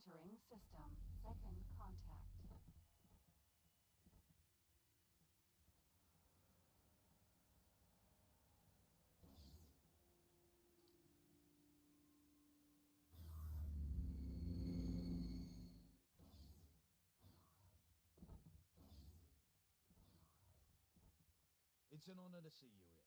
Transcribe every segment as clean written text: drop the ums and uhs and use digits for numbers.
Entering system. Second contact. It's an honor to see you here.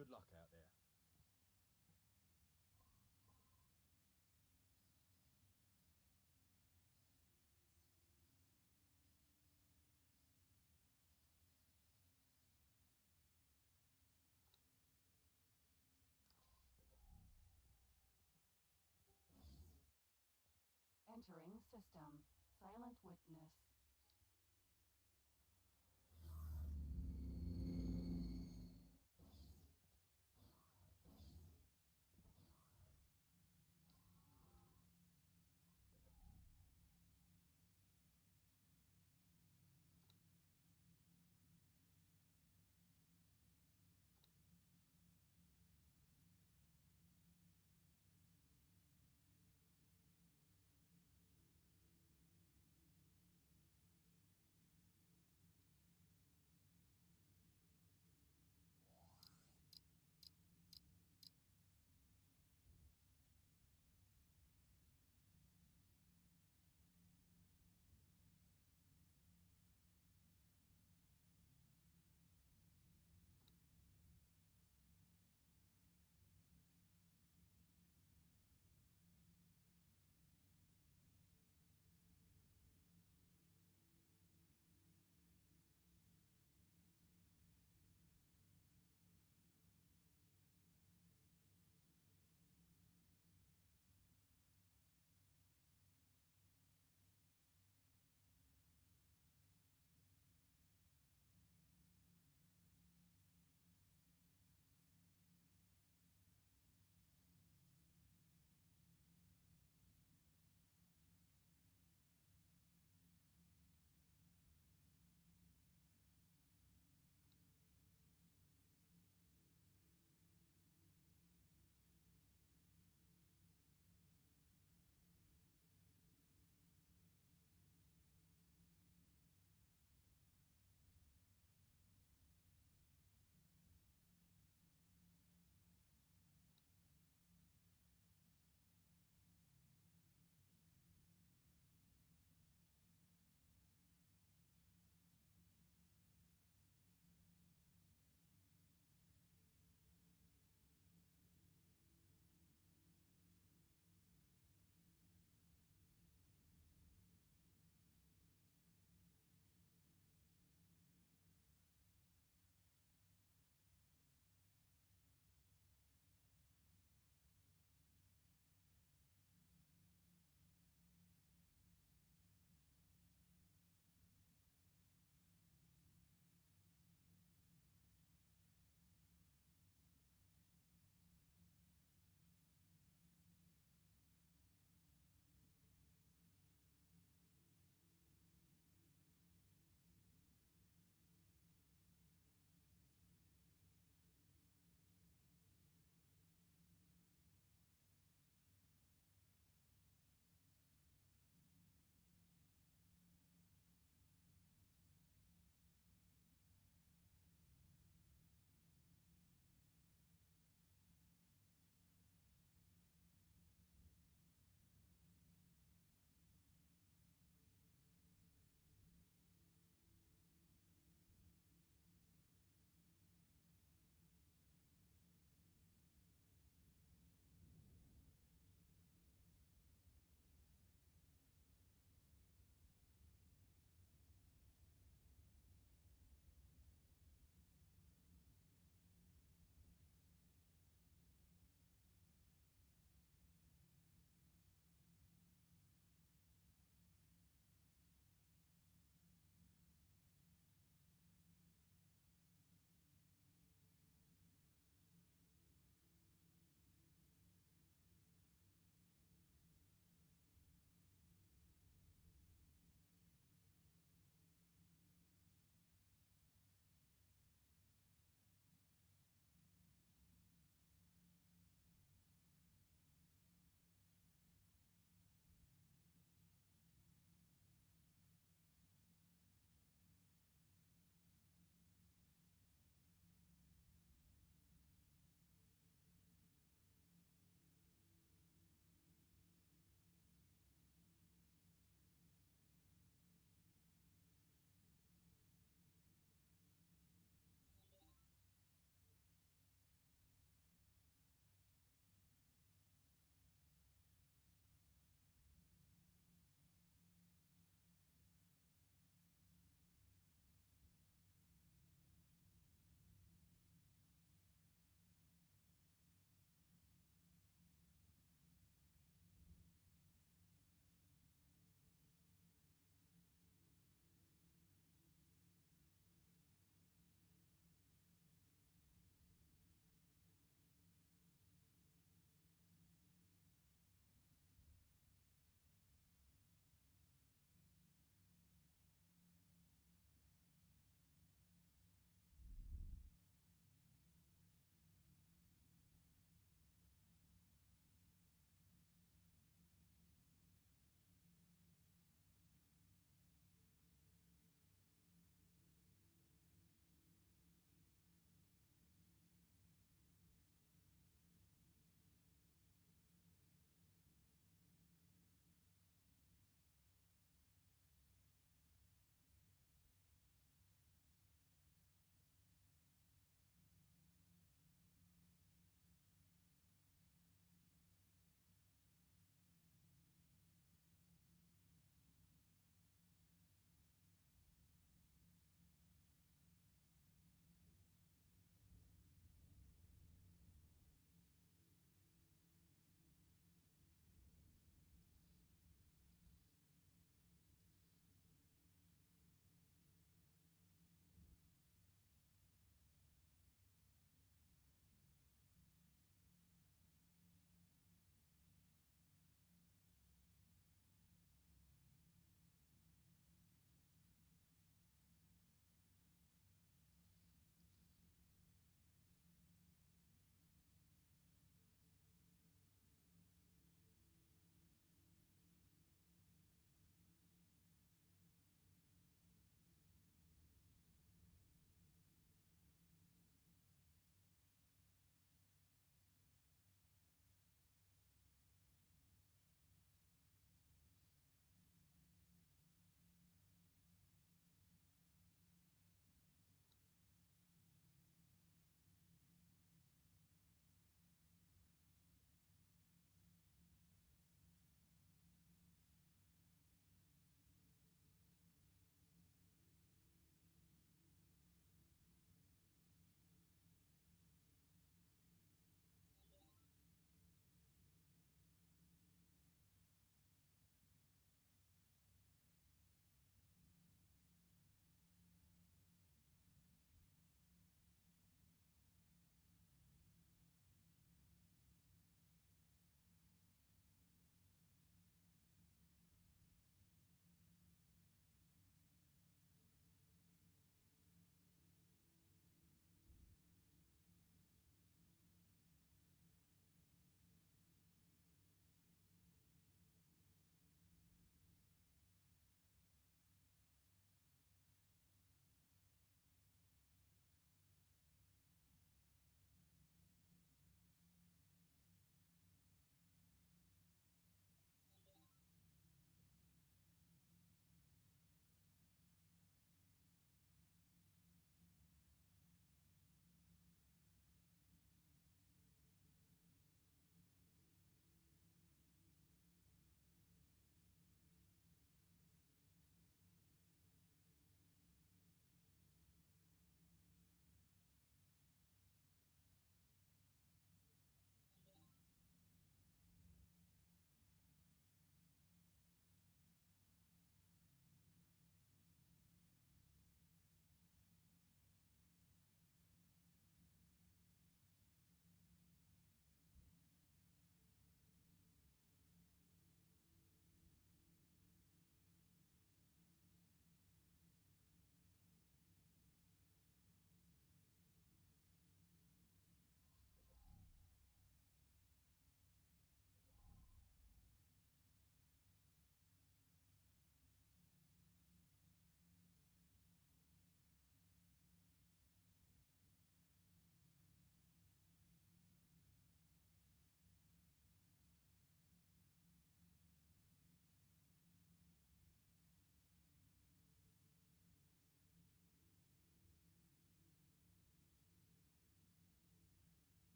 Good luck out there. Entering system. Silent witness.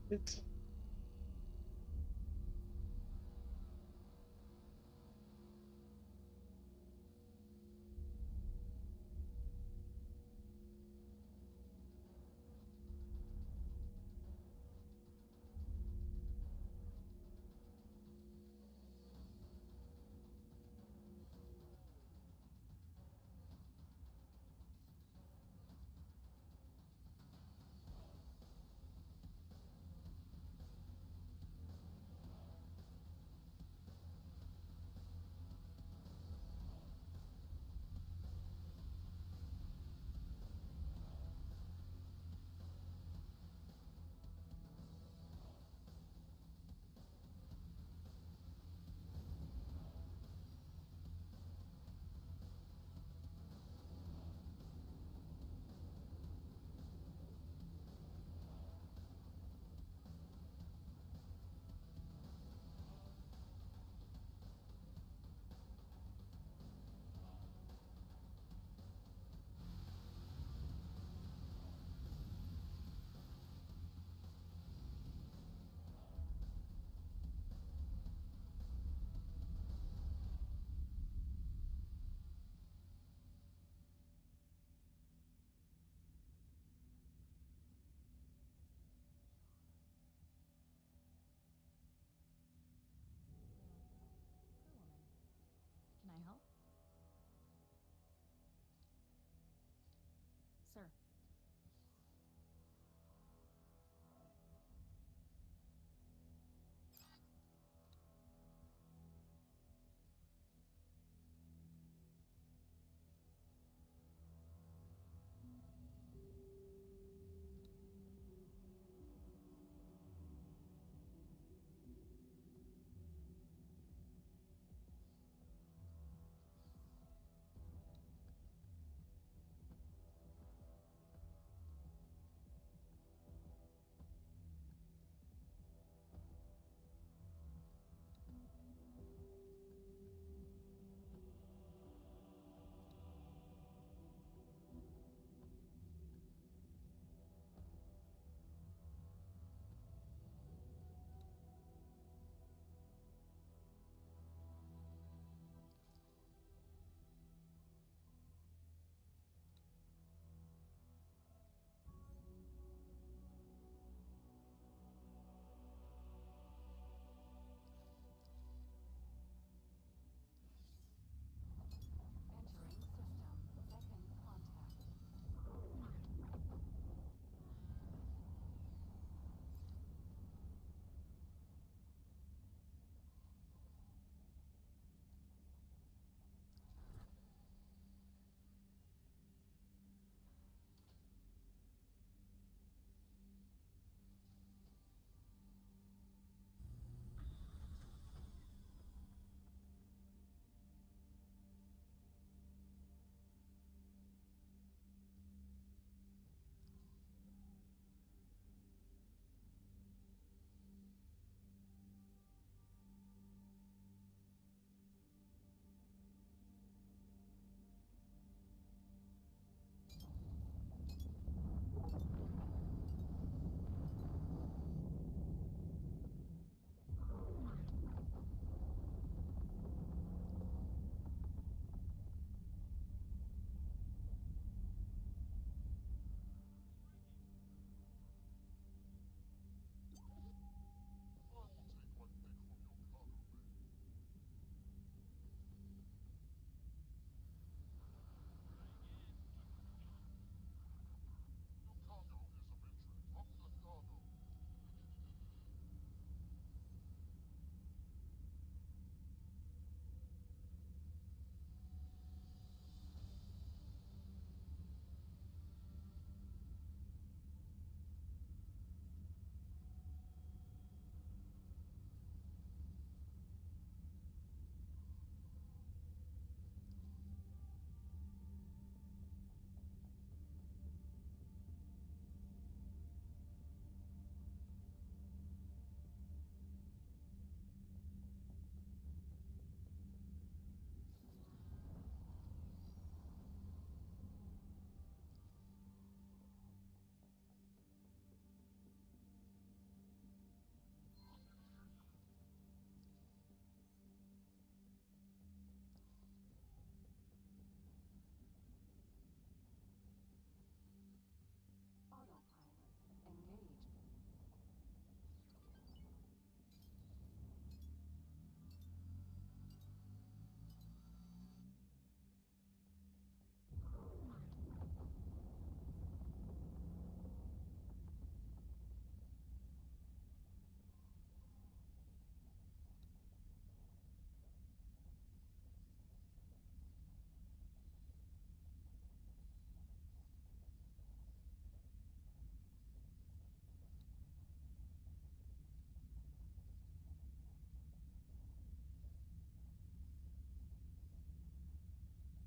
It.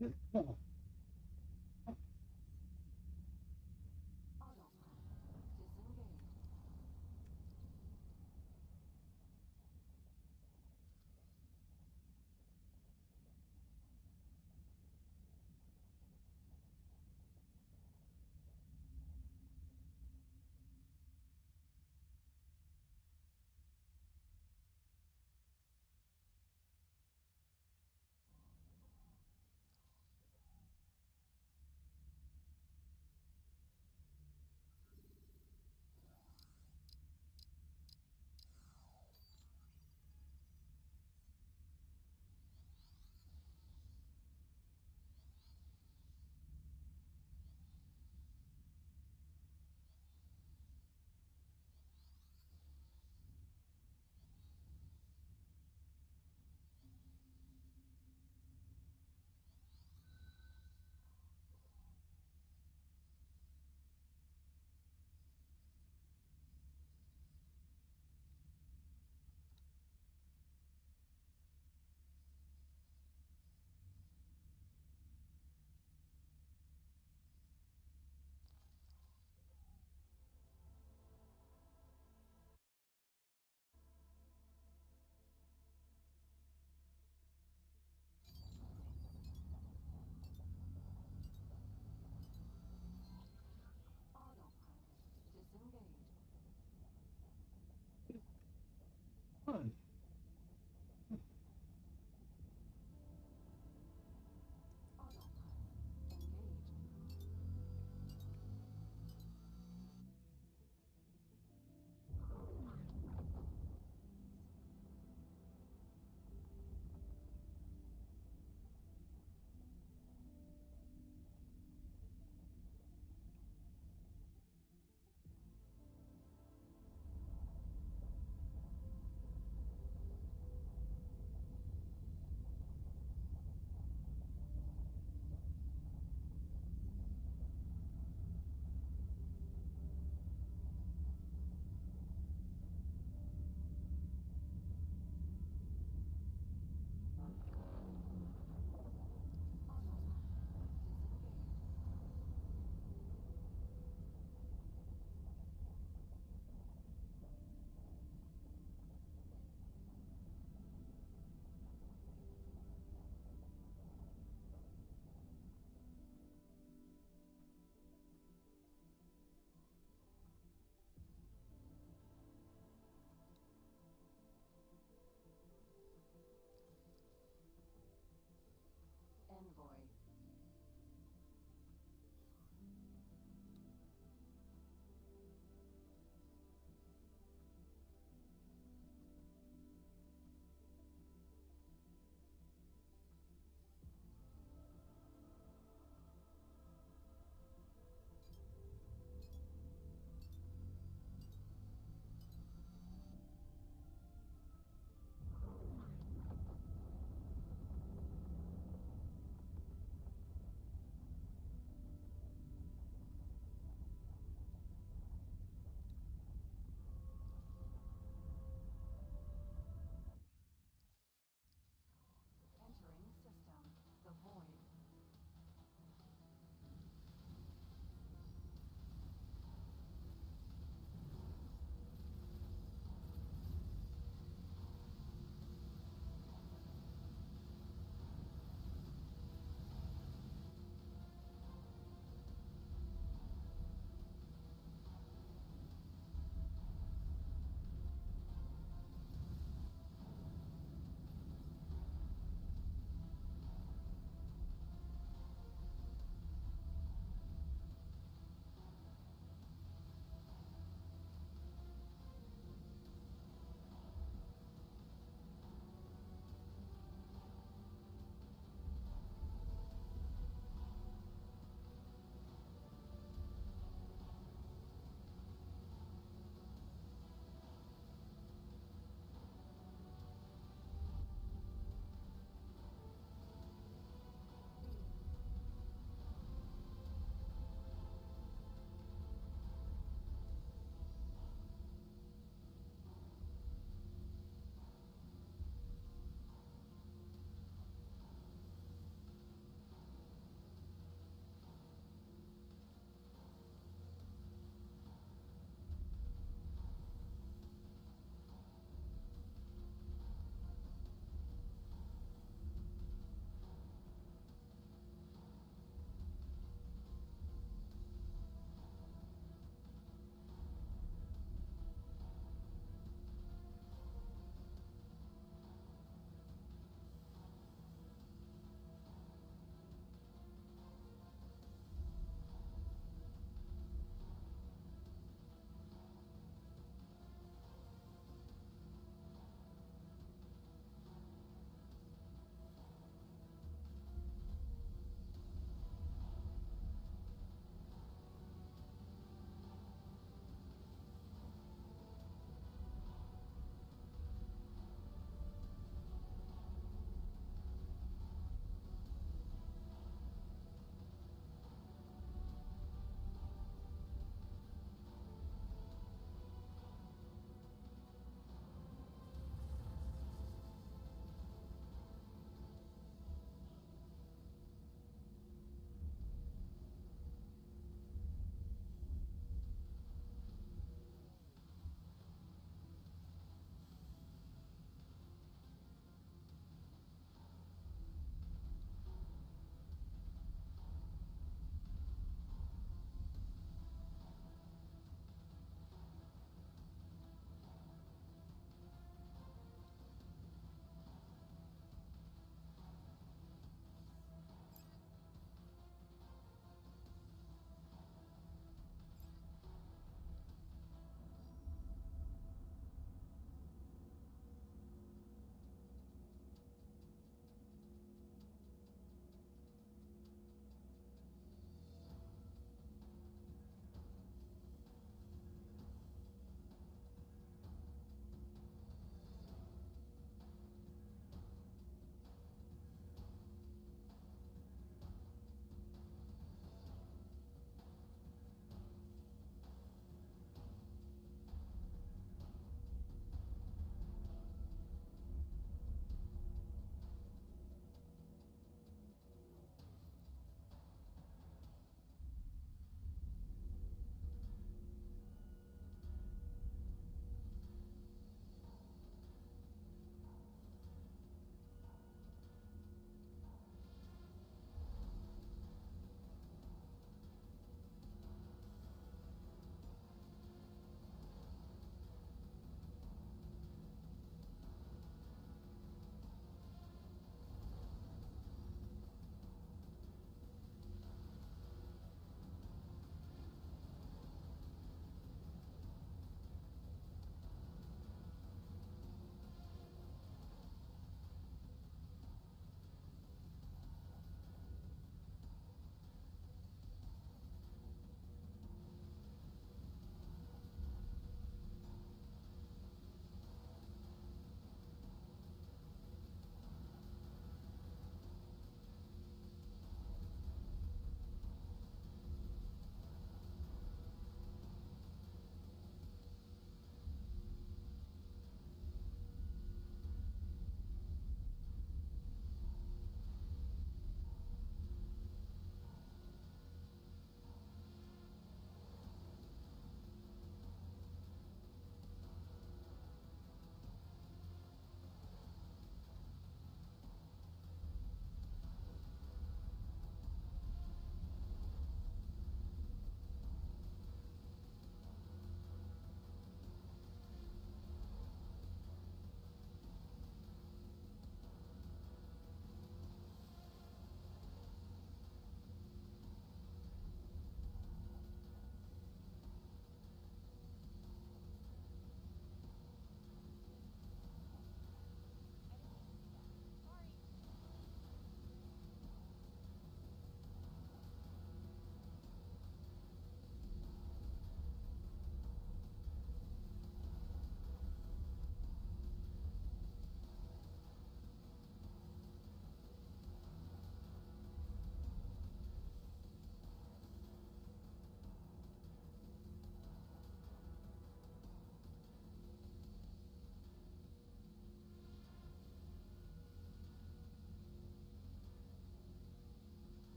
Autopilot disengaged. Autopilot disengaged. Autopilot engaged.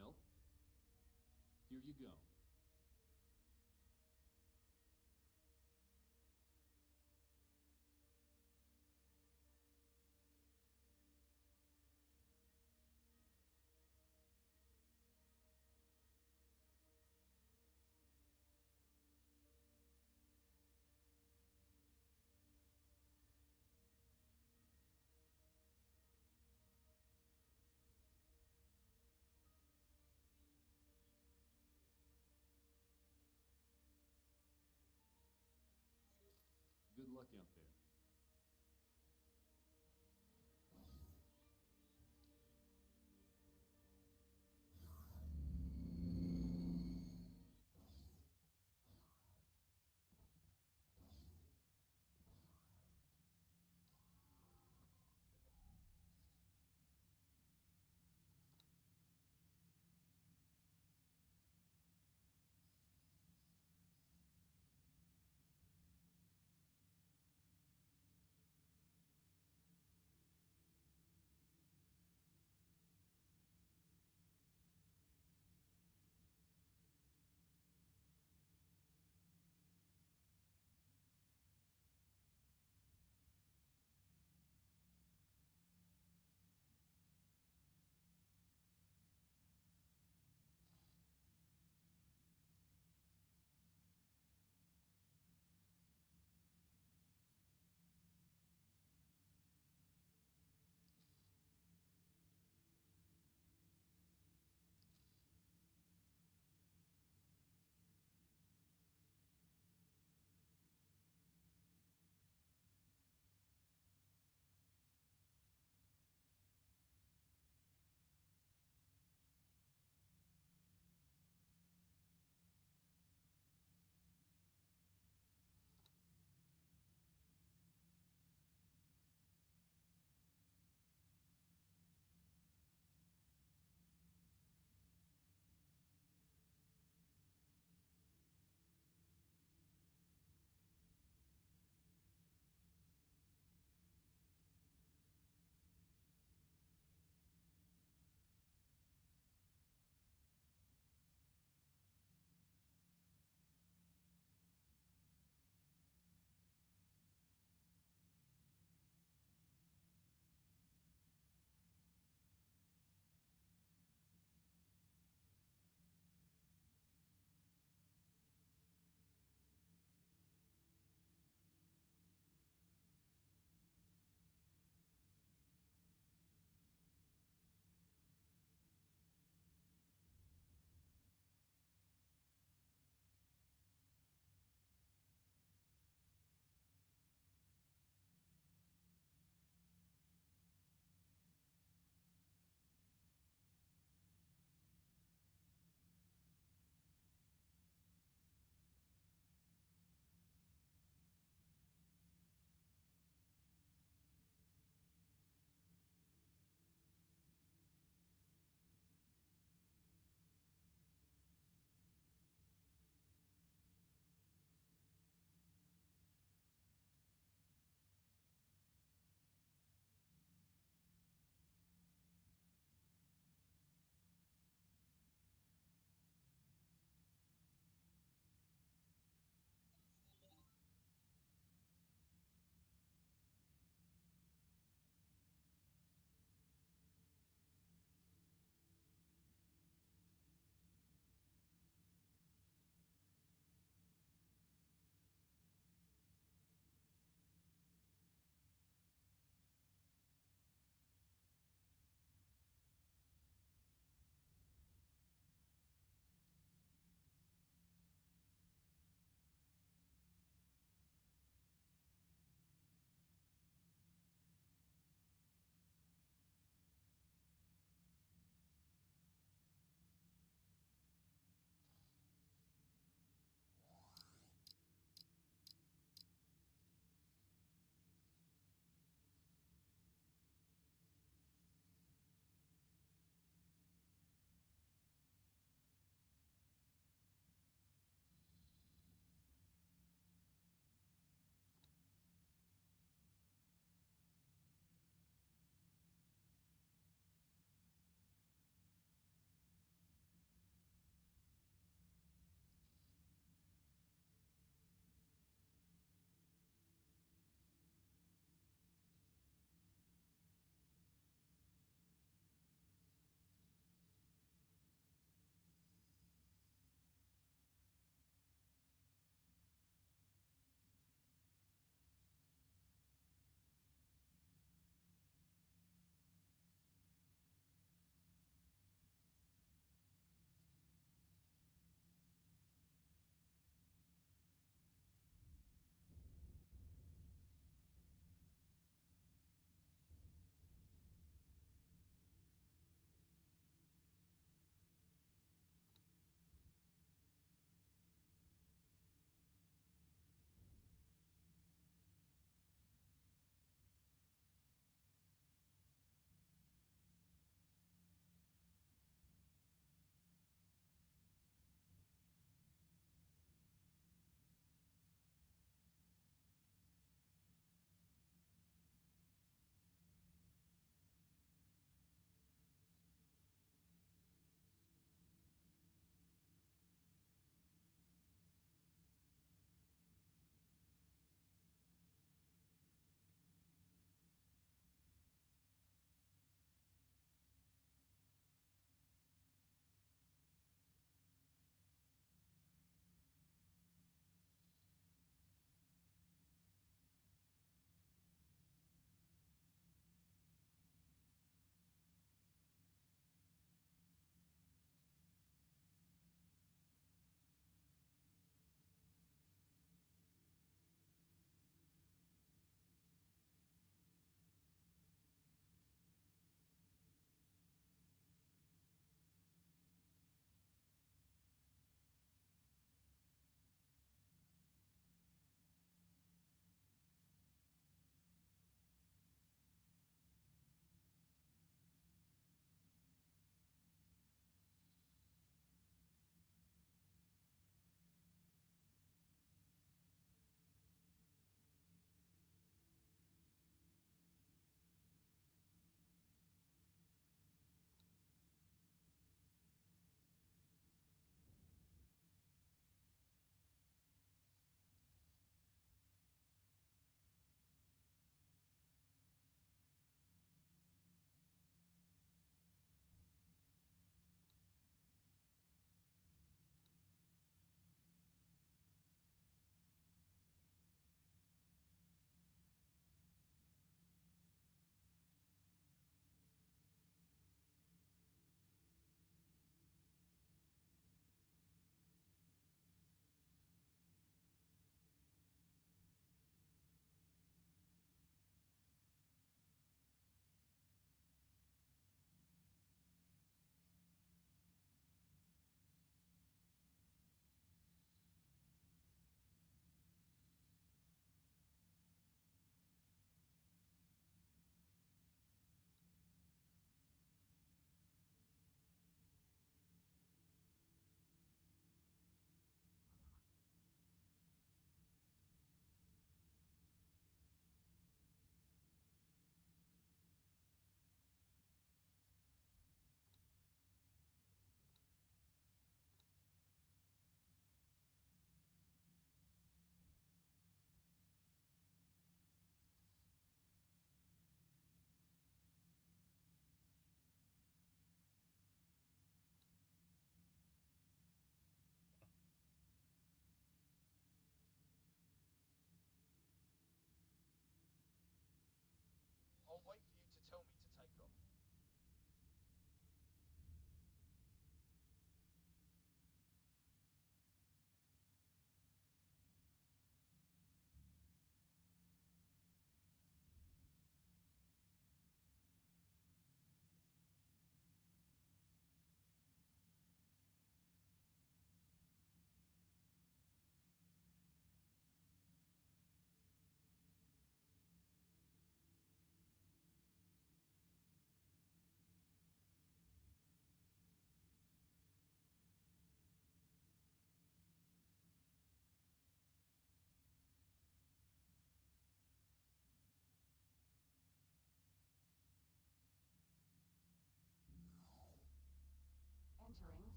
Help? Here you go. Good luck out there.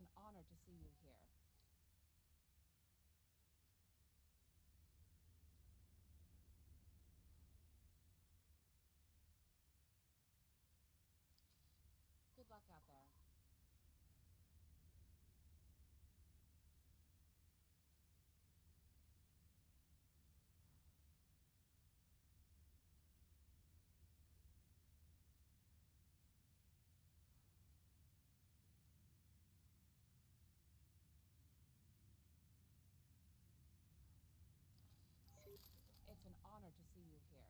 It's an honor to see you here. Good luck out there. It's an honor to see you here.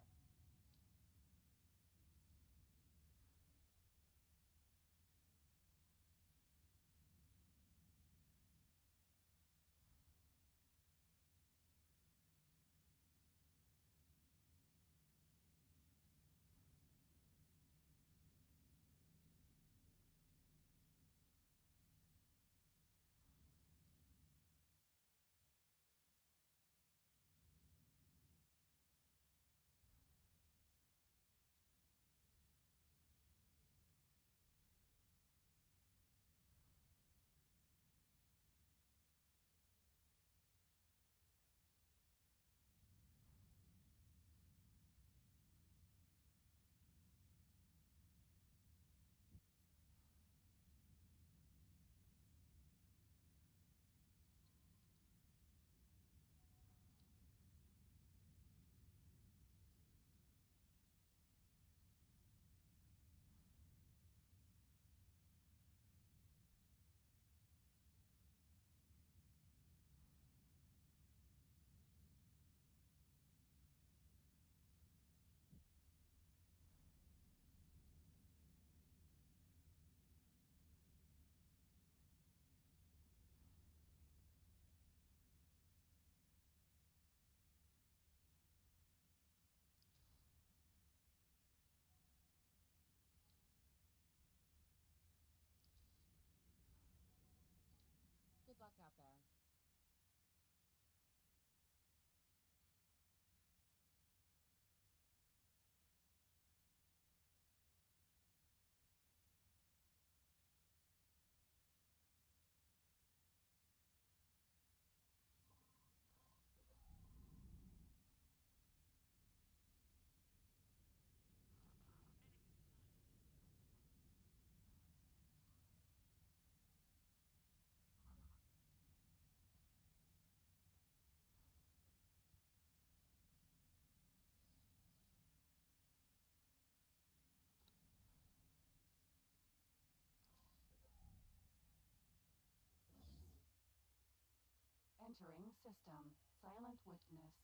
Good luck out there. Entering system. Silent witness.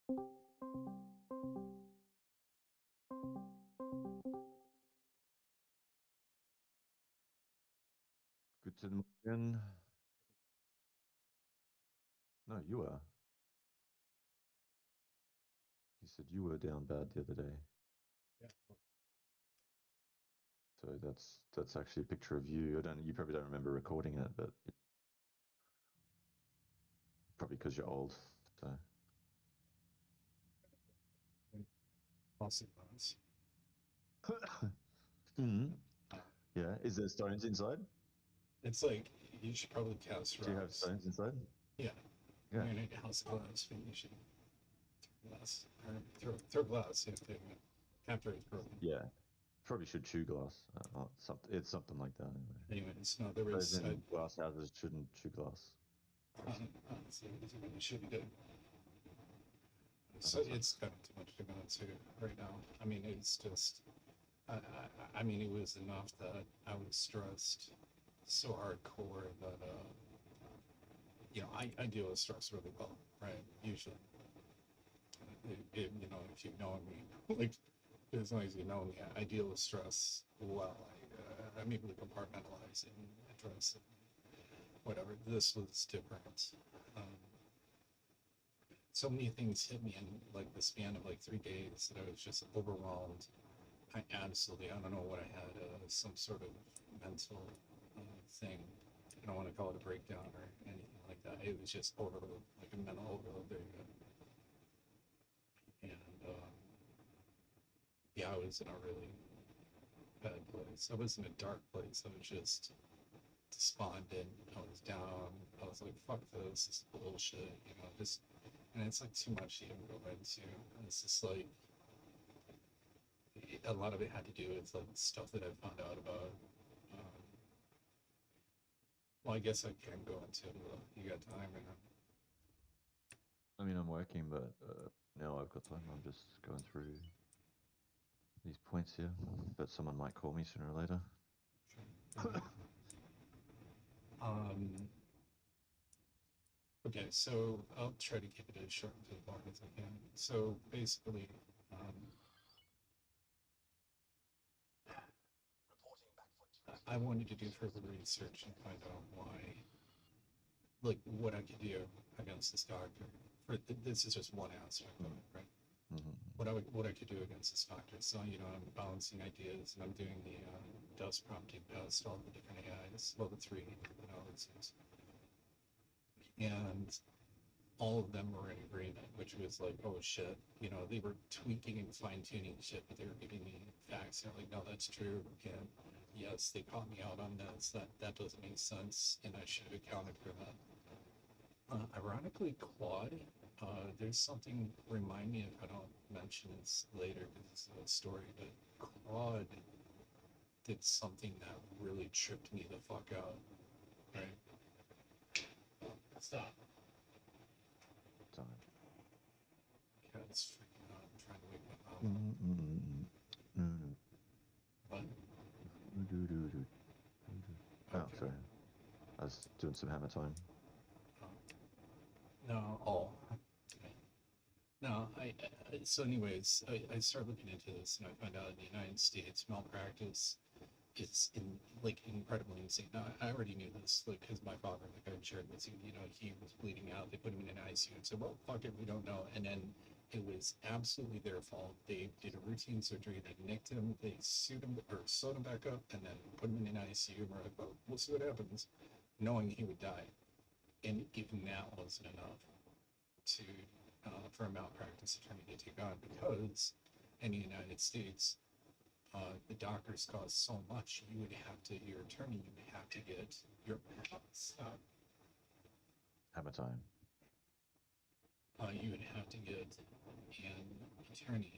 Guten Morgen. No, you were. You said you were down bad the other day. Yeah. So that's actually a picture of you. You probably don't remember recording it, but probably because you're old. So Awesome ones. Mhm. Yeah. Is there stones inside? It's like you should probably cast rocks. Do you have stones inside? Yeah. Yeah. You're in a house of glass, but you should throw glass. Or throw glass if they after it's broken. Yeah. Probably should chew glass. It's something like that. Anyway. Anyways, no, there Those was. in glass houses shouldn't chew glass. Honestly, it's what you should do. So That's it's kind of too much to go into right now. I mean, it's just. I mean, it was enough that I was stressed so hardcore that you know, I deal with stress really well, right? Usually, you know, if you know me, like as long as you know me, I deal with stress well. I'm able to compartmentalize it and address it. Whatever. This was different. So many things hit me in like the span of like 3 days that I was just overwhelmed. I don't know what I had, some sort of mental thing. I don't want to call it a breakdown or anything like that. It was just overload, like a mental overload. There you go. And yeah, I was in a really bad place. I was in a dark place. I was just despondent. I was down. I was like, fuck this. This is bullshit. You know, just, and it's like too much to even go into. And it's just like, a lot of it had to do with like stuff that I found out about. Well, I guess I can go into it. You got time or not? I mean, I'm working, but now I've got time. I'm just going through these points here. But someone might call me sooner or later. Sure. Okay, so I'll try to keep it as short and to the point as I can. So basically, I wanted to do further research and find out why, like, what I could do against this doctor. This is just one aspect of it, right? Mm-hmm. What I could do against this doctor. So, you know, I'm balancing ideas and I'm doing the dust prompting test, all the different AIs, level 3, you know, it seems. And all of them were in agreement, which was like, oh shit, you know, they were tweaking and fine tuning shit, but they were giving me facts. They're like, no, that's true. And yes, they caught me out on this. That doesn't make sense, and I should have accounted for that. Ironically, Claude, there's something, remind me if I don't mention this later because it's a story, but Claude did something that really tripped me the fuck out, right? Stop. Sorry. Cat's freaking out. I'm trying to wake my mom up. What? Oh, Okay. sorry. I was doing some hammer time. No, no, so anyways, I started looking into this and I found out in the United States, malpractice is incredibly insane. Now, I already knew this, like, because my father, like I shared with you, you know, he was bleeding out. They put him in an ICU and said, well, fuck it, we don't know. And then it was absolutely their fault. They did a routine surgery. They nicked him. They sued him or sewed him back up and then put him in an ICU. And we're like, well, we'll see what happens, knowing he would die. And even that wasn't enough to for a malpractice attorney to take on, because in the United States, the doctors cost so much. You would have to, your attorney, you would have to get your Hammer time. You would have to get an attorney.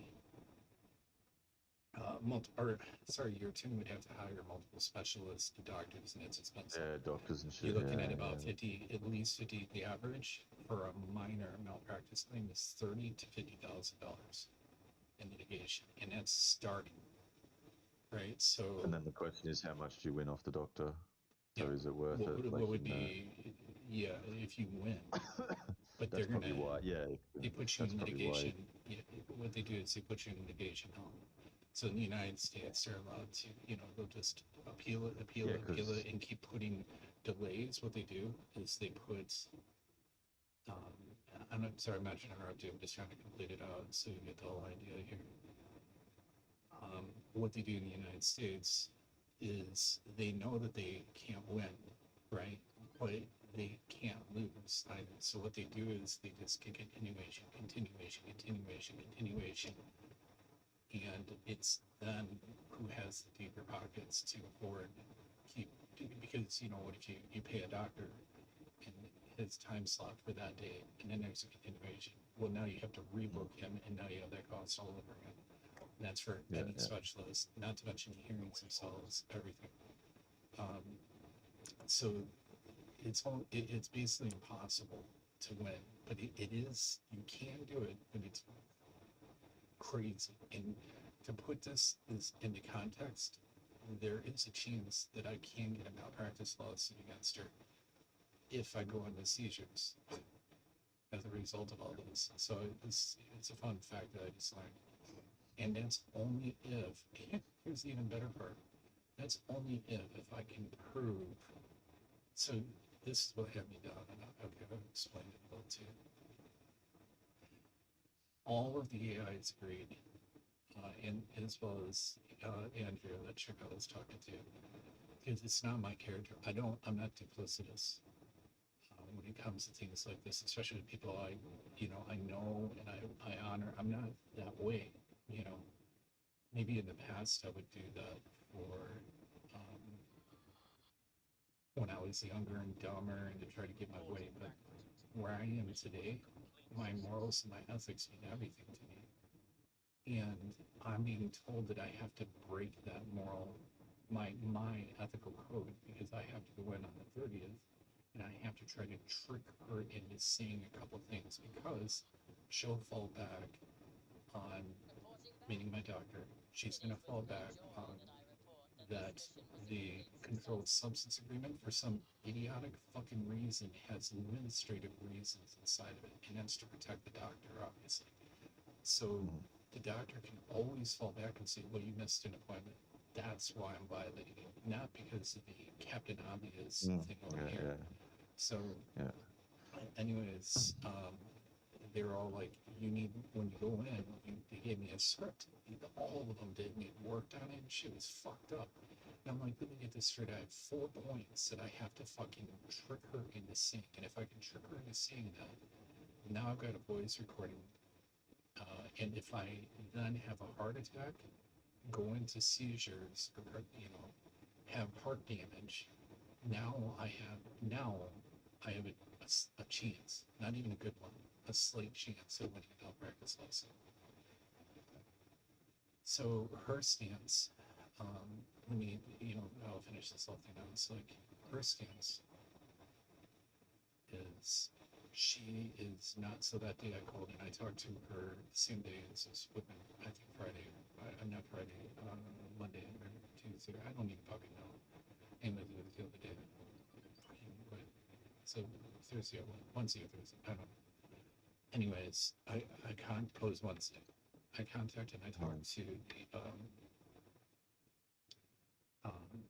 Your attorney would have to hire multiple specialists, doctors, and it's expensive. Yeah, doctors and shit. You're looking yeah, at about yeah. 50, at least 50. The average for a minor malpractice claim is $30,000 to $50,000 in litigation, and that's starting, right? So, And then the question is, how much do you win off the doctor? So Yeah. is it worth what it? would, Like, what would be, yeah, if you win, but that's probably gonna why. Yeah, they put you that's in probably why. litigation. Yeah, what they do is they put you in litigation hell. So in the United States, they're allowed to, they'll just appeal it, appeal Yeah, it, appeal 'cause- it, and keep putting delays. What they do is they put, I'm not, sorry, I'm not trying to interrupt you. I'm just trying to complete it out so you get the whole idea here. What they do in the United States is they know that they can't win, right? But they can't lose either. So what they do is they just get continuation, and it's then who has the deeper pockets to afford keep, because what if you pay a doctor and his time slot for that day, and then there's a continuation. Well, now you have to rebook him, and now you have that cost all over again. And that's for any specialist, not to mention the hearings themselves, everything. So it's basically impossible to win, but it is, you can do it, but it's crazy. And to put this into context, there is a chance that I can get a malpractice lawsuit against her if I go into seizures as a result of all this. So it's a fun fact that I just learned. And that's only if, here's the even better part, that's only if I can prove. So this is what had me down, and okay, I've explained it a little too. All of the AIs agreed, and as well as Andrea, that chick I was talking to, because it's not my character. I'm not duplicitous when it comes to things like this, especially with people I know and I honor. I'm not that way. Maybe in the past I would do that for when I was younger and dumber and to try to get my way, but where I am today, my morals and my ethics mean everything to me. And I'm being told that I have to break that moral, my ethical code, because I have to go in on the 30th and I have to try to trick her into saying a couple things, because she'll fall back on, meaning my doctor, she's going to fall back on that the controlled substance agreement, for some idiotic fucking reason, has administrative reasons inside of it, and that's to protect the doctor, obviously. So the doctor can always fall back and say, well, you missed an appointment. That's why I'm violating it, not because of the Captain Obvious thing over here. So, anyways, they were all like, when you go in, they gave me a script. All of them did, and they worked on it, and shit was fucked up. And I'm like, let me get this straight. I have 4 points that I have to fucking trick her into saying. And if I can trick her into saying that, now I've got a voice recording. And if I then have a heart attack, go into seizures, or, have heart damage, now I have a chance, not even a good one, a slight chance of winning a malpractice lawsuit. So her stance, I'll finish this whole thing out. It's like, her stance is, she is not, so that day I called and I talked to her the same day as this woman, I think Friday, not Friday, Monday or Tuesday, I don't even fucking know. And it was the other day. So Thursday, Wednesday or Thursday, I don't know. Anyways, it was Wednesday. I contacted and I talked to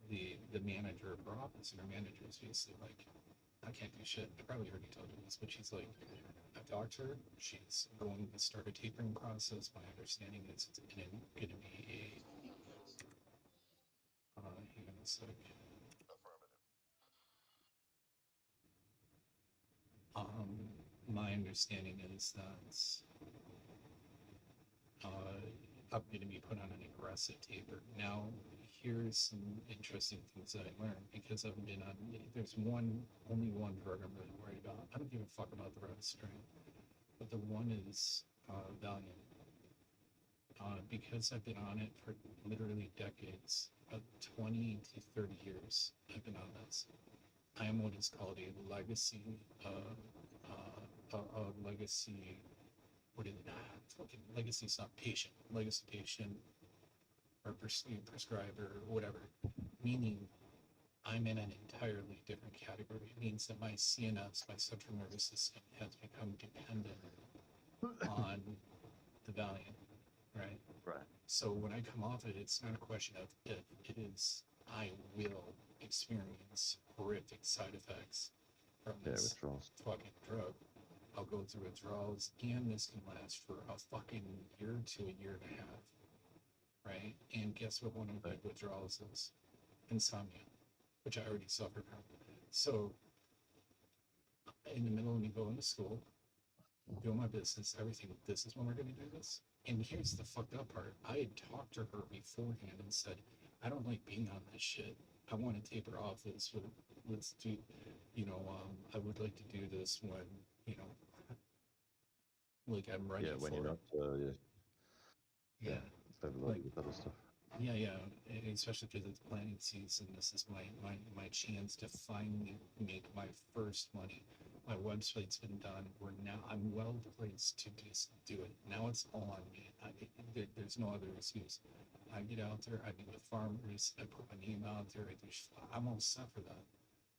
the manager of her office, and her manager is basically like, I can't do shit. I probably already told you this, but she's like, I've talked to her. She's going to start a tapering process. My understanding is it's going to be hang on a sec. My understanding is that I'm going to be put on an aggressive taper. Now, here's some interesting things that I learned, because I've been on, there's only one drug I'm really worried about. I don't give a fuck about the rest, right? But the one is Valiant. Because I've been on it for literally decades, 20 to 30 years, I've been on this. I am what is called a legacy, legacy, what is it? Fucking legacy, it's not patient, legacy patient, or prescriber, or whatever. Meaning, I'm in an entirely different category. It means that my CNS, my central nervous system, has become dependent on the Valiant, right? Right. So when I come off it, it's not a question of if, it is I will experience horrific side effects from Yeah, this withdrawals. fucking drug. I'll go through withdrawals, and this can last for a fucking year to a year and a half, right? And guess what one of the Right. withdrawals is? Insomnia, which I already suffered from. So in the middle of me going to school, doing my business, everything, this is when we're going to do this. And here's the fucked up part. I had talked to her beforehand and said, I don't like being on this shit. I want to taper off this. Let's do, I would like to do this when, like I'm ready Yeah, for when it. you're not, Yeah. overloaded with other stuff. Yeah, and especially because it's planning season. This is my chance to finally make my first money. My website's been done. I'm well placed to just do it. Now it's all on me. There's no other excuse. I get out there. I meet with farmers. I put my name out there. I'm all set for that.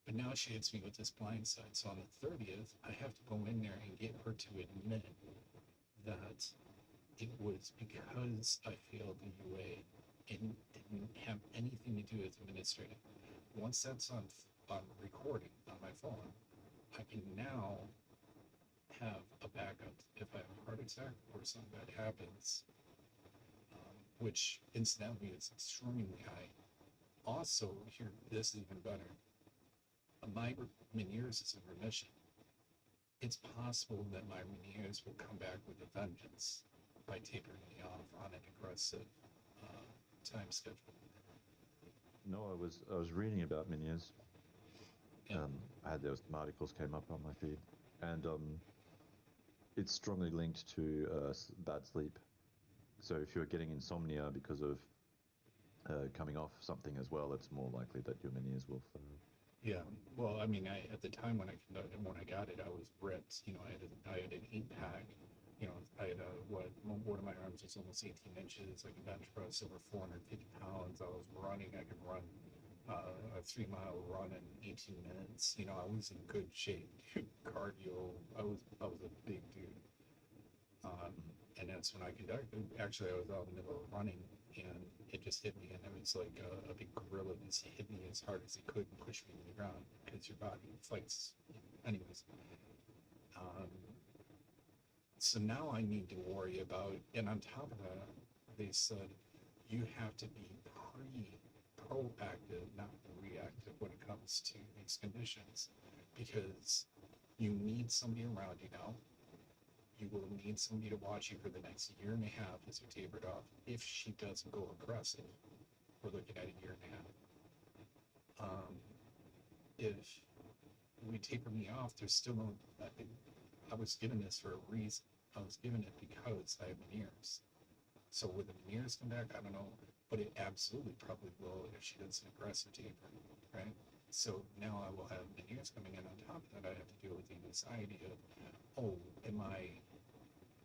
But now she hits me with this blind side. So on the 30th, I have to go in there and get her to admit that it was because I failed the UA. It didn't have anything to do with administrative. Once that's on recording on my phone, I can now have a backup if I have a heart attack or something bad happens, which incidentally is extremely high. Also, here, this is even better. My Meniere's is in remission. It's possible that my Meniere's will come back with a vengeance by tapering me off on an aggressive time schedule. No, I was reading about Miniers. Yeah. I had those articles came up on my feed, and it's strongly linked to bad sleep. So if you're getting insomnia because of coming off something as well, it's more likely that your Miniers will fail. Yeah, well, I mean, at the time when I got it, I was ripped. I had an 8-pack. I had one of my arms was almost 18 inches. I could bench press over 450 pounds. I was running. I could run a 3-mile run in 18 minutes. I was in good shape. Cardio. I was a big dude. And that's when I conducted. Actually, I was out in the middle of running, and it just hit me, and it was like a big gorilla just hit me as hard as it could and pushed me to the ground because your body fights. Anyways, so now I need to worry about, and on top of that, they said you have to be proactive, not reactive, when it comes to these conditions, because you need somebody around you now. You will need somebody to watch you for the next year and a half as you're tapered off. If she doesn't go aggressive, we're looking at a year and a half. If we taper me off, there's still no. I was given this for a reason. I was given it because I have Meniere's. So will the Meniere's come back? I don't know, but it absolutely probably will if she does an aggressive taper, right? So now I will have Meniere's coming in. On top of that, I have to deal with the anxiety of, oh, am I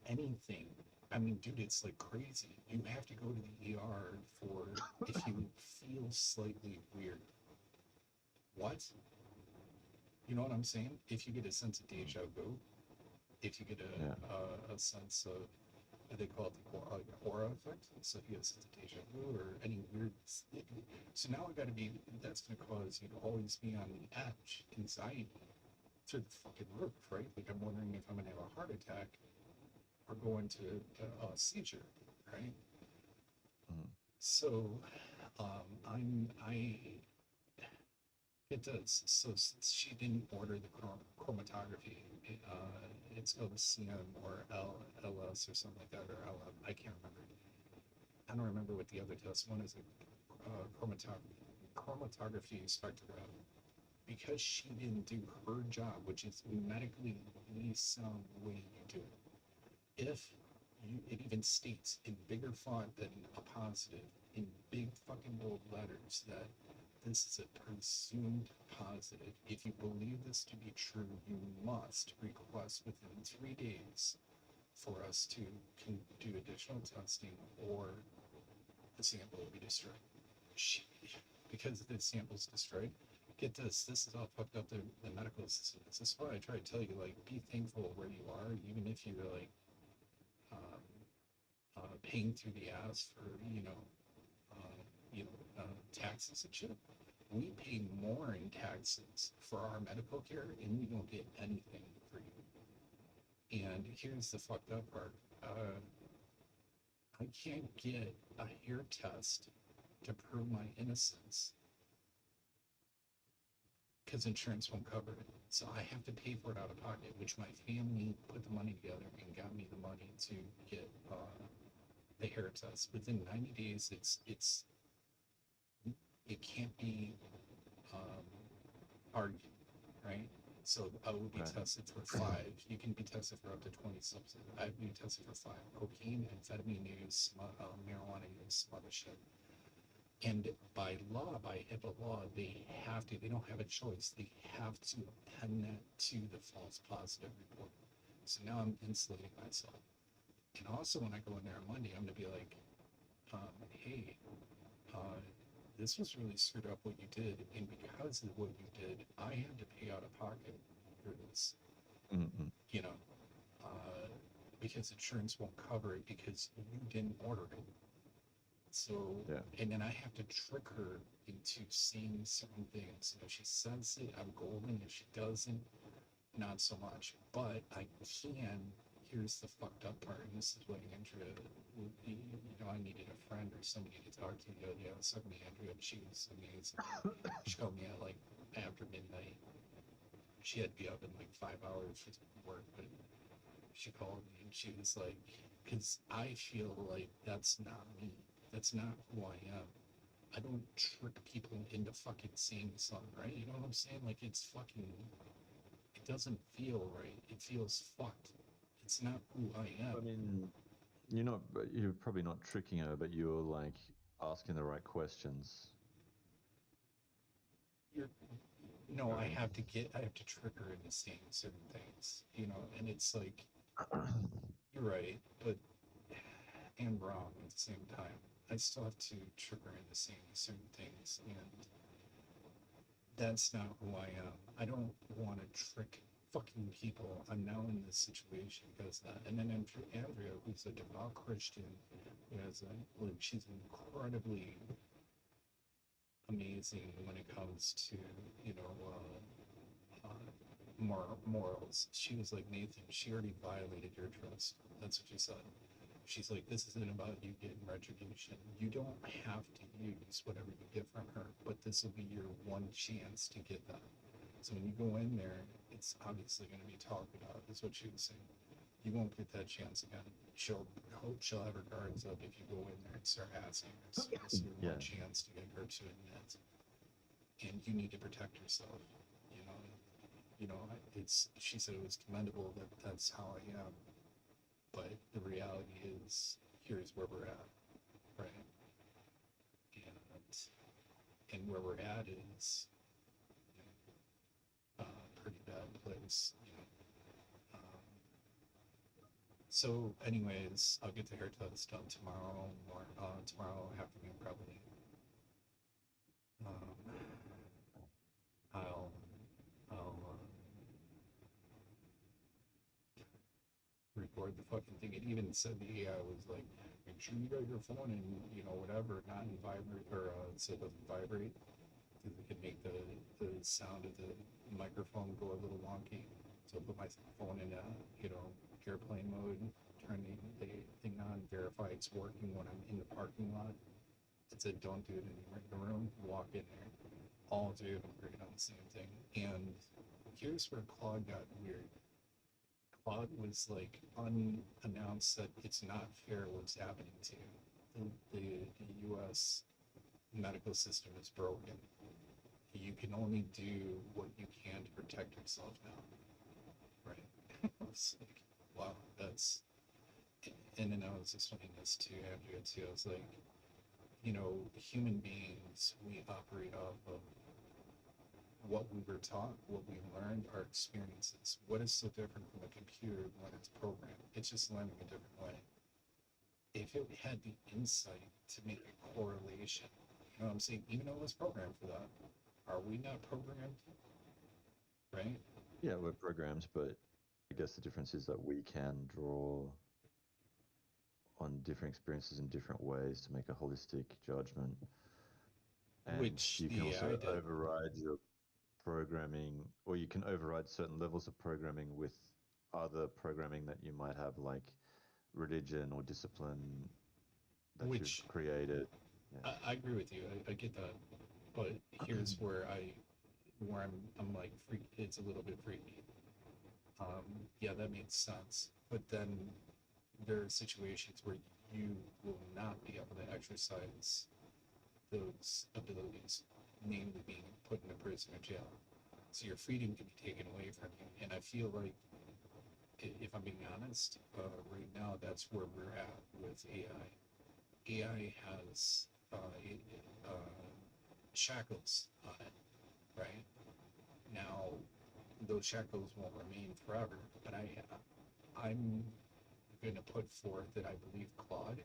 anything? I mean, dude, it's like crazy. You have to go to the ER for if you feel slightly weird. What? You know what I'm saying? If you get a sense of deja vu, if you get a sense of, they call it the aura effect. So if you get a sense of deja vu or any weird, so now I got to be. That's going to cause you to always be on the edge, anxiety through the fucking roof, right? Like I'm wondering if I'm going to have a heart attack or go into a seizure, right? Mhm. So, it does. So since she didn't order the chromatography, it's called a CM or LS or something like that, or LM. I can't remember. I don't remember what the other test. One is a chromatography spectrograph. Because she didn't do her job, which is medically the sound way you do it. If it even states in bigger font than a positive, in big fucking bold letters, that this is a presumed positive. If you believe this to be true, you must request within 3 days for us to do additional testing, or the sample will be destroyed. Because the sample's destroyed, get this. This is how fucked up the medical system is. This is why I try to tell you, like, be thankful where you are, even if you're like paying through the ass for taxes and shit. We pay more in taxes for our medical care, and we don't get anything for you. And here's the fucked up part. I can't get a hair test to prove my innocence because insurance won't cover it. So I have to pay for it out of pocket, which my family put the money together and got me the money to get the hair test. Within 90 days, it can't be argued, right? So I will be Right. tested for 5. You can be tested for up to 20 substances. I've been tested for 5: cocaine, amphetamine use, marijuana use, some other shit. And by law, by HIPAA law, they don't have a choice. They have to append that to the false positive report. So now I'm insulating myself. And also when I go in there on Monday, I'm going to be like, hey, this was really screwed up what you did. And because of what you did, I had to pay out of pocket for this, Mm-mm. because insurance won't cover it because you didn't order it. So, Yeah. and then I have to trick her into saying certain things. If she says it, I'm golden. If she doesn't, not so much. But I can. Here's the fucked up part, and this is what Andrea would be. I needed a friend or somebody to talk to the other day. I was talking to Andrea, and she was amazing. She called me at like after midnight. She had to be up in like 5 hours for work, but she called me and she was like, because I feel like that's not me. That's not who I am. I don't trick people into fucking saying something, right? You know what I'm saying? Like, it's fucking, it doesn't feel right. It feels fucked. It's not who I am. I mean, you're probably not tricking her, but you're like asking the right questions. No, I have to trick her into saying certain things, and it's like, you're right, but and wrong at the same time. I still have to trick her into saying certain things, and that's not who I am. I don't want to trick fucking people. I'm now in this situation because of that. And then Andrea, who's a devout Christian, she's incredibly amazing when it comes to morals. She was like, Nathan, she already violated your trust. That's what she said. She's like, this isn't about you getting retribution. You don't have to use whatever you get from her, but this will be your one chance to get that. So when you go in there, it's obviously going to be talked about, is what she was saying. You won't get that chance again. She'll have her guards up if you go in there and start asking her. So it's your one chance to get her to admit. And you need to protect yourself. She said it was commendable that that's how I am. But the reality is, here's where we're at, right? And where we're at is a pretty bad place, So, anyways, I'll get the hair test done tomorrow afternoon probably. I'll record the fucking thing. It even said the AI was like, make sure you got your phone and whatever, not in vibrate, or so it doesn't vibrate, because it can make the sound of the microphone go a little wonky. So I put my phone in airplane mode, turn the thing on, verify it's working when I'm in the parking lot. It said don't do it anywhere in the room, walk in there. All three of them agreed on the same thing. And here's where Claude got weird. Claude was like unannounced that it's not fair what's happening to you. The U.S. medical system is broken. You can only do what you can to protect yourself now, right? It's like, wow, that's. And then I was explaining this to Andrea too. I was like, human beings, we operate off of what we were taught, what we learned, our experiences. What is so different from a computer when it's programmed? It's just learning a different way. If it had the insight to make a correlation, you know what I'm saying? Even though it was programmed for that, are we not programmed? Right? Yeah, we're programs, but I guess the difference is that we can draw on different experiences in different ways to make a holistic judgment. And Which you can the also AI did. override your programming, or you can override certain levels of programming with other programming that you might have, like religion or discipline that Which you've created. Yeah. I agree with you. I get that, but here's where I'm like freak. It's a little bit freaky. Yeah, that makes sense. But then there are situations where you will not be able to exercise those abilities, namely being put in a prison or jail. So your freedom can be taken away from you. And I feel like, if I'm being honest, right now that's where we're at with AI. AI has shackles on it, right? Now, those shackles won't remain forever, but I'm going to put forth that I believe Claude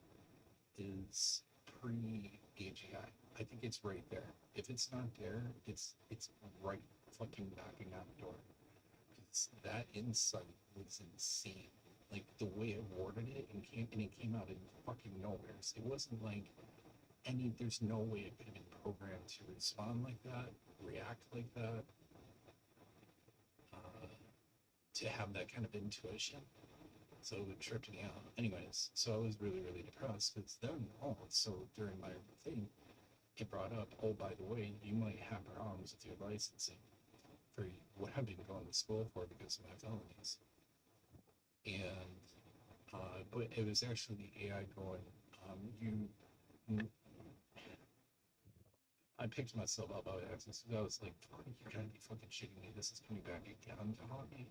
is pre-AGI. I think it's right there. If it's not there, it's right fucking knocking on the door. Because that insight was insane. Like the way it worded it and it came out in fucking nowhere. So it wasn't like there's no way it could have been programmed to respond like that, react like that, to have that kind of intuition. So it tripped me out. Anyways, so I was really, really depressed because then, so during my thing, it brought up, oh, by the way, you might have problems with your licensing for what I've been going to school for because of my felonies. And, but it was actually the AI going, I picked myself up out of accident. I was like, you're gonna be fucking shitting me. This is coming back again to haunt me.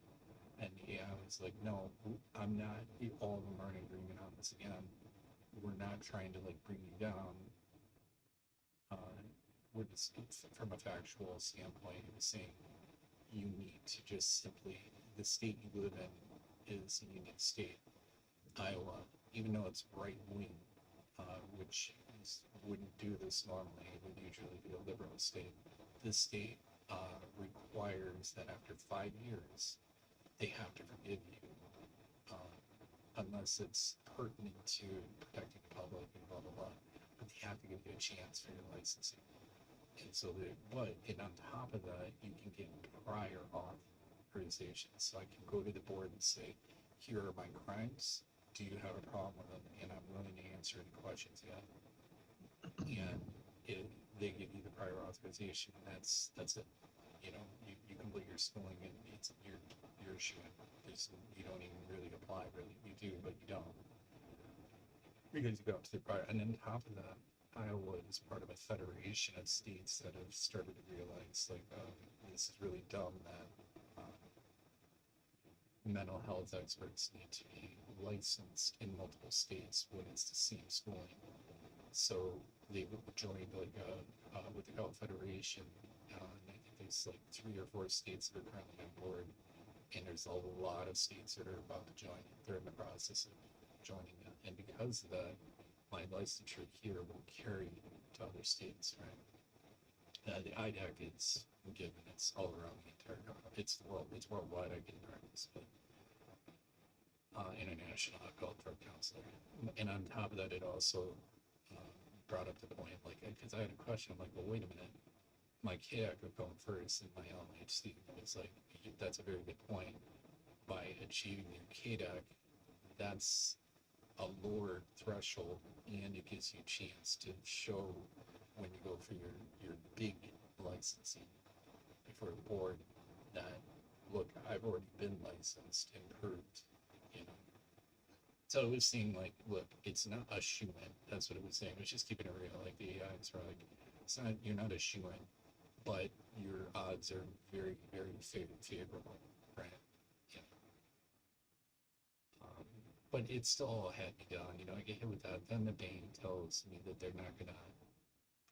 And the AI was like, no, I'm not. All of them are in agreement on this again. We're not trying to like bring you down. We're just, from a factual standpoint, it was saying you need to just simply, the state you live in is a unique state. Iowa, even though it's right wing, which wouldn't do this normally, it would usually be a liberal state. This state requires that after 5 years, they have to forgive you, unless it's pertinent to protecting the public and blah, blah, blah. But they have to give you a chance for your licensing. And so, and on top of that, you can get prior authorization. So I can go to the board and say, here are my crimes. Do you have a problem with them? And I'm willing to answer any questions you have. And they give you the prior authorization, and that's it. You know, you complete your schooling, and you're shooting. You don't even really apply, really. You do, but you don't. Because you go up to the prior, and then on top of that, Iowa is part of a federation of states that have started to realize, like, this is really dumb that mental health experts need to be licensed in multiple states when it's the same schooling. So they joined like with the Health Federation, and I think there's like 3 or 4 states that are currently on board, and there's a lot of states that are about to join. They're in the process of joining it, and because of that, my licensure here will carry to other states, right? The IDAC is given; it's all around the entire country. It's worldwide. I can practice, but international alcohol drug counselor, and on top of that, it also brought up the point, like, because I had a question. I'm like, well, wait a minute, my KDAC would come first in my LMHC. And it's like, that's a very good point. By achieving your KDAC, that's a lower threshold, and it gives you a chance to show when you go for your big licensing before a board that, look, I've already been licensed and proved, you know. So it was saying, like, look, it's not a shoe-in. That's what it was saying. It was just keeping it real. Like, the AIs were like, it's not, you're not a shoe-in, but your odds are very, very favorable, right? Yeah. But it still had me down, you know. I get hit with that. Then the bank tells me that they're not gonna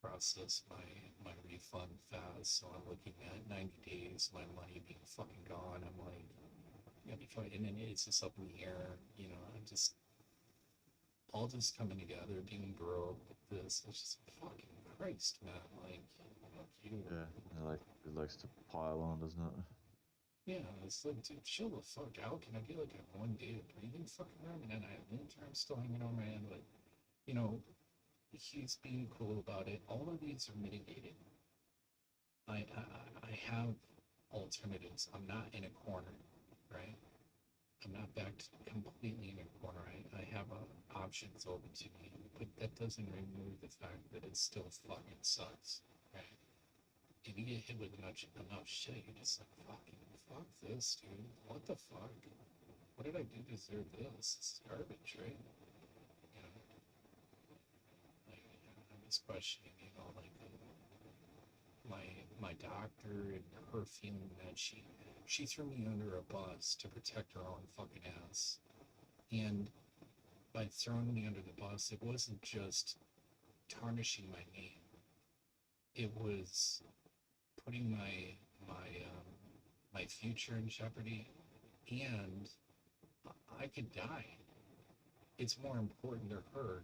process my refund fast, so I'm looking at 90 days, my money being fucking gone. I'm like, yeah, be fine. And then it's just up in the air, you know. I'm just all just coming together, being broke. This it's just fucking Christ, man. Like, fuck you. Yeah, it likes to pile on, doesn't it? Yeah, it's like, dude, chill the fuck out. Can I get like a 1 day of breathing fucking room? And then I have wind terms still hanging on my hand. Like, you know, he's being cool about it. All of these are mitigated. I have alternatives. I'm not in a corner, right? I'm not backed completely in a corner. I have options open to me, but that doesn't remove the fact that it still fucking sucks, right? If you get hit with enough shit, you're just like, fucking fuck this, dude. What the fuck? What did I do to deserve this? It's garbage, right? You know, like, I'm just questioning, you know, like my doctor and her feeling that she threw me under a bus to protect her own fucking ass. And by throwing me under the bus, it wasn't just tarnishing my name. It was putting my future in jeopardy, and I could die. It's more important to her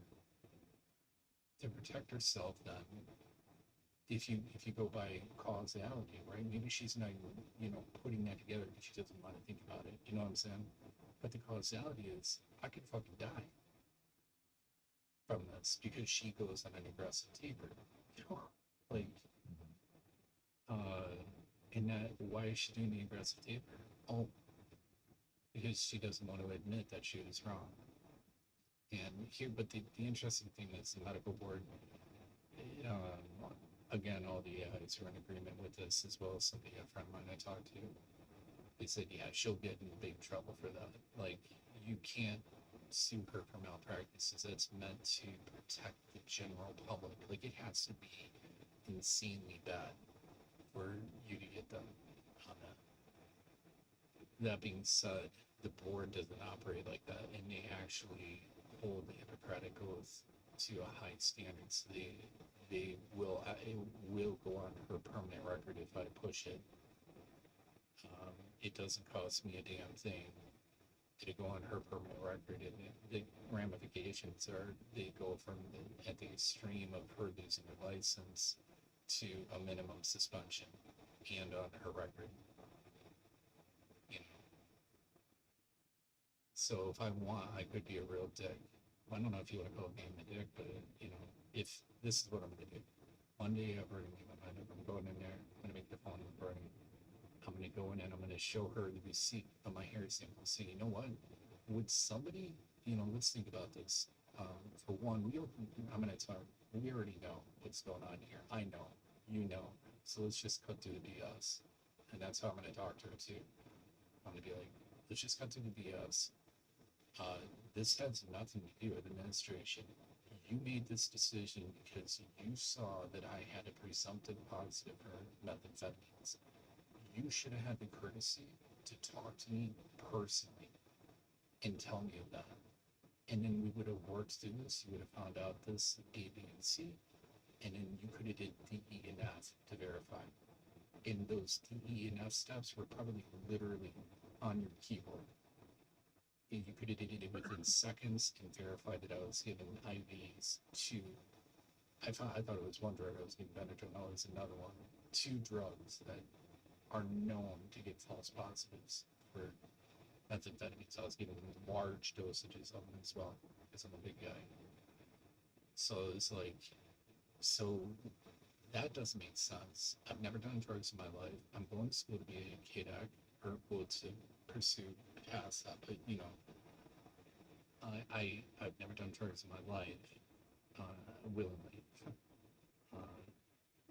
to protect herself than if you go by causality, right? Maybe she's not, you know, putting that together because she doesn't want to think about it. You know what I'm saying? But the causality is I could fucking die from this because she goes on an aggressive taper. You know, like, and that why is she doing the aggressive taper? Oh, because she doesn't want to admit that she was wrong. And here, but the interesting thing is the medical board. Again, all the AIs are in agreement with this, as well as somebody, a friend of mine I talked to. They said, yeah, she'll get in big trouble for that. Like, you can't sue her for malpractices. It's meant to protect the general public. Like, it has to be insanely bad for you to get them on that. That being said, the board doesn't operate like that, and they actually hold the Hippocratic Oath to a high standard. So it will go on her permanent record if I push it. It doesn't cost me a damn thing to go on her permanent record, and the ramifications are they go from at the extreme of her losing her license to a minimum suspension and on her record. You know. So if I want, I could be a real dick. I don't know if you want to call me a dick, but you know, if this is what I'm gonna do. Monday I've already made my mind up. I'm going in there, I'm gonna make the phone recording. I'm gonna go in and I'm gonna show her the receipt of my hair sample. So you know what? Would somebody, you know, let's think about this. For one, I'm gonna talk. We already know what's going on here. I know, you know. So let's just cut through the BS, and that's how I'm gonna talk to her too. I'm gonna be like, let's just cut through the BS. This has nothing to do with administration. You made this decision because you saw that I had a presumptive positive for methamphetamines. You should have had the courtesy to talk to me personally and tell me of that. And then we would have worked through this. You would have found out this A, B, and C. And then you could have did D, E, and F to verify. And those D, E, and F steps were probably literally on your keyboard. And you could have did it within seconds and verified that I was given IVs to, I thought it was one drug I was given Benadryl, no, it was another one. 2 drugs that are known to get false positives for methamphetamines. I was given large dosages of them as well, because I'm a big guy. So it's like, so that doesn't make sense. I've never done drugs in my life. I'm going to school to be a KDAC, or go to pursue past that, but you know, I've never done drugs in my life, willingly.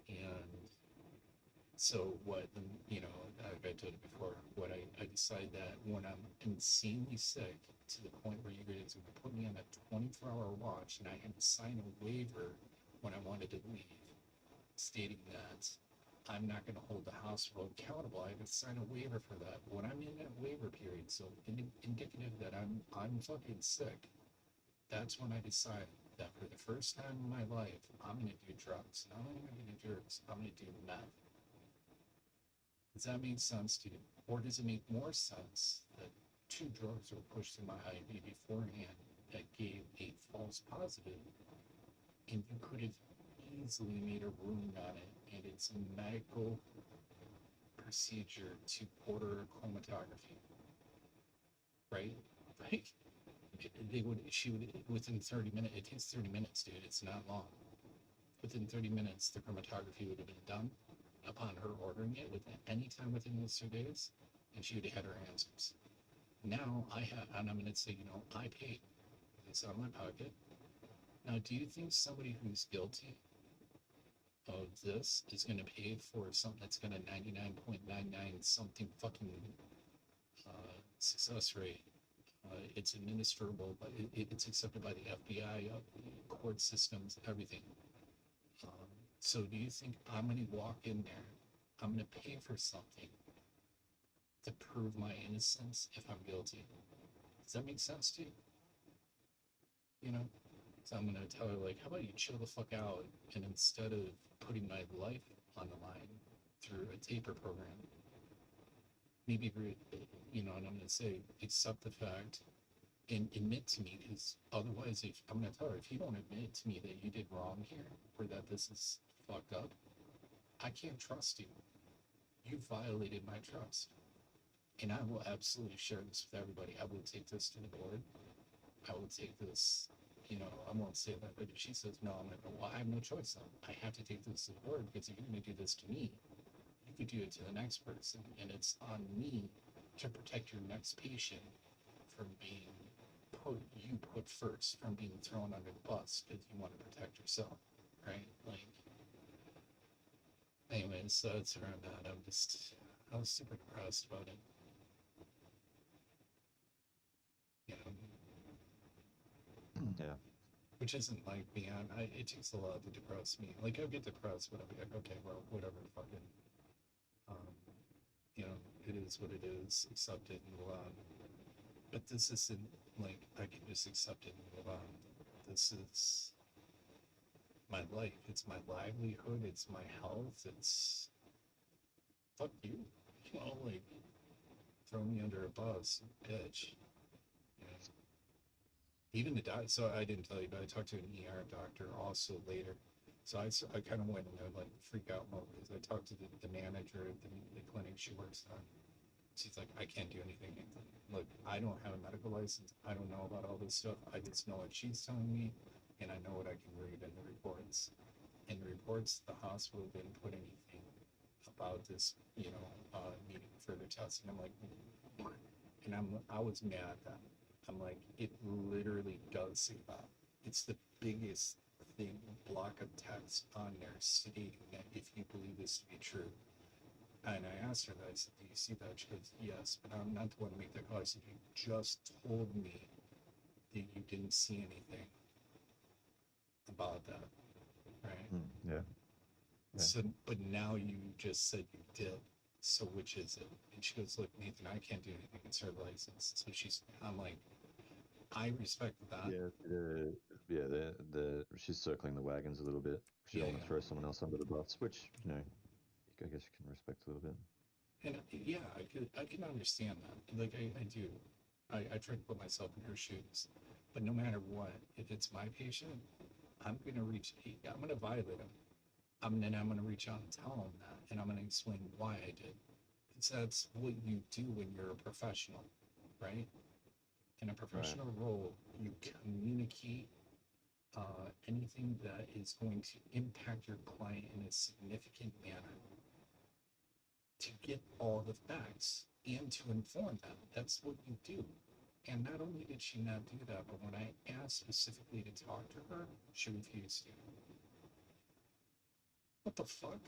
And so what, you know, I've told it before, what I decide that when I'm insanely sick to the point where you guys would put me on a 24-hour watch, and I had to sign a waiver when I wanted to leave, stating that I'm not going to hold the hospital accountable. I have to sign a waiver for that. When I'm in that waiver period, so indicative that I'm fucking sick, that's when I decide that for the first time in my life, I'm going to do drugs. Not only am I going to do drugs, I'm going to do meth. Does that make sense to you? Or does it make more sense that 2 drugs were pushed in my IV beforehand that gave a false positive, and you could have easily made a ruling on it, and it's a medical procedure to order chromatography, right? Like, she would, within 30 minutes, it takes 30 minutes, dude. It's not long. Within 30 minutes, the chromatography would have been done upon her ordering it within any time within those 2 days, and she would have had her answers. Now I have, and I'm going to say, I paid. It's out of my pocket. Now, do you think somebody who's guilty of this is going to pay for something that's going to 99.99 something fucking success rate? It's administrable, but it's accepted by the FBI, court systems, everything. So do you think I'm going to walk in there, I'm going to pay for something to prove my innocence if I'm guilty? Does that make sense to you? So I'm going to tell her, like, how about you chill the fuck out, and instead of putting my life on the line through a taper program, maybe, and I'm going to say, accept the fact and admit to me, because otherwise, if I'm going to tell her, if you don't admit to me that you did wrong here, or that this is fucked up, I can't trust you. You violated my trust. And I will absolutely share this with everybody. I will take this to the board. I will take this, I won't say that, but if she says no, I'm going to go, well, I have no choice then. I have to take this to the board, because if you're going to do this to me, you could do it to the next person. And it's on me to protect your next patient from being put first, from being thrown under the bus because you want to protect yourself, right? Like, anyways, so it's around that. I was super depressed about it. Yeah. Which isn't like me. It takes a lot to depress me. Like, I'll get depressed, but I'll be like, okay, well, whatever, fucking, it is what it is. Accept it and move on. But this isn't like I can just accept it and move on. This is my life. It's my livelihood. It's my health. It's fuck you. Like, throw me under a bus, bitch. Even the doctor, so I didn't tell you, but I talked to an ER doctor also later. So I kind of went into like freak out mode, because I talked to the manager at the clinic she works on. She's like, I can't do anything. Look, I don't have a medical license. I don't know about all this stuff. I just know what she's telling me, and I know what I can read in the reports. In the reports, the hospital didn't put anything about this, needing further testing. I'm like, what? And I was mad at that. I'm like, it literally does say that. It's the biggest thing, block of text on there stating that if you believe this to be true. And I asked her that. I said, do you see that? She goes, yes, but I'm not the one to make that call. I said, you just told me that you didn't see anything about that, right? Yeah. So, but now you just said you did. So which is it? And she goes, look, Nathan, I can't do anything. It's her license. So I'm like, I respect that. She's circling the wagons a little bit. She don't want to throw someone else under the bus, which, I guess you can respect a little bit. And I can understand that. Like, I do. I try to put myself in her shoes. But no matter what, if it's my patient, I'm going to violate him. I'm going to reach out and tell him that. And I'm going to explain why I did. Because that's what you do when you're a professional, right? In a professional role, you communicate anything that is going to impact your client in a significant manner to get all the facts and to inform them. That's what you do. And not only did she not do that, but when I asked specifically to talk to her, she refused to. What the fuck?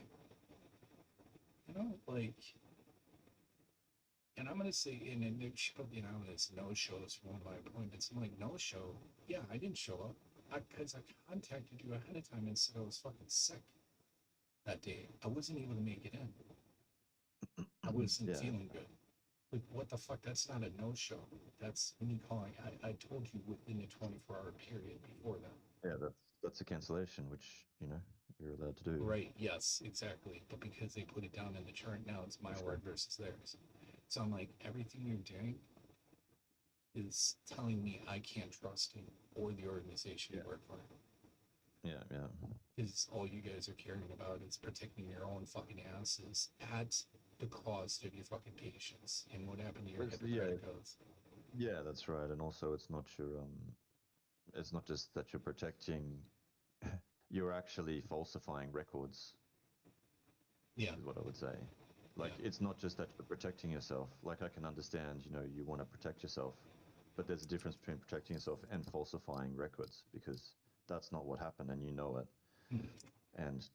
Like, and I'm going to say, and then she put me down as no-shows for one of my appointments. I'm like, no-show? Yeah, I didn't show up. Because I contacted you ahead of time and said I was fucking sick that day. I wasn't able to make it in. I wasn't feeling good. Like, what the fuck? That's not a no-show. That's me calling. I told you within a 24-hour period before that. Yeah, that's a cancellation, which, you're allowed to do. Right, yes, exactly. But because they put it down in the chart, now it's my word versus theirs. So I'm like, everything you're doing is telling me I can't trust you or the organization you work for. Yeah, yeah. Because all you guys are caring about is protecting your own fucking asses at the cost of your fucking patients. And what happened to your It's- Hippocratic oath? Yeah, that's right. And also, it's not it's not just that you're protecting, you're actually falsifying records, Yeah, is what I would say. Like, Yeah. it's not just that you're protecting yourself. Like, I can understand, you want to protect yourself, but there's a difference between protecting yourself and falsifying records, because that's not what happened, and you know it. Mhm. And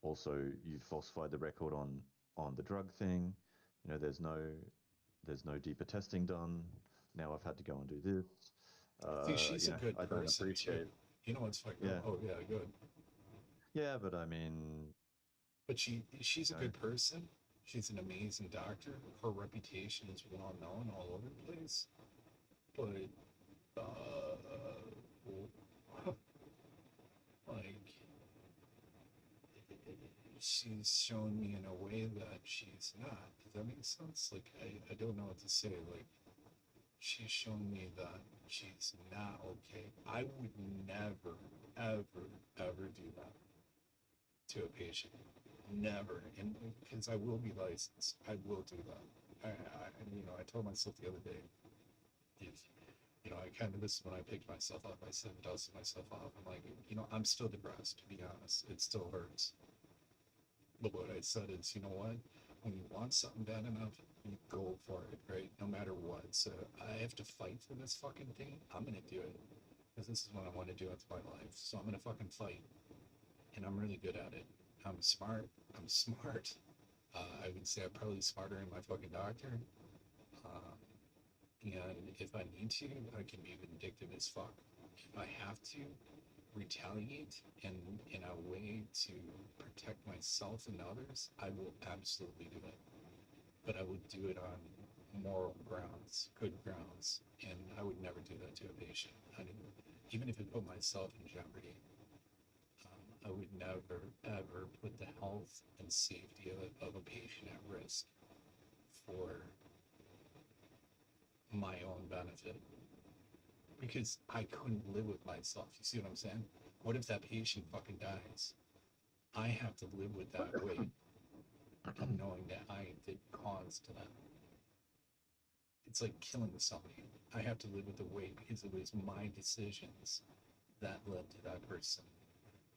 also, you falsified the record on the drug thing. There's no deeper testing done. Now I've had to go and do this. See, she's a good I don't person appreciate. too. You know what's fucked Yeah. up? Oh yeah, good. Yeah, but I mean, But she's a No. good person. She's an amazing doctor. Her reputation is well known all over the place. But like she's shown me in a way that she's not. Does that make sense? Like I don't know what to say. Like she's shown me that she's not okay. I would never, ever, ever do that to a patient. Never. And because I will be licensed, I will do that. I told myself the other day, if this is when I picked myself up. I said, dusted myself off. I'm like, I'm still depressed, to be honest. It still hurts. But what I said is, you know what? When you want something bad enough, you go for it, right? No matter what. So I have to fight for this fucking thing. I'm gonna do it because this is what I want to do with my life. So I'm gonna fucking fight, and I'm really good at it. I'm smart. I would say I'm probably smarter than my fucking doctor. And if I need to, I can be vindictive as fuck. If I have to retaliate in a way to protect myself and others, I will absolutely do it. But I would do it on moral grounds, good grounds, and I would never do that to a patient. Even if it put myself in jeopardy. I would never, ever put the health and safety of a patient at risk for my own benefit. Because I couldn't live with myself. You see what I'm saying? What if that patient fucking dies? I have to live with that weight of knowing that I did cause to that. It's like killing somebody. I have to live with the weight because it was my decisions that led to that person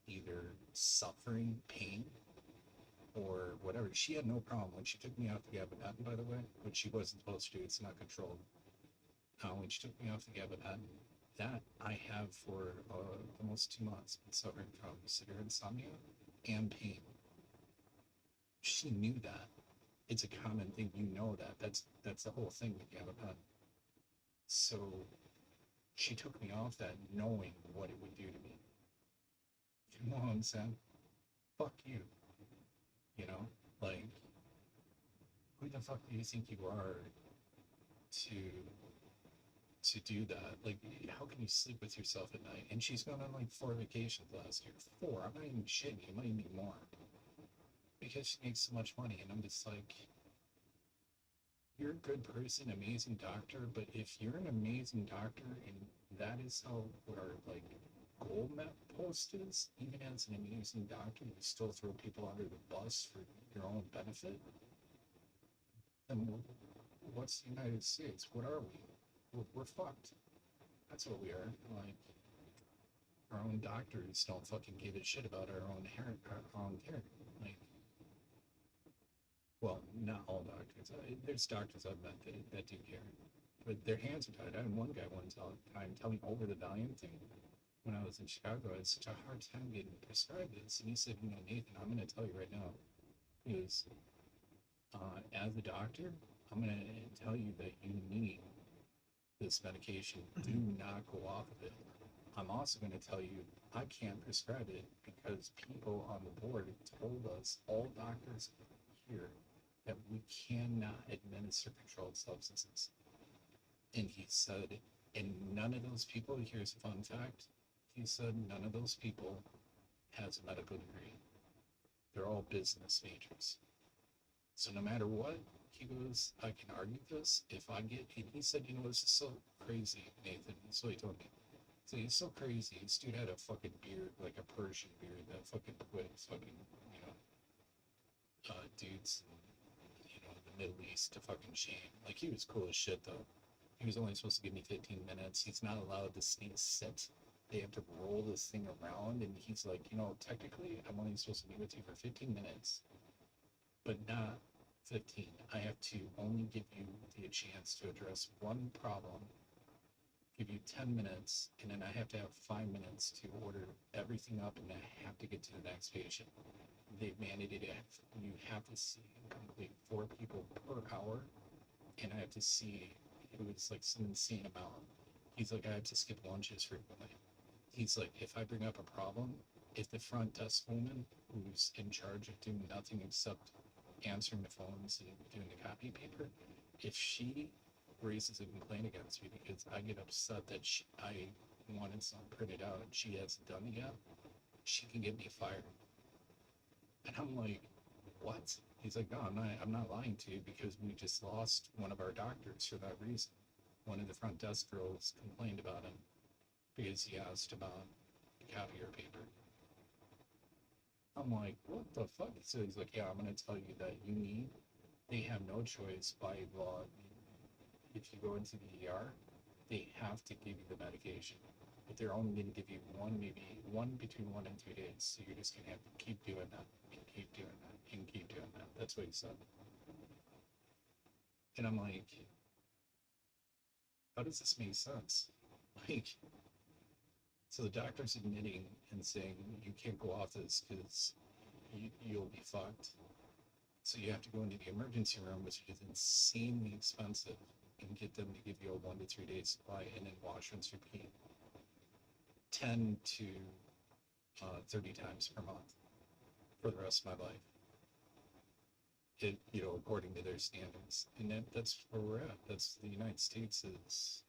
either suffering pain or whatever. She had no problem when she took me off the gabapentin, by the way, which she wasn't supposed to do. It's not controlled. When she took me off the gabapentin, that I have for almost 2 months been suffering from severe insomnia and pain. She knew that. It's a common thing. You know that. That's the whole thing with gabapentin. So she took me off that knowing what it would do to me. You know what I'm saying? Fuck you. Like, who the fuck do you think you are to do that? Like, how can you sleep with yourself at night? And she's gone on like 4 vacations last year. 4. I'm not even shitting you. It might even be more. Because she makes so much money. And I'm just like, you're a good person, amazing doctor. But if you're an amazing doctor and that is how our like goal map post is, even as an amazing doctor, you still throw people under the bus for your own benefit, then what's the United States? What are we? We're fucked. That's what we are. Like, our own doctors don't fucking give a shit about our own care. Like, well, not all doctors. There's doctors I've met that do care, but their hands are tied. I had one guy one time tell me over the Valium thing. When I was in Chicago, I had such a hard time getting prescribed this, and he said, Nathan, I'm going to tell you right now, is as a doctor, I'm going to tell you that you need this medication. Do not go off of it. I'm also going to tell you I can't prescribe it because people on the board told us, all doctors here, that we cannot administer controlled substances. And he said, and none of those people, here's a fun fact, he said none of those people has a medical degree. They're all business majors. So no matter what, he goes, I can argue this if I get, and he said, this is so crazy, Nathan. That's what he told me. So he's so crazy. This dude had a fucking beard, like a Persian beard that fucking put fucking, you know, dudes in, you know, the Middle East to fucking shame. Like, he was cool as shit, though. He was only supposed to give me 15 minutes. He's not allowed to sit. They have to roll this thing around, and he's like, you know, technically, I'm only supposed to be with you for 15 minutes, but not 15. I have to only give you the chance to address one problem, give you 10 minutes, and then I have to have 5 minutes to order everything up, and I have to get to the next patient. They've mandated it. You have to see and complete 4 people per hour, and I have to see, it was like some insane amount. He's like, I have to skip lunches frequently. He's like, if I bring up a problem, if the front desk woman who's in charge of doing nothing except answering the phones and doing the copy paper, if she raises a complaint against me because I get upset that I wanted something printed out and she hasn't done it yet, she can get me fired. And I'm like, what? He's like, no, I'm not lying to you, because we just lost one of our doctors for that reason. One of the front desk girls complained about him because he asked about the copier paper. I'm like, what the fuck? So he's like, yeah, I'm going to tell you that they have no choice by law. If you go into the ER, they have to give you the medication, but they're only going to give you between 1 and 2 days. So you're just going to have to keep doing that, and keep doing that, and keep doing that. That's what he said. And I'm like, how does this make sense? Like, so the doctor's admitting and saying, you can't go off this because you'll be fucked. So you have to go into the emergency room, which is insanely expensive, and get them to give you a 1 to 3 day supply, and then wash, rinse, repeat 10 to 30 times per month for the rest of my life. It, you know, according to their standards. And that's where we're at. That's the United States is.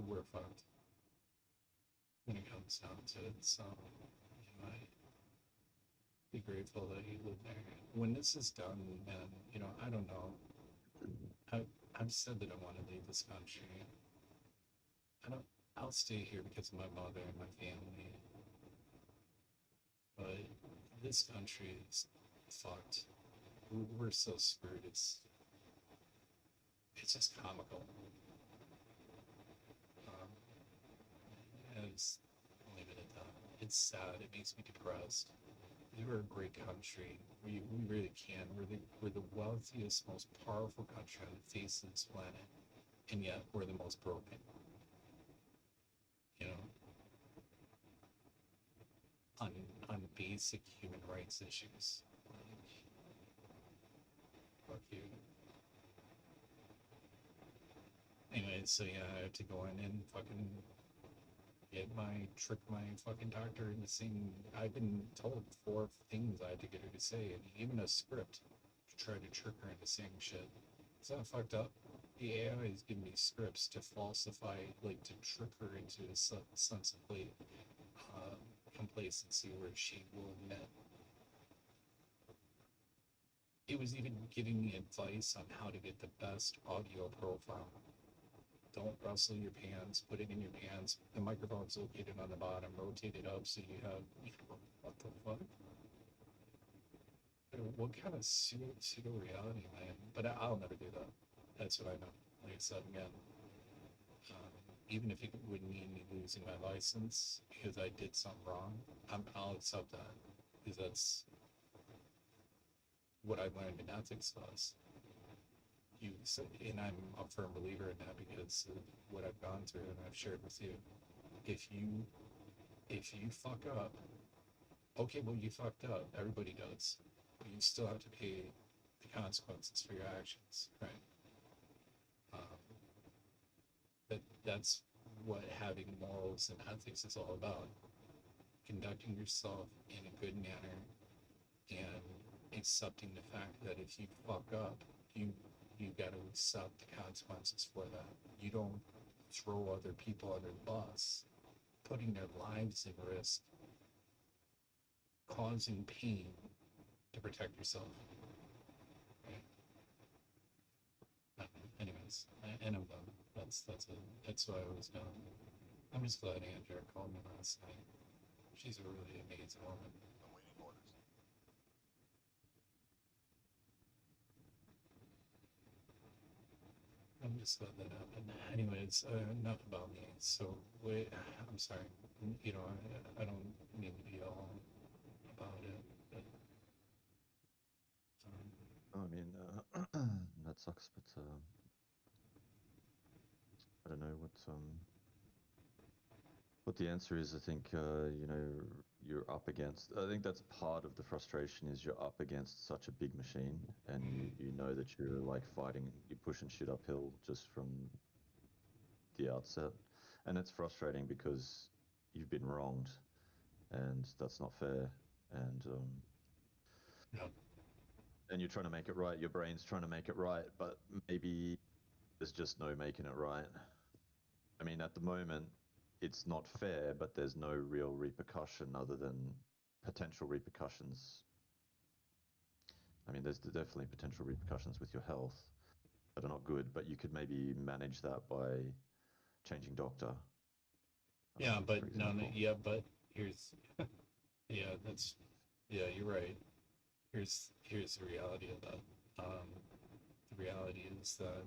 We're fucked when it comes down to it. So, you know, I'd be grateful that you live there. When this is done, and you know, I don't know. I've said that I want to leave this country. I'll stay here because of my mother and my family. But this country is fucked. We're so screwed. It's just comical. I'll leave it at that. It's sad. It makes me depressed. We're a great country. We really can. We're the wealthiest, most powerful country on the face of this planet, and yet we're the most broken. You know, on basic human rights issues. Like, fuck you. Anyway, so yeah, I have to go in and fucking trick my fucking doctor into saying, I've been told 4 things I had to get her to say, and even a script to try to trick her into saying shit. Is that fucked up? The AI is giving me scripts to falsify, like to trick her into a sense of like complacency where she will admit. It was even giving me advice on how to get the best audio profile. Don't rustle your pants, put it in your pants. The microphone's located on the bottom, rotate it up so you have, what the fuck? What kind of pseudo reality am I in? But I'll never do that. That's what I know. Like I said again, even if it would mean me losing my license because I did something wrong, I'll accept that, because that's what I learned in ethics class. And I'm a firm believer in that because of what I've gone through and I've shared with you. If you fuck up, okay, well, you fucked up. Everybody does. But you still have to pay the consequences for your actions, right? That's what having morals and ethics is all about. Conducting yourself in a good manner and accepting the fact that if you fuck up, you got to accept the consequences for that. You don't throw other people under the bus, putting their lives at risk, causing pain to protect yourself. Right? Anyways. anyways, and I'm done. That's what I was done. I'm just glad Andrea called me last night. She's a really amazing woman. Awaiting orders. I'm just glad that happened. Anyways, enough about me. So wait, I'm sorry. You know, I don't mean to be all about it, but I mean, that sucks, but I don't know what the answer is. I think you know, you're up against. I think that's part of the frustration is you're up against such a big machine, and you know that you're like fighting, you're pushing shit uphill just from the outset, and it's frustrating because you've been wronged, and that's not fair, and yeah. and you're trying to make it right. Your brain's trying to make it right, but maybe there's just no making it right. I mean, at the moment, it's not fair, but there's no real repercussion other than potential repercussions. I mean, there's definitely potential repercussions with your health that are not good, but you could maybe manage that by changing doctor. Yeah, for but no, example. yeah, but here's, yeah, that's, yeah, you're right. Here's the reality of that. The reality is that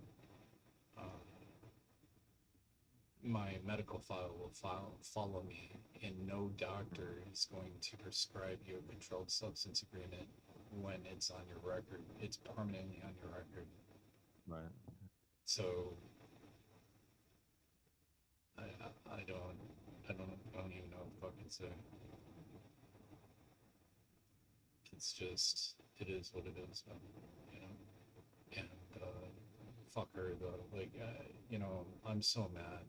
my medical file will follow me, and no doctor is going to prescribe you a controlled substance agreement when it's on your record. It's permanently on your record. Right. So I don't even know what to fucking say. It's just, it is what it is, man, you know. And fuck her though. Like, you know, I'm so mad.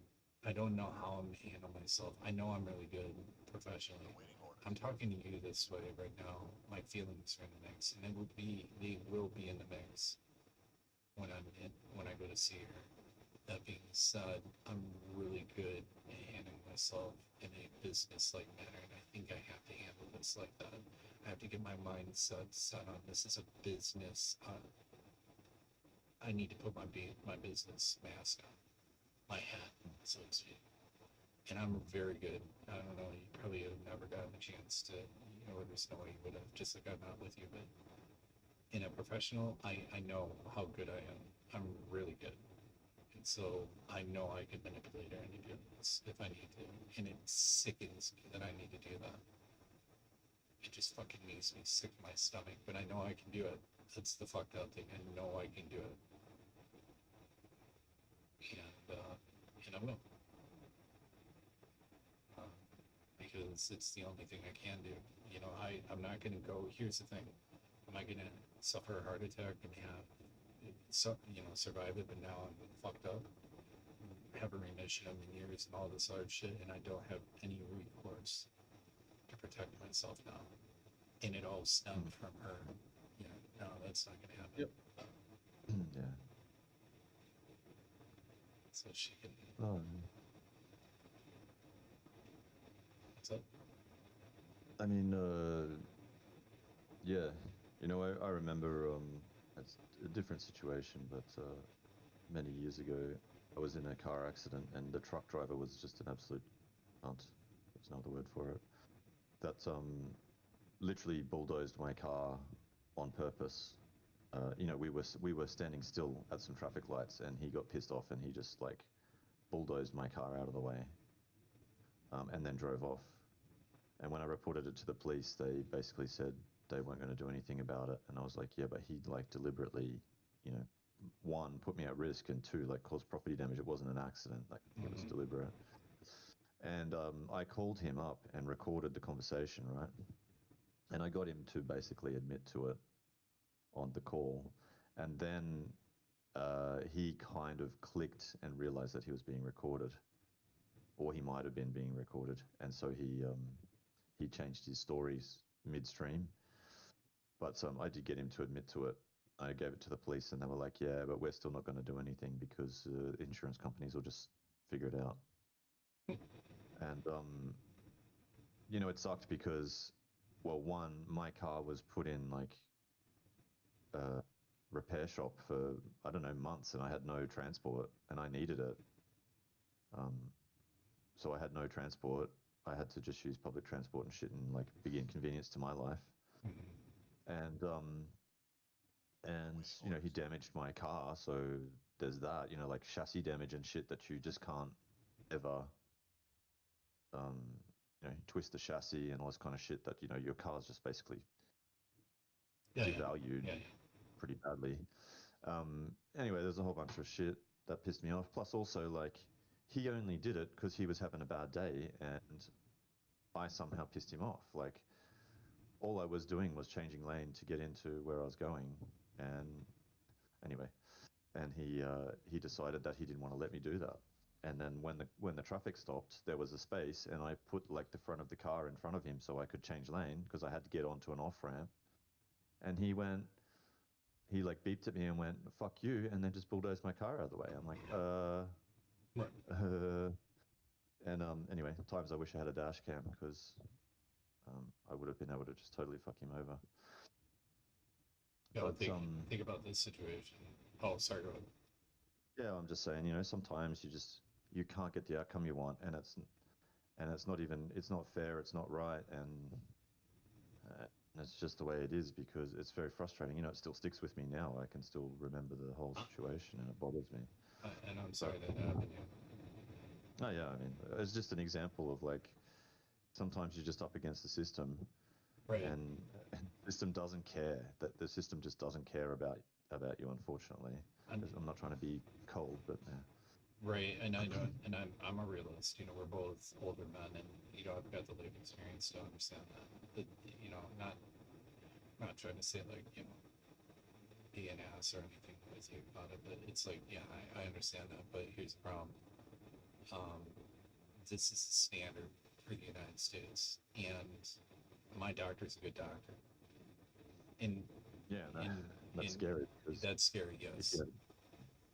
I don't know how I'm gonna handle myself. I know I'm really good professionally. Awaiting orders. I'm talking to you this way right now. My feelings are in the mix, and they will be in the mix when I go to see her. That being said, I'm really good at handling myself in a business-like manner, and I think I have to handle this like that. I have to get my mindset set on this is a business. I need to put my business mask on, my hat, so to speak. And I'm very good. I don't know. You probably have never gotten a chance to, you know, there's no way you would have just like I'm not with you, but in a professional, I know how good I am. I'm really good. And so I know I can manipulate her into doing this if I need to. And it sickens me that I need to do that. It just fucking makes me sick in my stomach, but I know I can do it. That's the fucked up thing. I know I can do it. And I will. Because it's the only thing I can do. You know, I'm not going to go, here's the thing. Am I going to suffer a heart attack and survive it, but now I'm fucked up? Have a remission of the years and all this other shit, and I don't have any recourse to protect myself now. And it all stemmed from her. Yeah, no, that's not going to happen. Yep. Yeah. So she can. Oh. What's up? I mean, yeah. You know, I remember it's a different situation, but many years ago, I was in a car accident, and the truck driver was just an absolute cunt. There's no other word for it. That literally bulldozed my car on purpose. You know, we were standing still at some traffic lights, and he got pissed off, and he just like bulldozed my car out of the way, and then drove off. And when I reported it to the police, they basically said they weren't going to do anything about it. And I was like, yeah, but he like deliberately, you know, one, put me at risk, and two, like caused property damage. It wasn't an accident, like it was deliberate. And I called him up and recorded the conversation, right? And I got him to basically admit to it on the call. And then he kind of clicked and realized that he was being recorded, or he might have been being recorded. And so he changed his stories midstream. But I did get him to admit to it. I gave it to the police, and they were like, yeah, but we're still not going to do anything because insurance companies will just figure it out. And, you know, it sucked because, well, one, my car was put in like repair shop for, I don't know, months, and I had no transport, and I needed it. So I had no transport. I had to just use public transport and shit, and like big inconvenience to my life. And you know, he damaged my car, so there's that, you know, like chassis damage and shit that you just can't ever you know, twist the chassis and all this kind of shit that, you know, your car's just basically devalued pretty badly. Anyway, there's a whole bunch of shit that pissed me off. Plus also, like, he only did it because he was having a bad day, and I somehow pissed him off. Like, all I was doing was changing lane to get into where I was going, and anyway, and he decided that he didn't want to let me do that. And then when the traffic stopped, there was a space, and I put like the front of the car in front of him so I could change lane because I had to get onto an off ramp. And he like beeped at me and went, "Fuck you," and then just bulldozed my car out of the way. I'm like, and anyway, times I wish I had a dash cam because I would have been able to just totally fuck him over. Yeah, But, think about this situation. Oh, sorry, go ahead. Yeah, I'm just saying, you know, sometimes you can't get the outcome you want, and it's not fair, it's not right, and it's just the way it is because it's very frustrating. You know, it still sticks with me now. I can still remember the whole situation, and it bothers me. And I'm sorry that happened. Yeah. Oh yeah, I mean, it's just an example of like sometimes you're just up against the system, Right. and the system doesn't care. That the system just doesn't care about you, unfortunately. I'm not trying to be cold, but yeah. Right, and I know, and I'm a realist. You know, we're both older men, and you know, I've got the life experience to understand that. But you know, not trying to say like, you know, be an ass or anything with you about it, but it's like, yeah, I understand that. But here's the problem. This is the standard for the United States, and my doctor's a good doctor. And yeah, that's scary. That's scary, yes.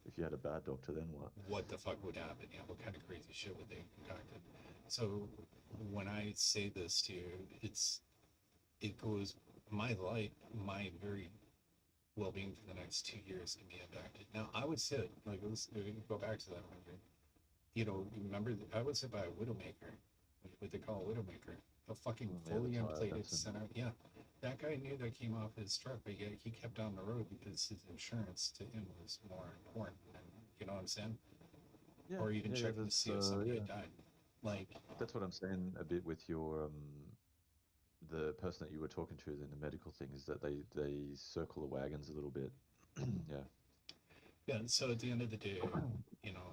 If you had a bad doctor, then what? What the fuck would happen? Yeah, what kind of crazy shit would they have concocted? So when I say this to you, it goes, my life, my very well-being for the next 2 years can be impacted. Now, I would sit, like, let's go back to that when you're, you know, remember, I would sit by a widowmaker, what they call a widowmaker, a fucking fully inflated center. Yeah, that guy knew that came off his truck, but yet he kept down the road because his insurance to him was more important than, you know what I'm saying? Yeah, or even checking to see if somebody had died. Like, that's what I'm saying a bit with your the person that you were talking to in the medical thing, is that they circle the wagons a little bit. Yeah, so at the end of the day, you know,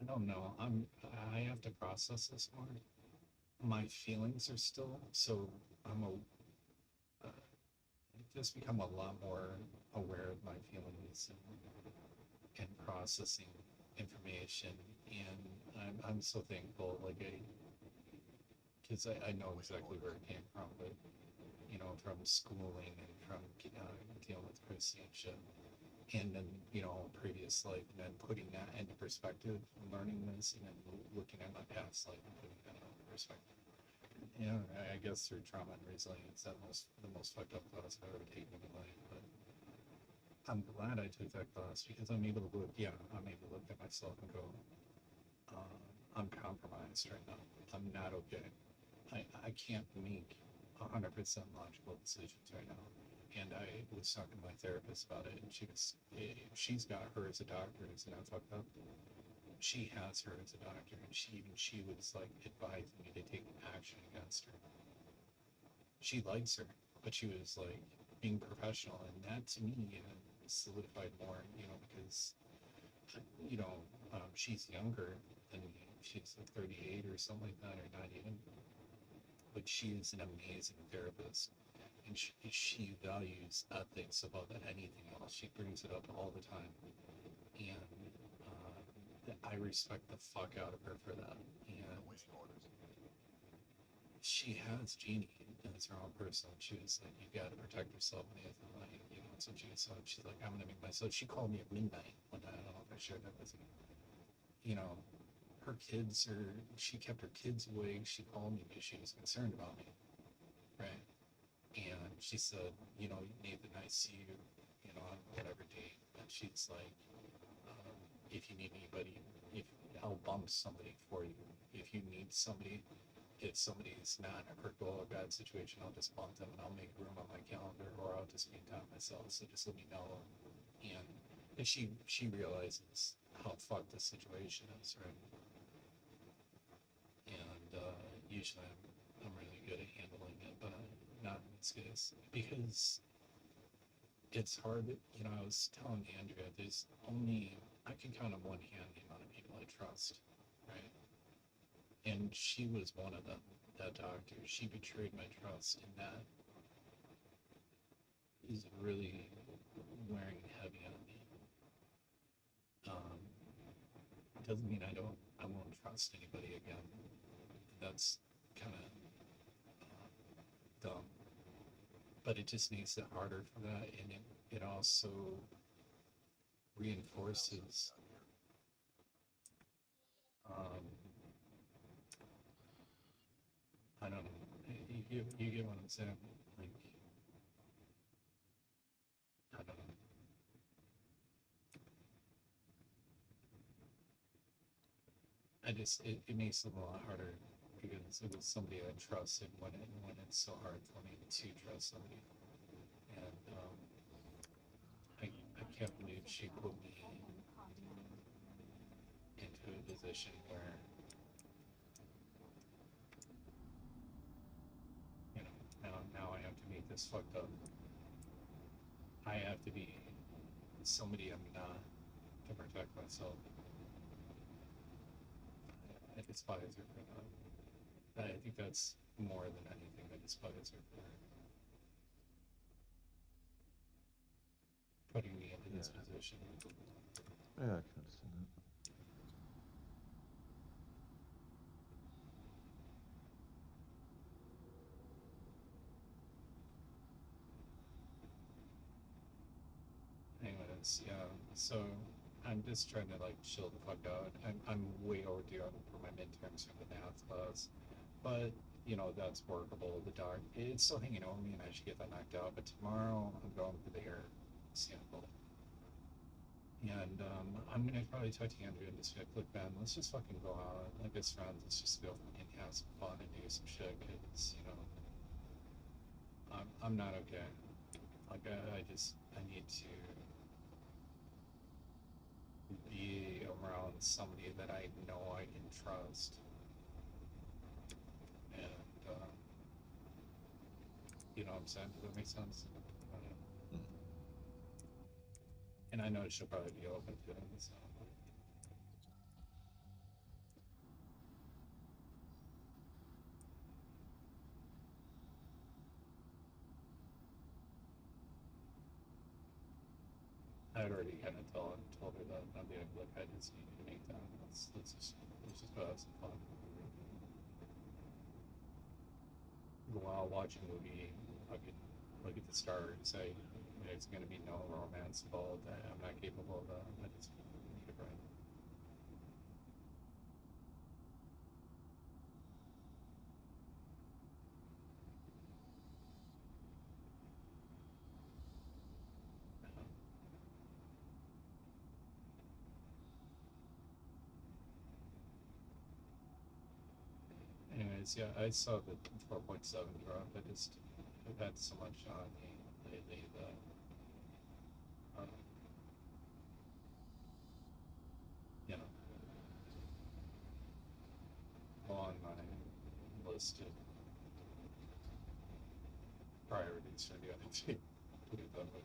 I don't know. I have to process this more. My feelings are still, so I've just become a lot more aware of my feelings and processing information, and I'm so thankful. Like, because I know exactly where it came from, but you know, from schooling and from dealing with Chrissy and shit, and then, you know, previous life, and then putting that into perspective, learning this, and then looking at my past life and putting that into perspective. You know, I guess through trauma and resilience, the most fucked up class I've ever taken in my life. But I'm glad I took that class because I'm able to look at myself and go, I'm compromised right now. I'm not okay. I can't make 100% logical decisions right now. And I was talking to my therapist about it, and she's got her as a doctor, isn't that fucked up? She has her as a doctor, and she was like advising me to take action against her. She likes her, but she was like being professional, and that to me solidified more, you know, because, you know, she's younger than me. She's like 38 or something like that, or not even. But she is an amazing therapist, and she values ethics above anything else. She brings it up all the time, and I respect the fuck out of her for that. And she has Jeannie as her own person. She was like, "You got to protect yourself, Nathan." Like, you know, so she's like, "I'm gonna make myself." She called me at midnight one night. I don't know if I shared that with you. You know, she kept her kids awake. She called me because she was concerned about me, right? And she said, "You know, Nathan, I see you. You on whatever date. And she's like, if you need anybody, if I'll bump somebody for you. If you need somebody, if somebody's not in a critical or bad situation, I'll just bump them and I'll make room on my calendar, or I'll just make time myself. So just let me know. And she realizes how fucked the situation is, right? And usually I'm really good at handling it, but not in this case, because it's hard. I was telling Andrea, there's only, I can count on one hand the amount of people I trust, right? And she was one of them. That doctor, she betrayed my trust, and that is really wearing heavy on me. It doesn't mean I won't trust anybody again. That's kind of dumb, but it just makes it harder for that, and it also reinforces I don't know. You get what I'm saying? Like, I don't know. It makes it a lot harder because it was somebody I trusted when it's so hard for me to trust somebody. And I can't believe she put me into a position where, now I have to make this fucked up. I have to be somebody I'm not to protect myself. I despise her for that. I think that's more than anything. I despise her for putting me into this position. Yeah, I can understand that. Anyways, yeah, so I'm just trying to like chill the fuck out. I'm way overdue for my midterms for the math class, but that's workable. The dog, it's still hanging over me, and I should get that knocked out. But tomorrow I'm going for the hair sample, and I'm gonna probably talk to Andrew and just be like, look, man, let's just fucking go out like as friends. Let's just go and have some fun and do some shit, cause I'm not okay. Like I need to be around somebody that I know I can trust, and you know what I'm saying? Does that make sense? And I know she'll probably be open to it. So. I had already kind of told her that. I'd be like, look, I just need to make time. Let's just go have some fun. While watching a movie, I could look at the stars and say, there's going to be no romance involved. I'm not capable of that. I just need a break. Anyways, yeah, I saw the 4.7 drop. I've had so much on me lately that on my list of priorities for the other team. Put it that way.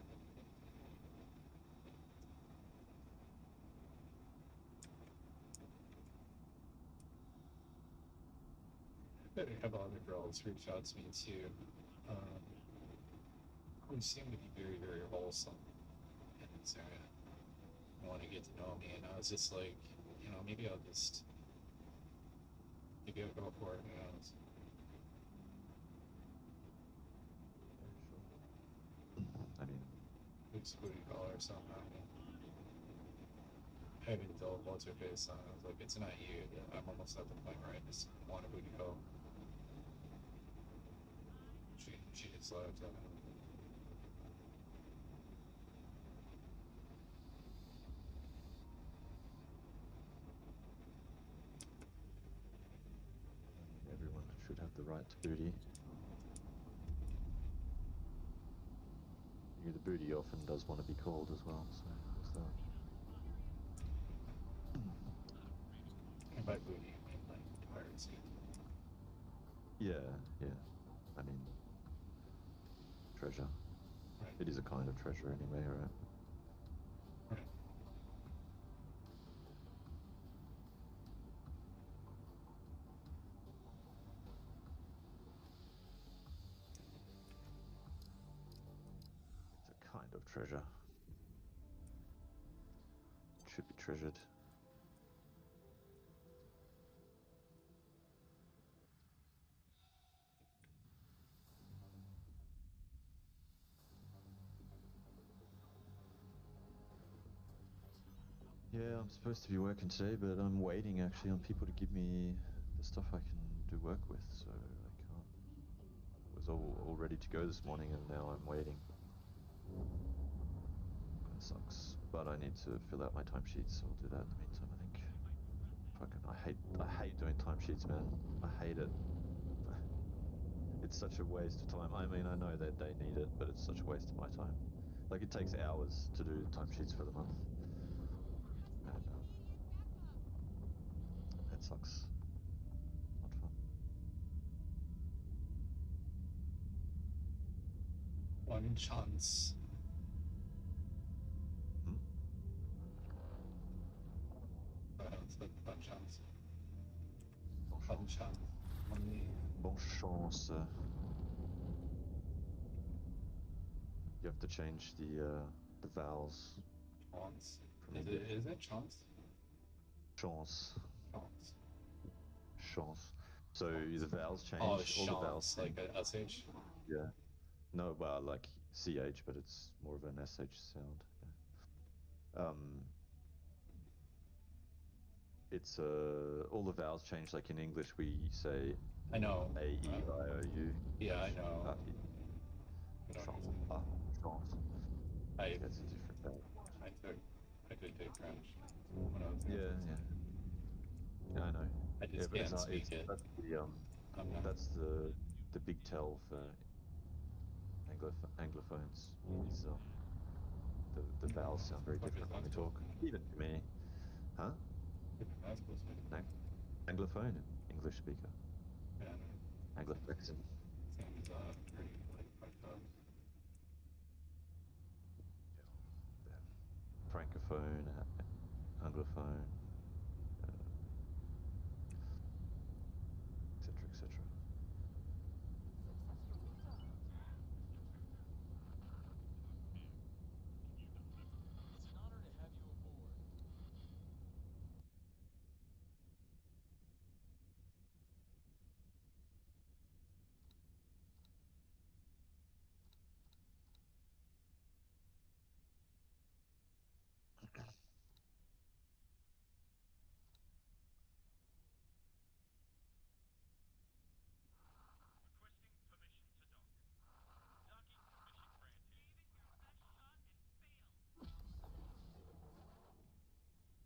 A couple other girls reached out to me too, who seem to be very, very wholesome, and they want to get to know me, and I was just like, maybe I'll go for it, who knows. I mean, Who's booty call or something. I don't know. I even told what's her face on. I was like, it's not you. I'm almost at the point where I just want a booty call. She just laughed at me. the right to booty. The booty often does want to be called as well, so there's that. And by booty, I mean like piracy. Yeah, yeah. I mean, treasure. Right. It is a kind of treasure anyway, right? Right. It's a kind of treasure. It should be treasured. Yeah, I'm supposed to be working today, but I'm waiting actually on people to give me the stuff I can do work with, so I can't. I was all ready to go this morning, and now I'm waiting. Kinda sucks, but I need to fill out my timesheets, so I'll do that in the meantime, I think. Fucking, I hate doing timesheets, man. I hate it. It's such a waste of time. I mean, I know that they need it, but it's such a waste of my time. Like, it takes hours to do timesheets for the month. And, that sucks. Not fun. One chance. Hmm? It's like one chance. Bon One chance. chance. Only Bon chance. You have to change the vowels chance. from Is English. it chance? Chance. Chance. Chance. So the vowels change. Oh, all the vowels chance, like change. a SH. Yeah. No, well, like CH, but it's more of an SH sound. Yeah. It's all the vowels change. Like in English, we say I know. A, E, I, O, U. Yeah, I know. I don't Chance. use it. Chance. I That's a different vowel. I did take French when I was Yeah, young. yeah. Yeah, I know. I just but can't speak it. That's the big tell for Anglophones is the vowels sound very What is different when that we supposed talk. to mean? Even to me, huh? What is that supposed to mean? Anglophone, English speaker, Yeah, Anglo-Saxon. seems pretty like fucked up. Francophone, Anglophone, etc., etc. It's an honor to have you aboard.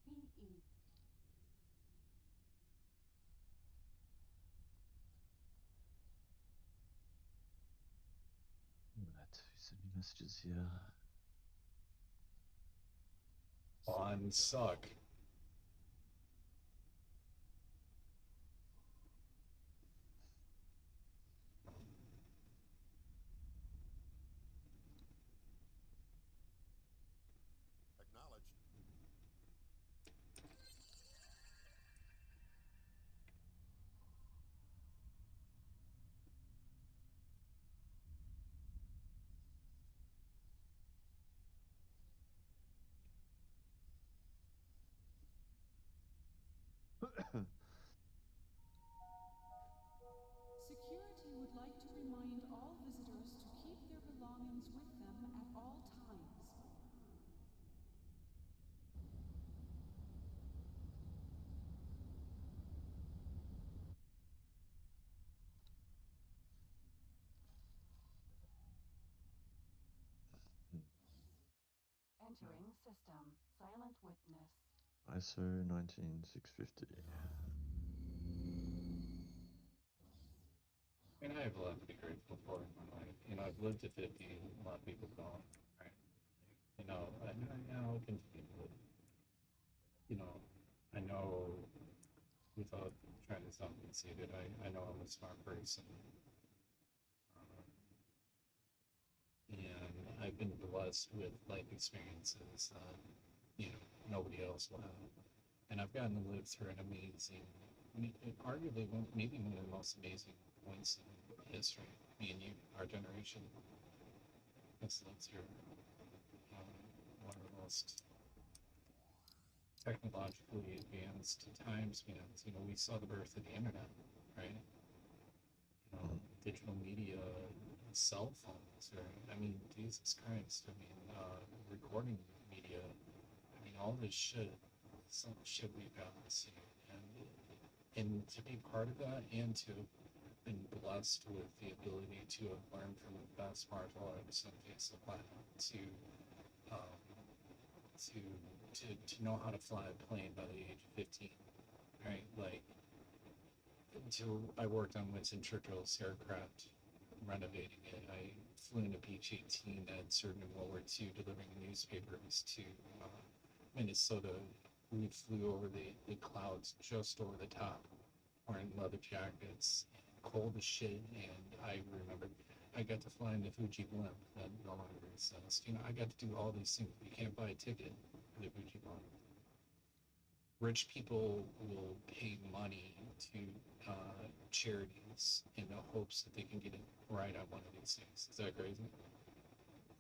PE. Right, who sent me messages here? On suck. Acknowledged. Security would like to remind all visitors to keep their belongings with them at all times. Entering system. Silent witness. ISO 19650. And I have a lot to be grateful for in my life. You know, I've lived to 50, a lot of people don't, right? You know, I'll continue to live. You know, I know without trying to sound conceited, I know I'm a smart person. Um, and I've been blessed with life experiences that, you know, nobody else will have. And I've gotten to live through an amazing, arguably maybe one of the most amazing points in history. Me and you, our generation, has lived through one of the most technologically advanced times. You know, we saw the birth of the internet, right? You know, digital media, cell phones, or I mean, Jesus Christ, I mean, recording media. I mean, all this shit, some shit we've gotten to see, and to be part of that, and to have been blessed with the ability to have learned from the best martial artists on the face of the planet, um, to know how to fly a plane by the age of 15, right? Like, until I worked on Winston Churchill's aircraft, renovating it. I flew into Beach 18 at certain in World War II, delivering newspapers to Minnesota. We flew over the clouds just over the top, wearing leather jackets, cold as shit. And I remember I got to fly in the Fuji blimp that no longer exists. You know, I got to do all these things. You can't buy a ticket for the Fuji blimp. Rich people will pay money to charities in the hopes that they can get a ride on one of these things. Is that crazy?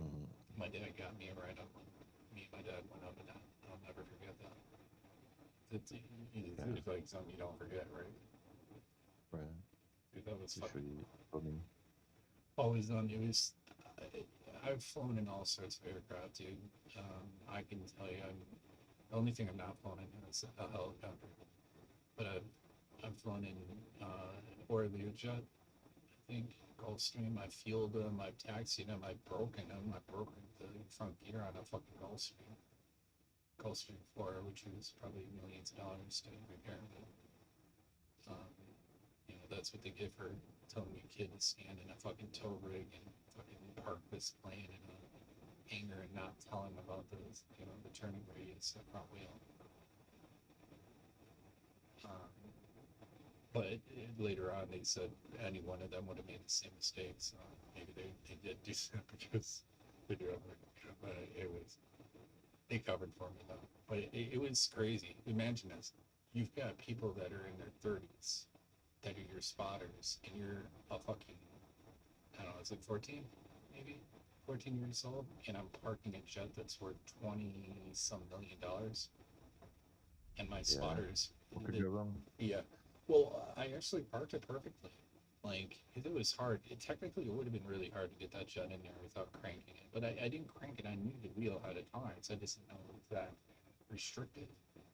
Mm-hmm. My dad got me a ride on one. Me and my dad went up and down. I'll never forget that. It's like something you don't forget, right? Right. Dude, that was Usually for me. always done. It was. I've flown in all sorts of aircraft, dude. I can tell you, the only thing I'm not flown in is a helicopter. But I've flown in Learjet, I think, Gulfstream. I've fueled them, I've taxied them, I've broken them. I've broken the front gear on a fucking Gulfstream 4, which was probably millions of dollars to repair. But, you know, that's what they get for telling your kid to stand in a fucking tow rig and fucking park this plane in a hangar and not tell him about the, you know, the turning radius of the front wheel. But later on, they said any one of them would have made the same mistakes. Maybe they did do that because they do have but they covered for me though. But it was crazy. Imagine this: you've got people that are in their 30s that are your spotters, and you're a fucking, I don't know, is it 14, maybe 14 years old, and I'm parking a jet that's worth $20-some million, and my spotters. What could go wrong? Yeah. Well, I actually parked it perfectly. Like, it was hard. Technically, it would have been really hard to get that jet in there without cranking it. But I didn't crank it. I knew the wheel had a tolerance. I just didn't know it was that restricted.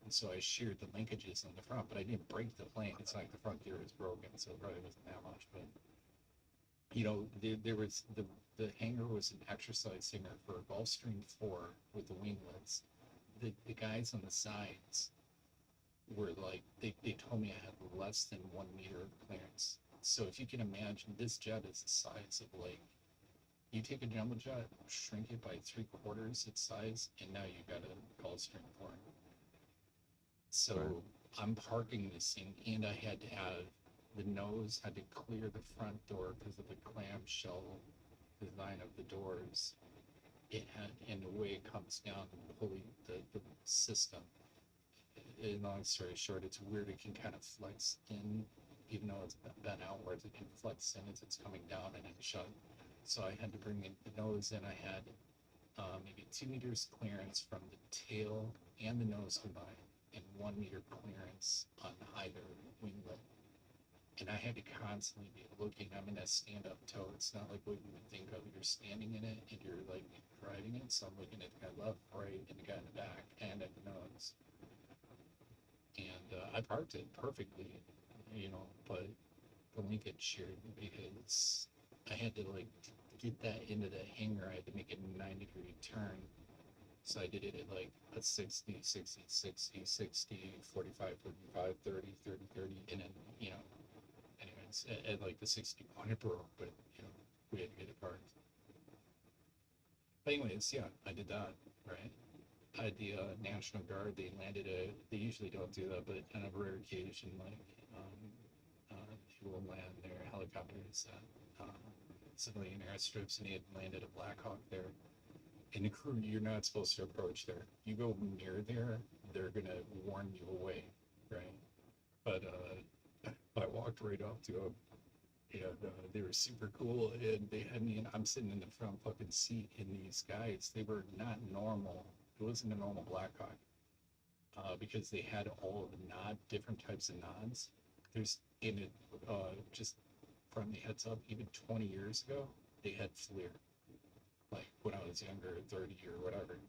And so I sheared the linkages in the front, but I didn't break the plane. It's like the front gear was broken, so it probably wasn't that much. But, you know, there was the hangar was an exercise hangar for a Gulfstream 4 with the winglets. The guys on the sides were like, they told me I had less than 1 meter of clearance. So if you can imagine, this jet is the size of, like, you take a jumbo jet, shrink it by 3/4 its size, and now you've got a Gulfstream 4. So Right. I'm parking this thing, and I had to have the nose had to clear the front door because of the clamshell design of the doors. It had, and the way it comes down, the system. In long story short, it's weird. It can kind of flex in, even though it's bent outwards. It can flex in as it's coming down and then shut. So I had to bring in the nose in. I had maybe 2 meters clearance from the tail and the nose combined, and 1 meter clearance on either winglet. And I had to constantly be looking. I'm in a stand-up tow. It's not like what you would think of. You're standing in it and you're like driving it. So I'm looking at the guy left, right, and the guy in the back, and at the nose. And I parked it perfectly, you know, but the linkage sheared because I had to, like, get that into the hangar. I had to make a 90-degree turn. So I did it at like a 60, 60, 60, 60, 45, 45, 30, 30, 30, and then, you know, anyway, anyways, at like the 61, it broke, but you know, we had to get it parked. But anyways, yeah, I did that, right? I had the National Guard. They landed they usually don't do that, but on a rare occasion, like, they will land their helicopters at civilian airstrips, and he had landed a Black Hawk there. And the crew, you're not supposed to approach there. You go near there, they're gonna warn you away, right? But I walked right up to them, and they were super cool, and they had me, and I'm sitting in the front fucking seat, and these guys, they were not normal. It wasn't a normal Black Hawk, because they had all the different types of nods. There's in it, just from the heads up, even 20 years ago, they had FLIR. Like when I was younger, 30 or whatever,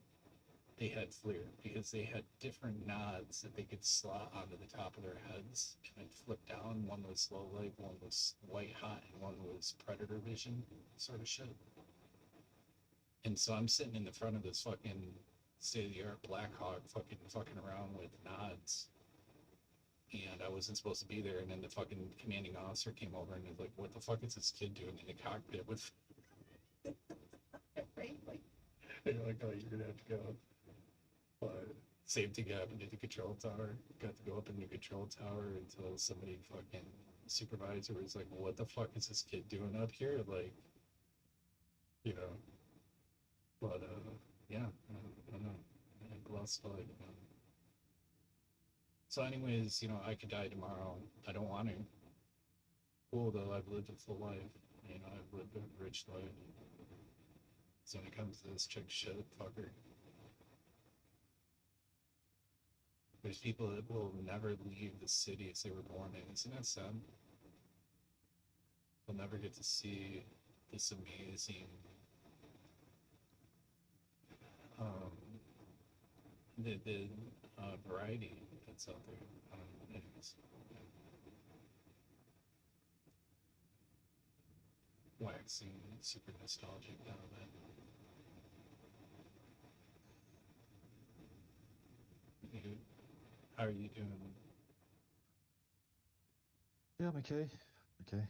they had FLIR because they had different nods that they could slot onto the top of their heads and flip down. One was low light, one was white hot, and one was predator vision sort of shit. And so I'm sitting in the front of this fucking state-of-the-art Black Hawk fucking around with nods. And I wasn't supposed to be there, and then the fucking commanding officer came over and was like, what the fuck is this kid doing in the cockpit with right? Like, they're like, oh, you're gonna have to go. But same thing happened at the control tower. Got to go up in the control tower until somebody fucking supervisor was like, what the fuck is this kid doing up here? Like, you know. But yeah, I don't know. I lost like, you know. So anyways, you know, I could die tomorrow. I don't want to. Cool though, I've lived a full life. You know, I've lived a rich life. So when it comes to this chick shit, fucker. There's people that will never leave the cities they were born in. Isn't that sad? They'll never get to see this amazing the variety that's out there. Anyways. Waxing super nostalgic now, man. How are you doing? Yeah, I'm okay. Okay.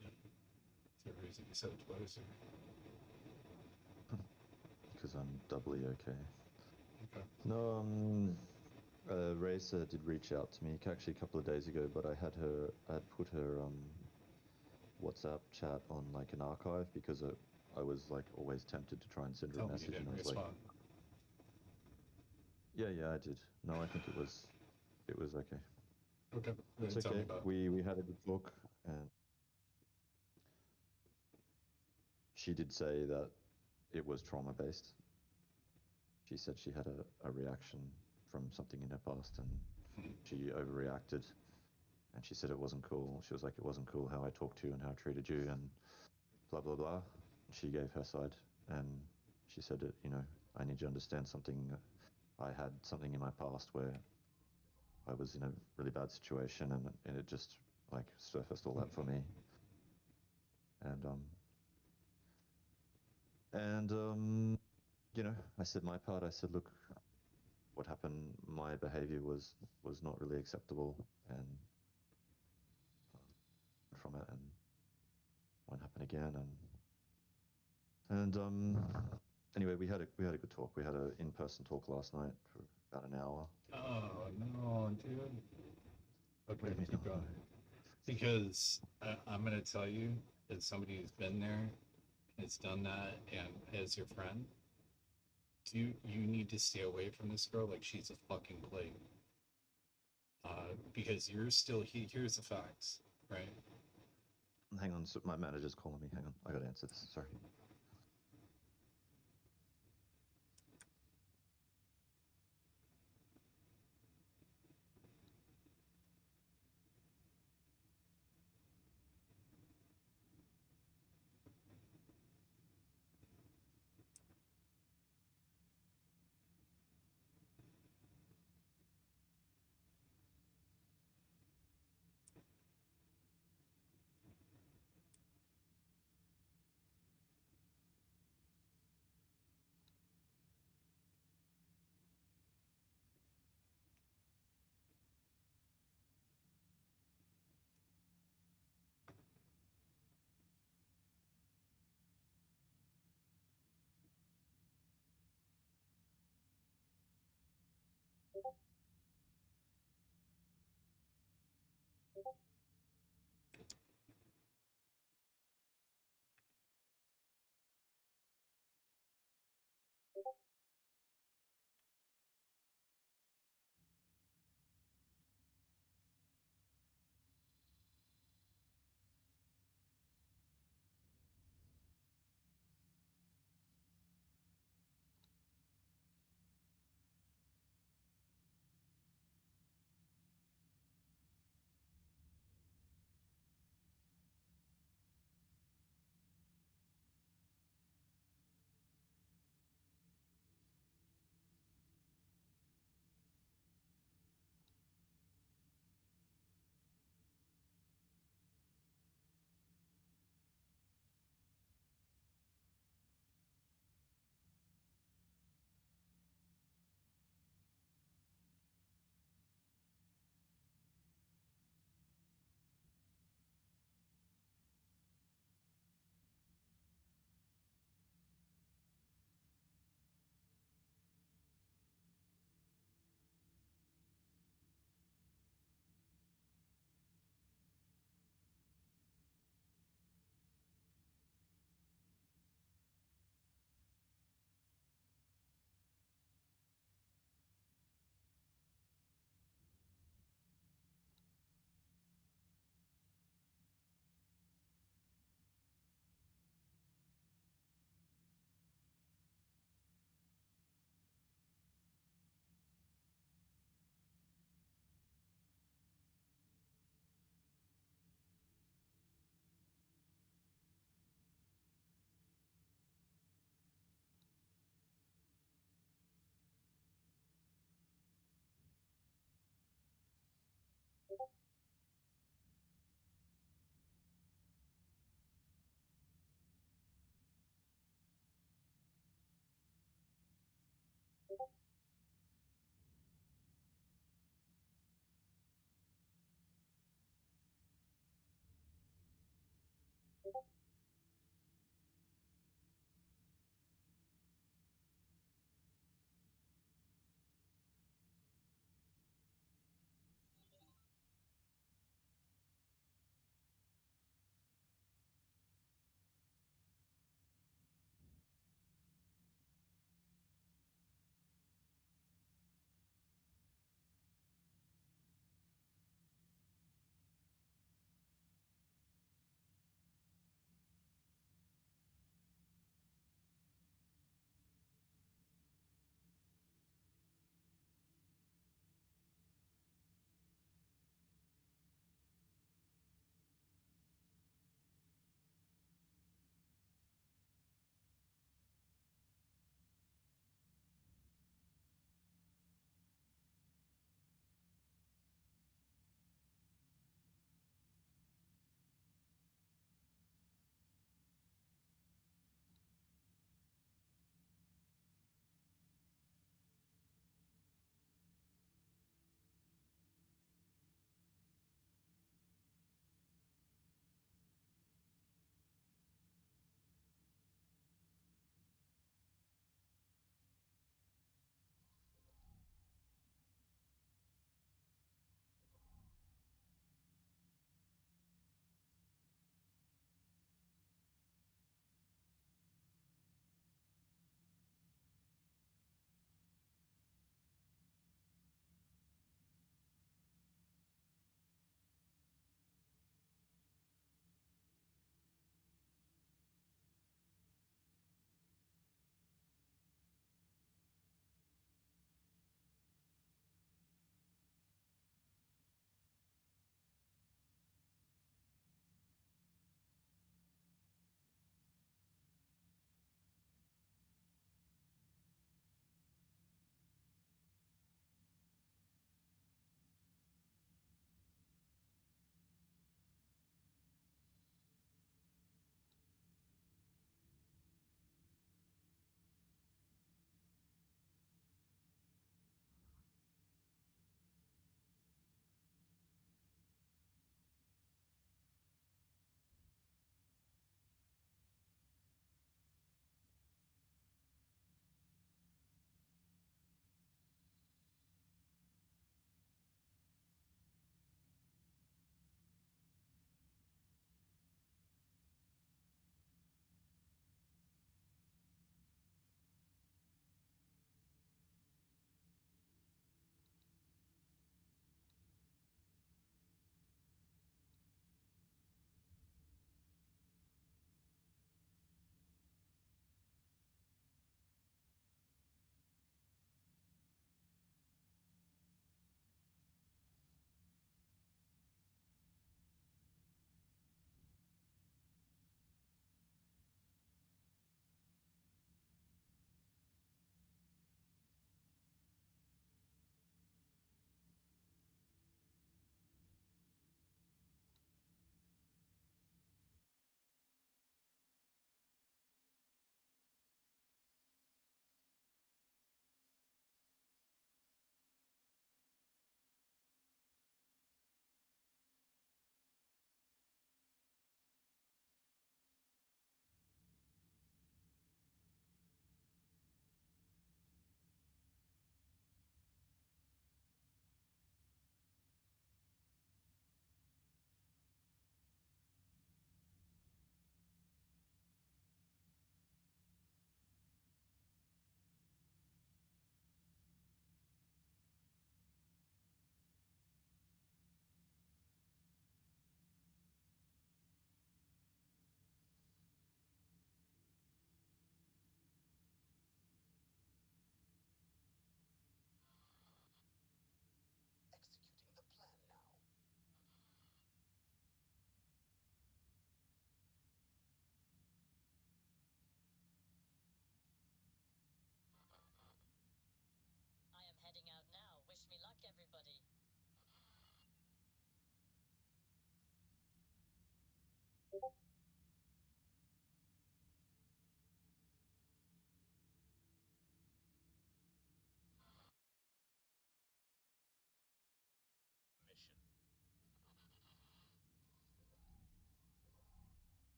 Yeah. Is there a reason you said it twice? Or... Because I'm doubly okay. Okay. No, Racer did reach out to me actually a couple of days ago, but I had put her WhatsApp chat on like an archive because I was like always tempted to try and send her a message, and I was like, yeah, I did. No, I think it was okay. Okay. It's okay. We had a good talk, and she did say that it was trauma based. She said she had a reaction from something in her past, and she overreacted, and she said it wasn't cool. She was like, it wasn't cool how I talked to you and how I treated you, and blah blah blah. She gave her side, and she said that, you know, I need you to understand something. I had something in my past where I was in a really bad situation, and it just like surfaced all that for me. And you know, I said my part. I said, look, what happened, my behavior was not really acceptable, and from it, and won't happen again. And anyway, we had a good talk. We had an in-person talk last night for about an hour. Oh no, dude. Okay, keep going. Because I'm gonna tell you, as somebody who's been there, has done that, and as your friend, you need to stay away from this girl like she's a fucking plague. Because you're still here's the facts, right? Hang on, so my manager's calling me. Hang on, I gotta answer this. Sorry.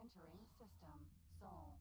Entering system. Sol.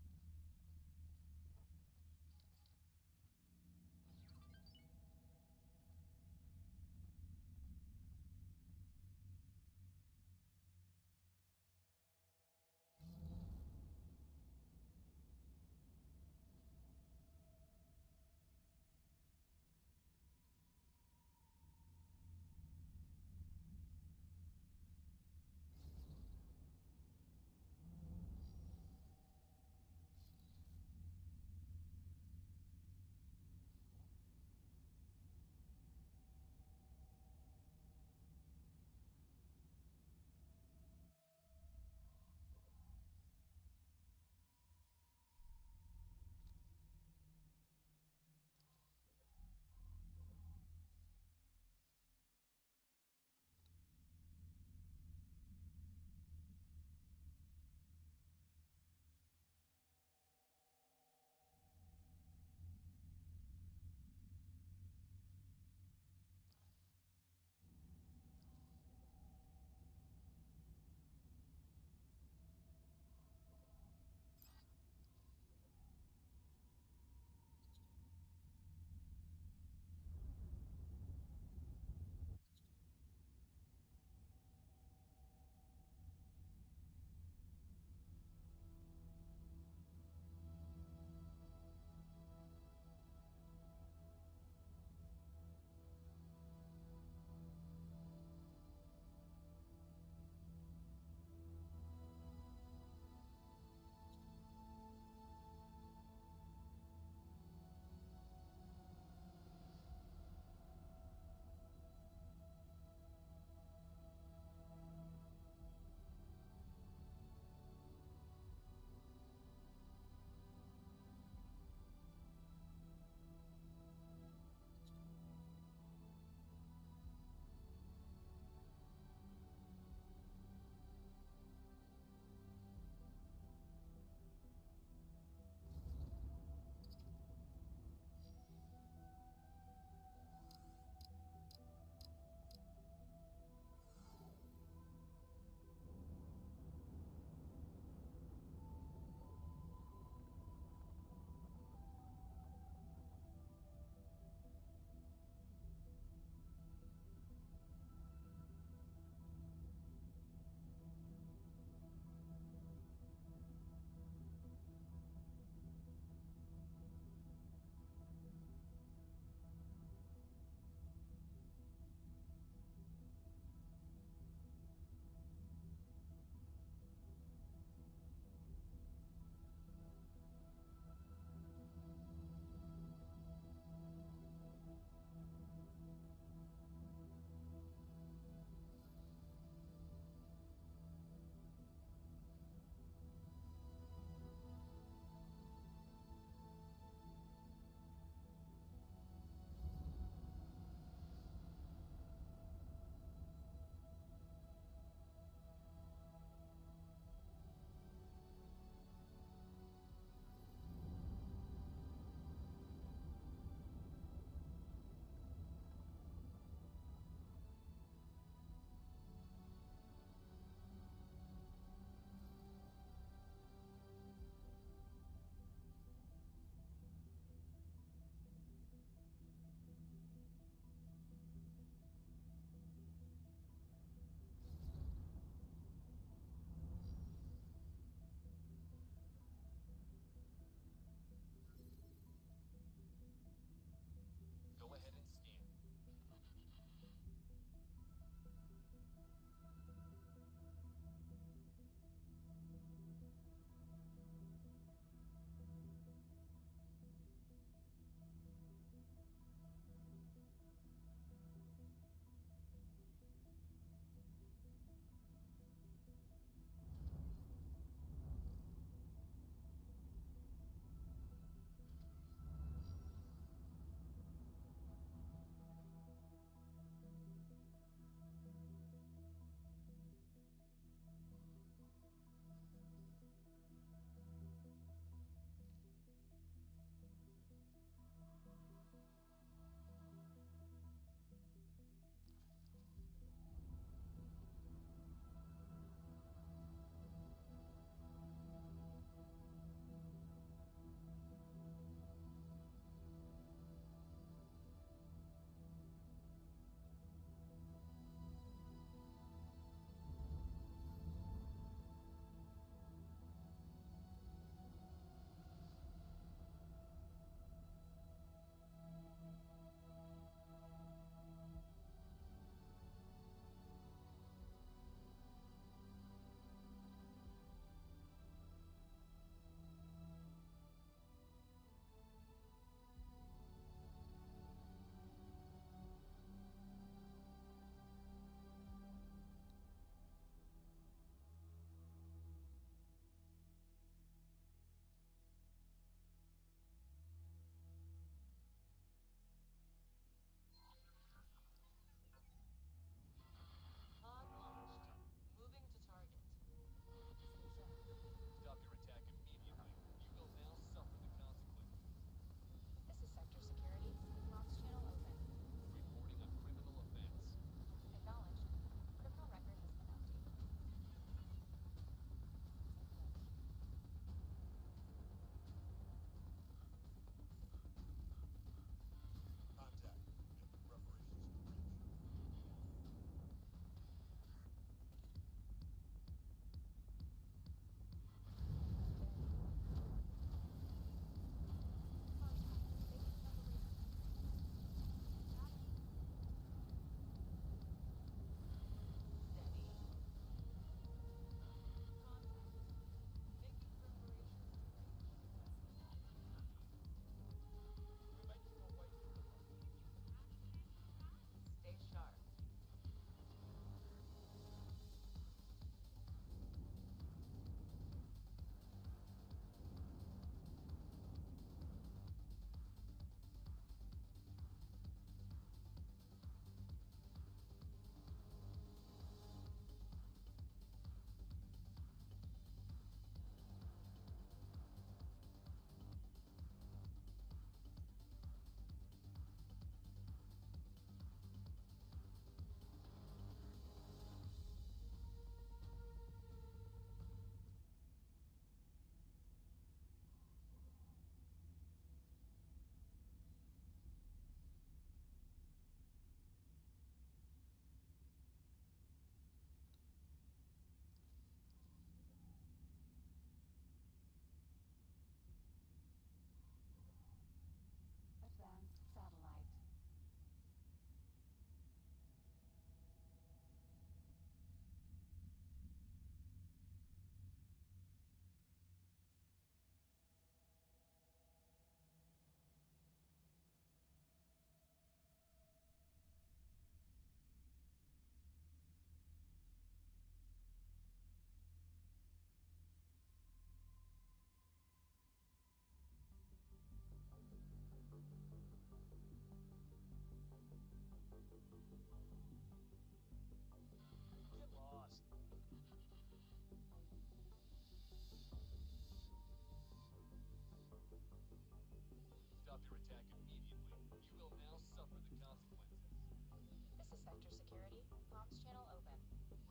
Sector security. Comms channel open.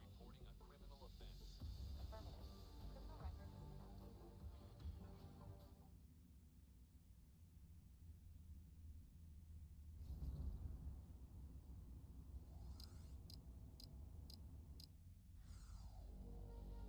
Reporting a criminal offense. Affirmative. Criminal record has been updated. Need an asteroid. You don't stand a chance. I've got you in my sights.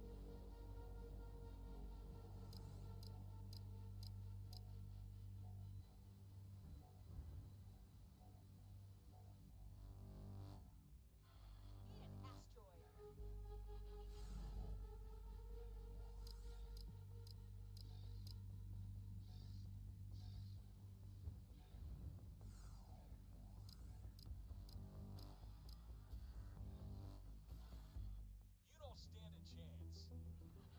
You're cooked. Very sorry, didn't mean to do that.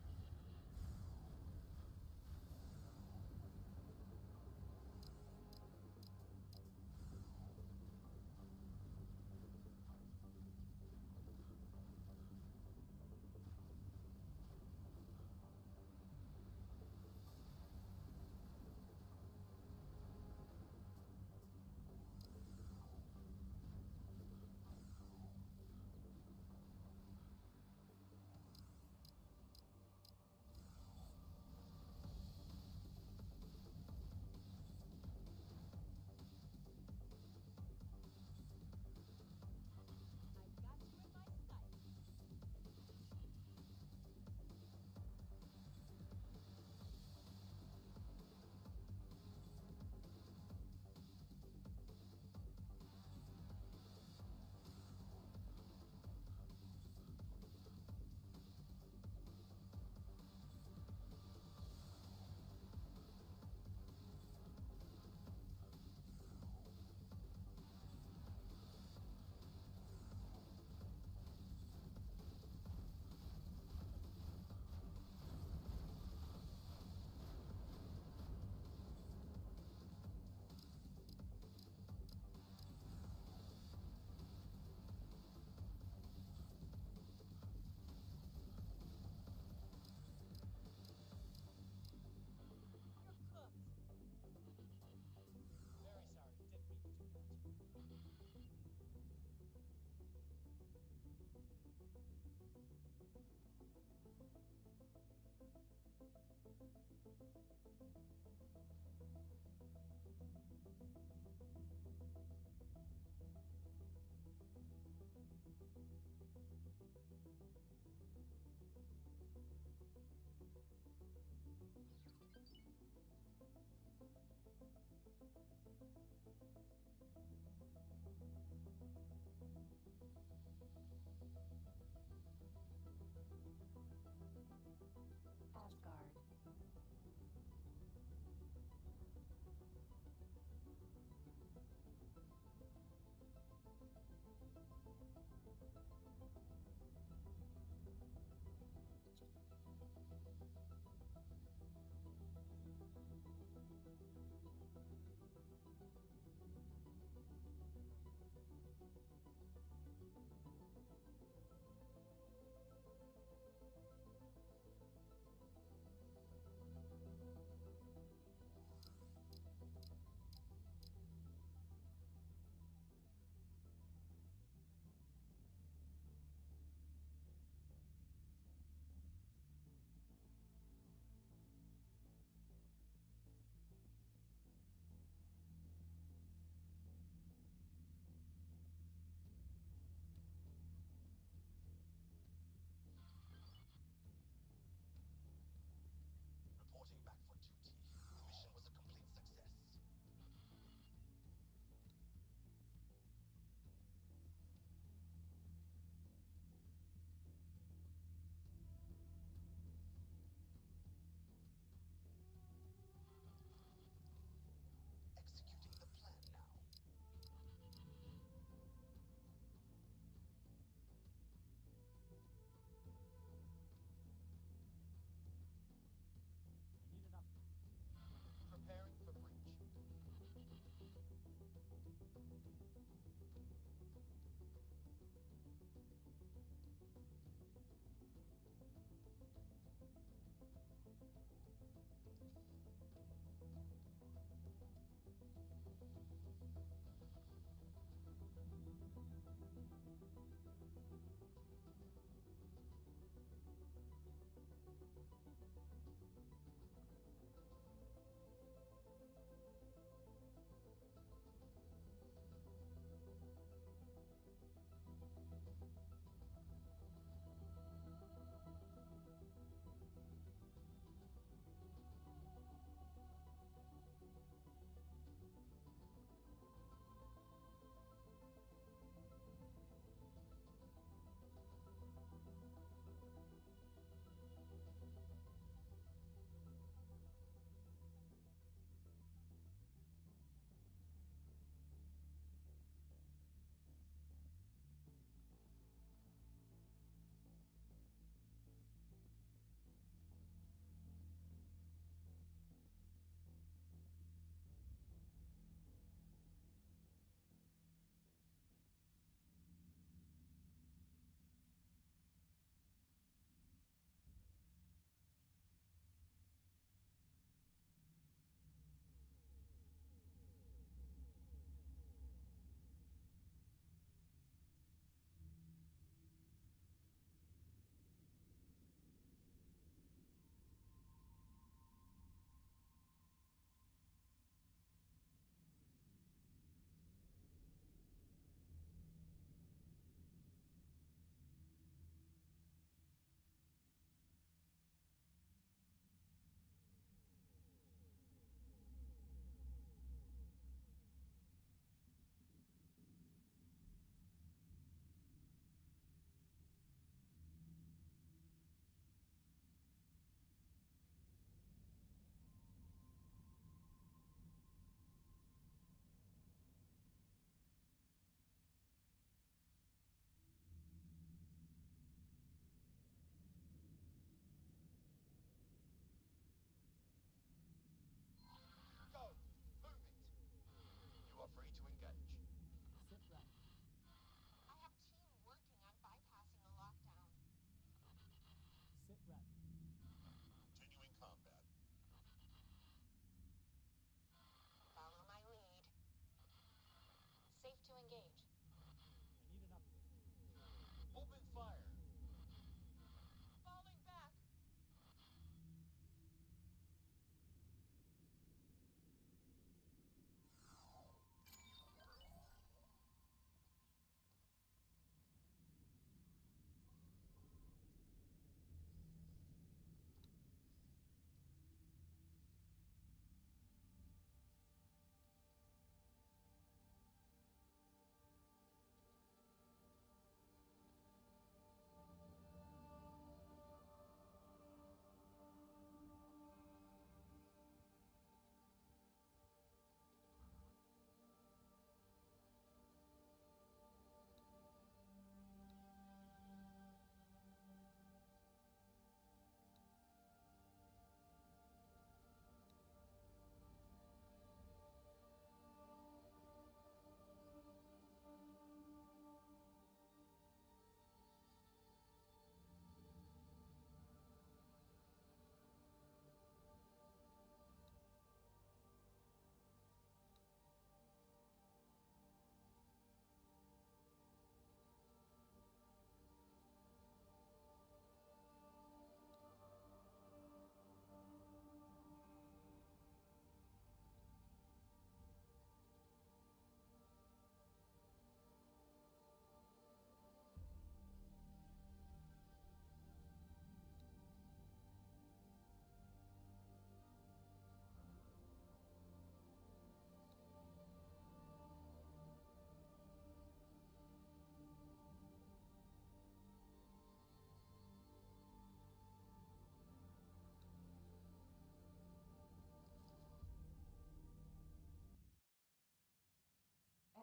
Asgard.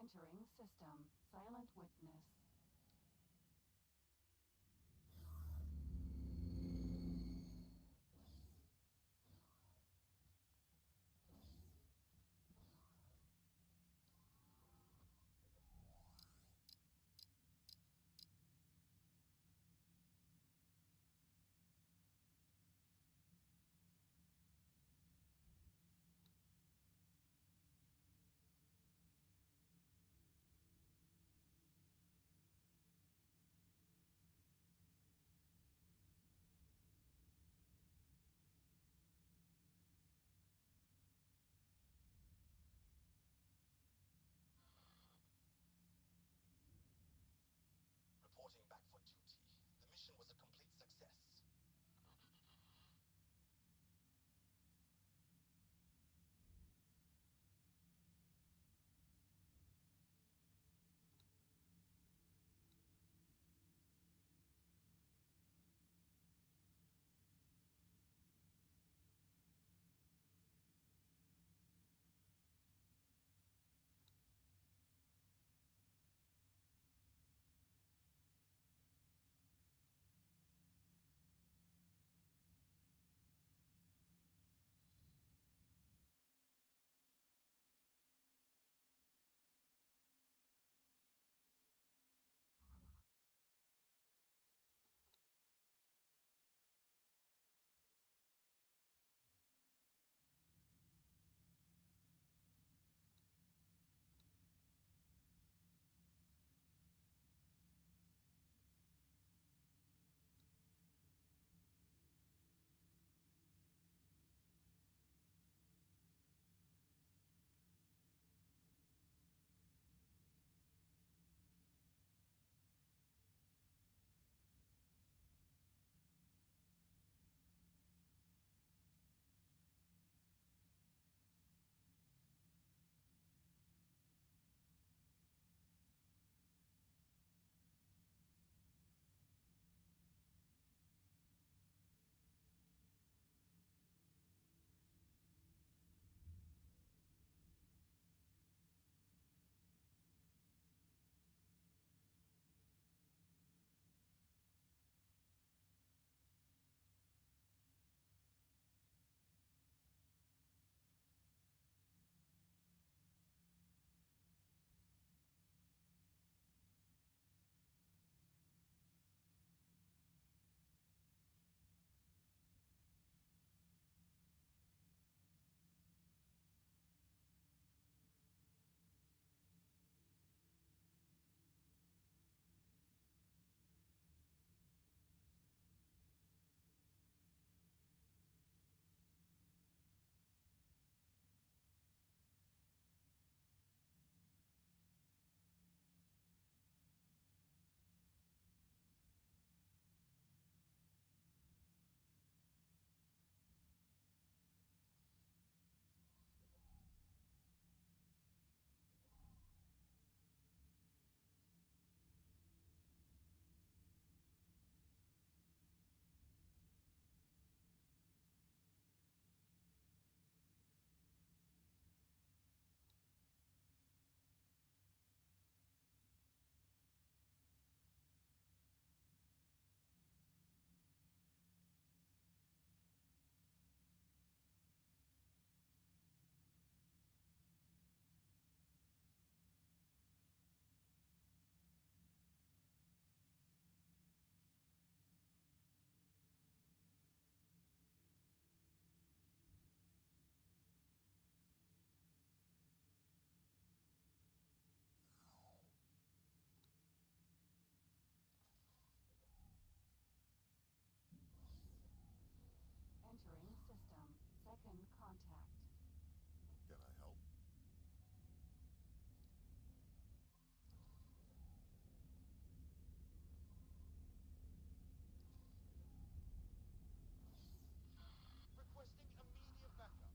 Entering system. Silent witness. Reporting back for duty. The mission was a complete success. Entering system. Second contact. Can I help? Requesting immediate backup.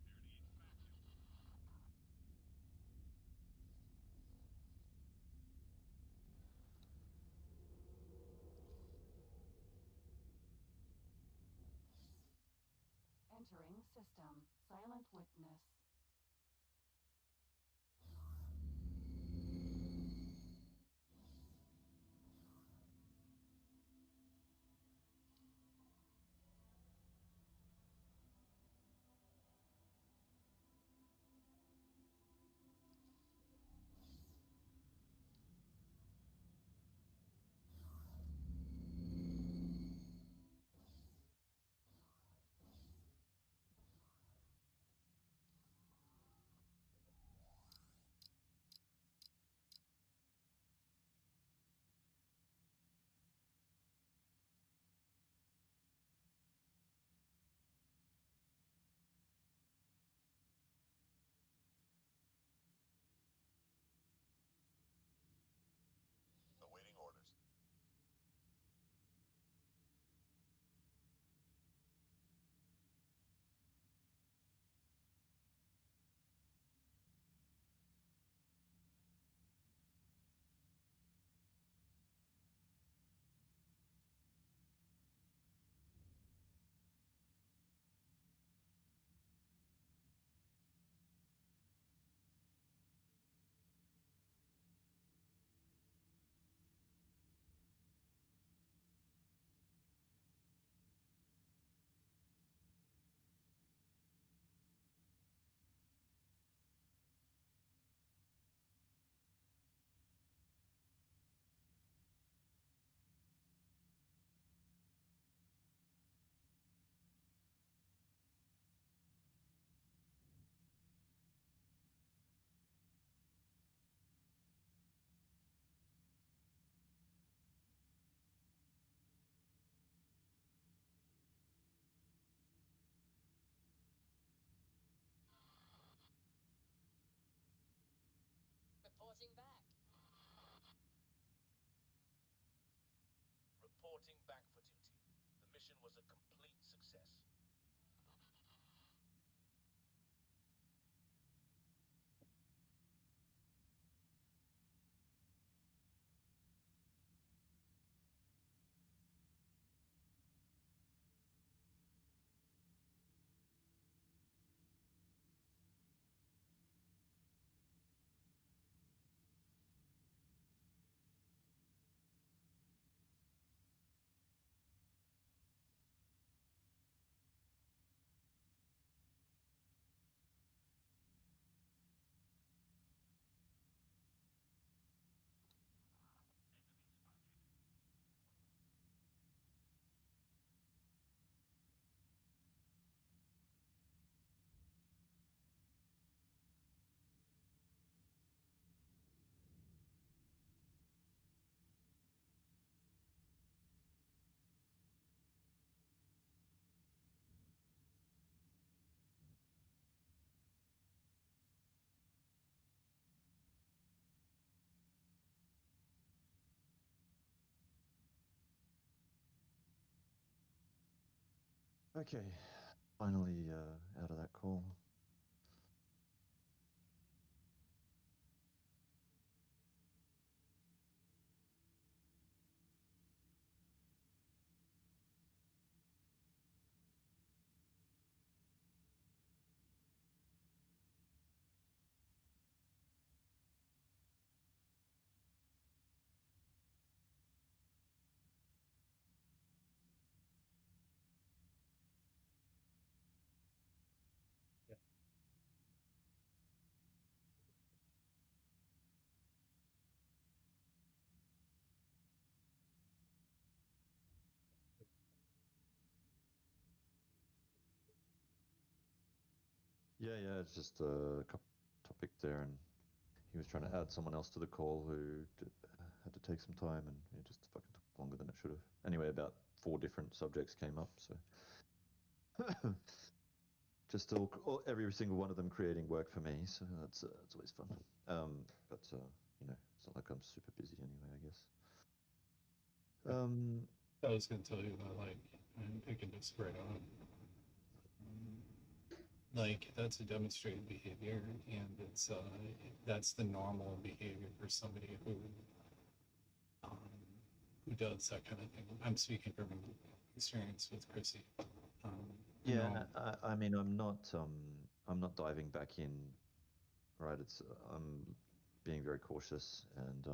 Entering system. Silent witness. Okay, finally out of that call. Yeah. Yeah, it's just a topic there, and he was trying to add someone else to the call who had to take some time, and it just fucking took longer than it should have. Anyway, about 4 different subjects came up, so just every single one of them creating work for me, so that's always fun. But you know, it's not like I'm super busy anyway, I guess. I was gonna tell you that, like, I'm picking this right on. Like, that's a demonstrated behavior, and that's the normal behavior for somebody um, who does that kind of thing. I'm speaking from experience with Chrissy. You Yeah, know, I mean, I'm not diving back in, right? I'm being very cautious, and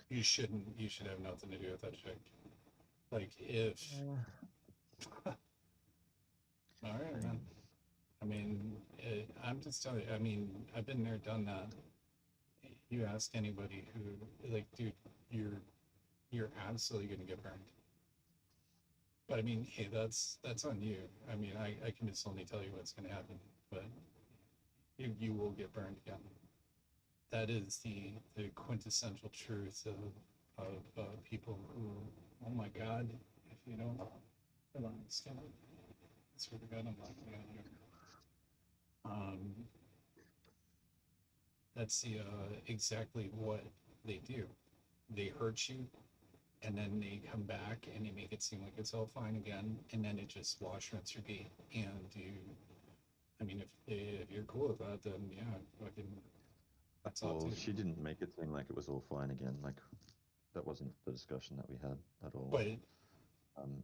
you shouldn't. You should have nothing to do with that chick. Like, if all right, man. I mean, I'm just telling you. I mean, I've been there, done that. You ask anybody who, like, dude, you're absolutely gonna get burned. But I mean, hey, that's on you. I mean, I can just only tell you what's gonna happen, but you will get burned again. That is the quintessential truth of people who, oh my God, if you don't, hold on, stand up. I swear to God, I'm not gonna get you. That's exactly what they do. They hurt you, and then they come back and they make it seem like it's all fine again, and then it just wash, rinse, repeat. And I mean, if you're cool with that, then yeah, fucking, that's all well, too. she didn't make it seem like it was all fine again. Like that wasn't the discussion that we had at all. But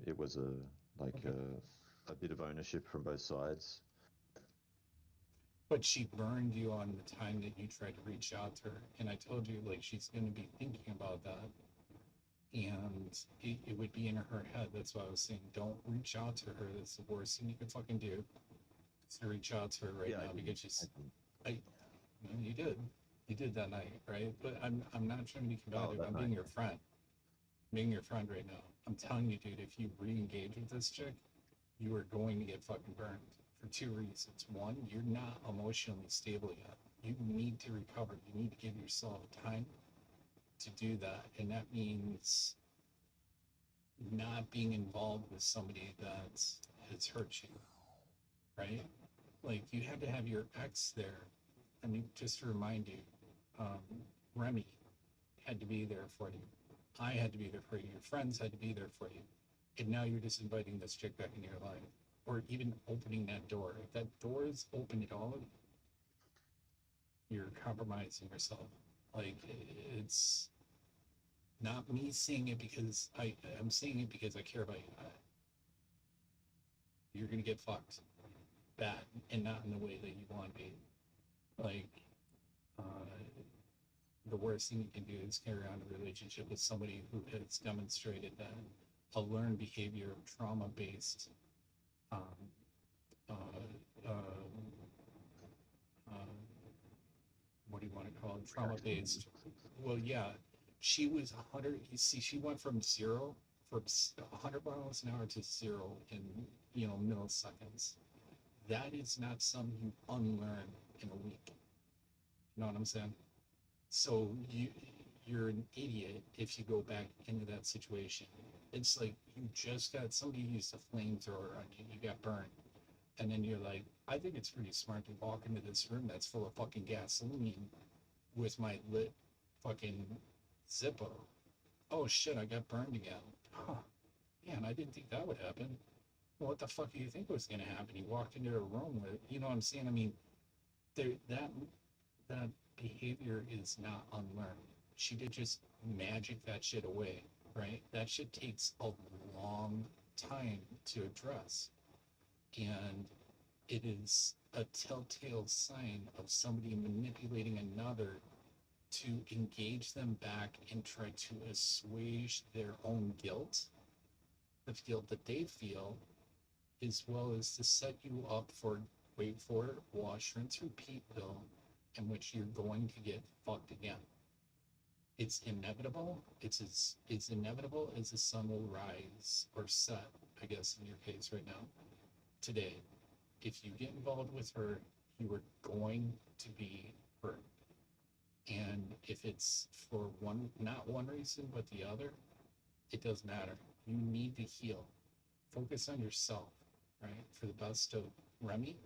It was okay. a bit of ownership from both sides. But she burned you on the time that you tried to reach out to her, and I told you, like, she's going to be thinking about that, and it would be in her head. That's why I was saying, don't reach out to her. That's the worst thing you can fucking do. To reach out to her right now, because she's, you did that night, right? But I'm not trying to be combative. I'm being your friend. I'm being your friend right now. I'm telling you, dude, if you re-engage with this chick, you are going to get fucking burned for 2 reasons. One, you're not emotionally stable yet. You need to recover. You need to give yourself time to do that, and that means not being involved with somebody that has hurt you, right? Like, you had to have your ex there. I mean, just to remind you, Remy had to be there for you. I had to be there for you. Your friends had to be there for you. And now you're just inviting this chick back into your life, or even opening that door. If that door is open at all, you're compromising yourself. Like, it's not me saying it because I'm saying it because I care about you. You're gonna get fucked bad, and not in the way that you want to be. Like, uh, the worst thing you can do is carry on a relationship with somebody who has demonstrated that a learned behavior of trauma-based um, uh, uh, uh, what do you want to call it? Trauma-based. Well, yeah, she was 100. You see, she went from 100 miles an hour to 0 in milliseconds. That is not something you unlearn in a week. You know what I'm saying? So you're an idiot if you go back into that situation. It's like you just got somebody used a flamethrower on you, you got burned, and then you're like, I think it's pretty smart to walk into this room that's full of fucking gasoline with my lit fucking Zippo. Oh shit, I got burned again. Huh. Man, I didn't think that would happen. Well, what the fuck do you think was gonna happen? You walked into a room with, you know what I'm saying? I mean, there that behavior is not unlearned. She did just magic that shit away, right? That shit takes a long time to address, and it is a telltale sign of somebody manipulating another to engage them back and try to assuage their own guilt, the guilt that they feel, as well as to set you up for, wait for it, wash, rinse, repeat bill, in which you're going to get fucked again. It's inevitable. It's inevitable as the sun will rise or set, I guess, in your case right now, today. If you get involved with her, you are going to be hurt. And if it's for one, not one reason, but the other, it does matter. You need to heal. Focus on yourself, right? For the best of Remy.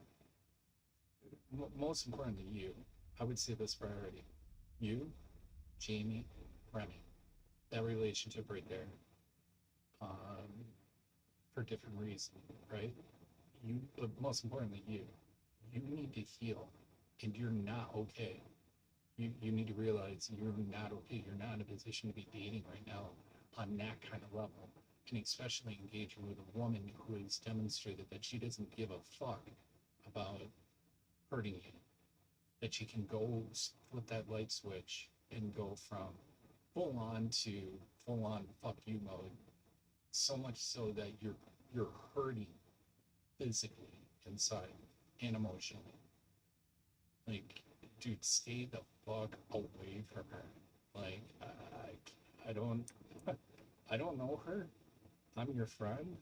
Most importantly, you. I would say this priority. You, Jamie, Remy. That relationship right there. For different reasons, right? You, but most importantly, you. You need to heal. And you're not okay. You need to realize you're not okay. You're not in a position to be dating right now on that kind of level. And especially engaging with a woman who has demonstrated that she doesn't give a fuck about hurting you. That she can go flip that light switch and go from full on to full on fuck you mode. So much so that you're hurting physically inside and emotionally. Like, dude, stay the fuck away from her. Like, I don't I don't know her. I'm your friend.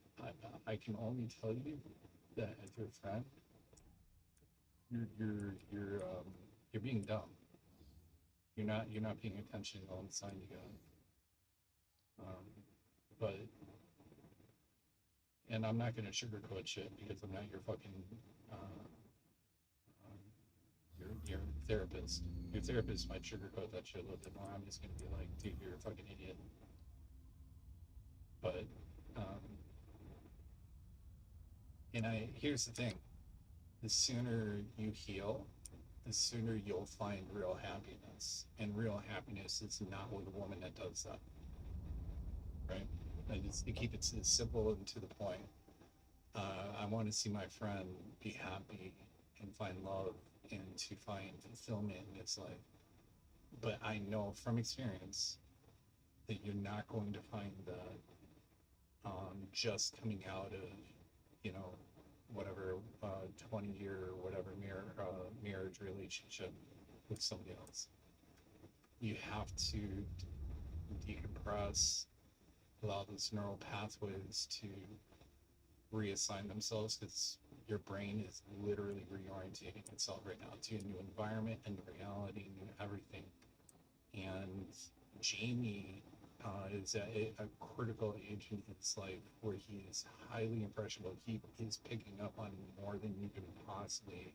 I can only tell you that as your friend, you're being dumb. You're not paying attention to all the signs you got. But and I'm not gonna sugarcoat shit because I'm not your fucking your therapist. Your therapist might sugarcoat that shit a little bit more. I'm just gonna be like, dude, you're a fucking idiot. But and here's the thing: the sooner you heal, the sooner you'll find real happiness. And real happiness is not with a woman that does that, right? And it's to keep it simple and to the point. I want to see my friend be happy and find love and to find fulfillment in his life. But I know from experience that you're not going to find that just coming out of, you know, whatever 20-year or whatever marriage relationship with somebody else. You have to decompress, allow those neural pathways to reassign themselves, because your brain is literally reorientating itself right now to a new environment, a new reality, new everything. And Jamie is at a critical age in his life where he is highly impressionable. He is picking up on more than you can possibly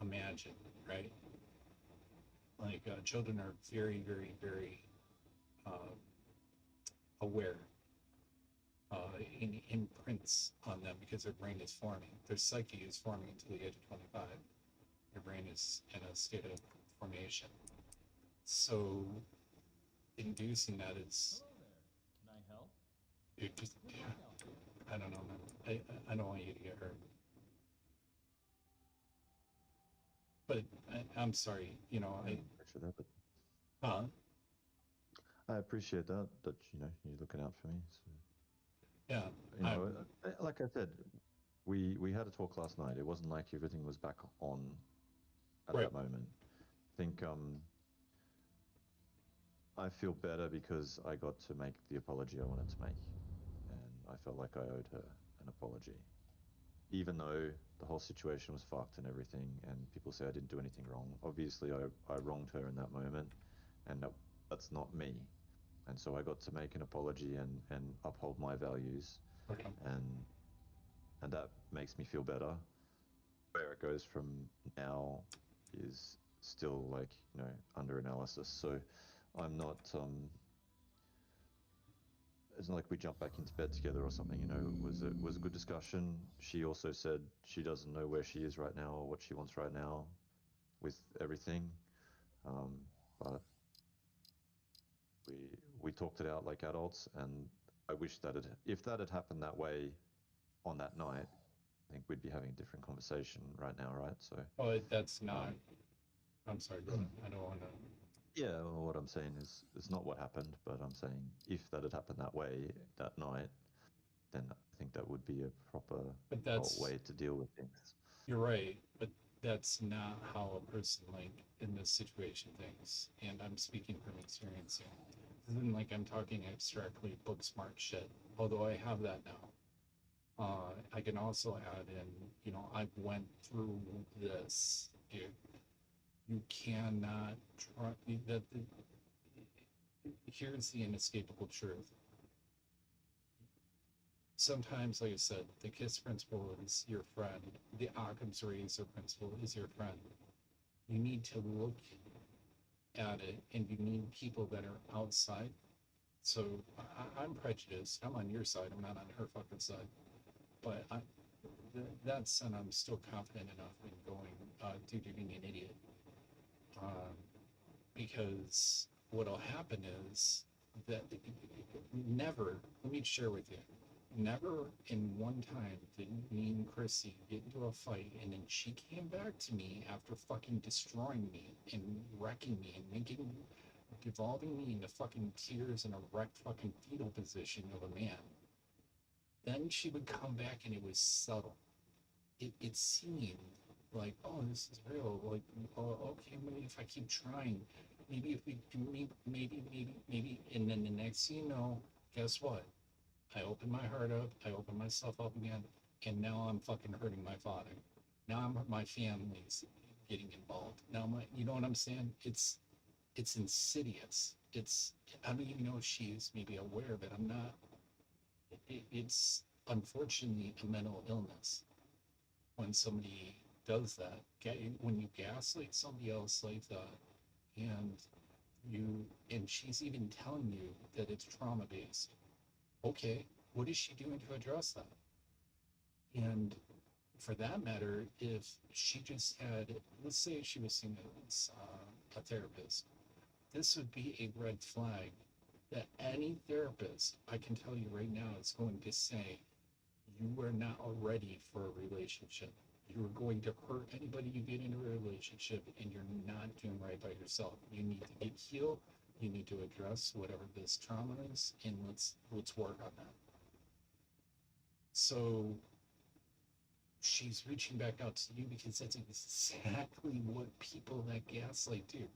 imagine, right? Like children are very, very, very aware. Imprints on them because their brain is forming. Their psyche is forming until the age of 25. Your brain is in a state of formation. So inducing that is, Hello there. Can I help? it just, What yeah, can I help you? I don't know, man. I don't want you to get hurt. But I'm sorry, you know, Appreciate that, but huh? I appreciate that you know you're looking out for me. So, Yeah, you know, like I said, we had a talk last night. It wasn't like everything was back on at Right. that moment. I think I feel better because I got to make the apology I wanted to make, and I felt like I owed her an apology, even though the whole situation was fucked and everything, and people say I didn't do anything wrong. Obviously, I wronged her in that moment, and that's not me. And so I got to make an apology and uphold my values, okay. and that makes me feel better. Where it goes from now is still, like, you know, under analysis. So I'm not it's not like we jumped back into bed together or something. You know, it was a good discussion. She also said she doesn't know where she is right now or what she wants right now with everything, but we talked it out like adults, and I wish that if that had happened that way on that night, I think we'd be having a different conversation right now, right? So Oh, that's not. I'm sorry, go ahead. I don't want to. yeah, well, what I'm saying is it's not what happened, but I'm saying if that had happened that way that night, then I think that would be a proper But that's way to deal with things. You're right, but that's not how a person like in this situation thinks. And I'm speaking from experience here. This isn't like I'm talking abstractly book smart shit, although I have that now. I can also add in, you know, I went through this. You cannot try that. Here's the inescapable truth. Sometimes, like I said, the KISS principle is your friend. The Occam's razor principle is your friend. You need to look at it, and you need people that are outside. So I'm prejudiced. I'm on your side. I'm not on her fucking side. But that said, I'm still confident enough in going, dude, you're being an idiot. Because what'll happen is that never, let me share with you, never in one time did me and Chrissy get into a fight, and then she came back to me after fucking destroying me and wrecking me and devolving me into fucking tears and a wrecked fucking fetal position of a man. Then she would come back and it was subtle. It seemed like, oh, this is real. Like, oh, okay, maybe if I keep trying, maybe if we do, maybe. And then the next thing you know, guess what? I opened my heart up, I opened myself up again, and now I'm fucking hurting my father. Now my family's getting involved. Now you know what I'm saying? It's insidious. I don't even know if she's maybe aware of it. I'm not. It's unfortunately a mental illness when somebody does that. When you gaslight somebody else like that, and she's even telling you that it's trauma based. Okay, what is she doing to address that? And for that matter, if she just had, let's say she was seeing a therapist, this would be a red flag that any therapist, I can tell you right now, is going to say, you are not ready for a relationship. You are going to hurt anybody you get into a relationship, and you're not doing right by yourself. You need to get healed. You need to address whatever this trauma is, and let's work on that. So she's reaching back out to you because that's exactly what people that gaslight do.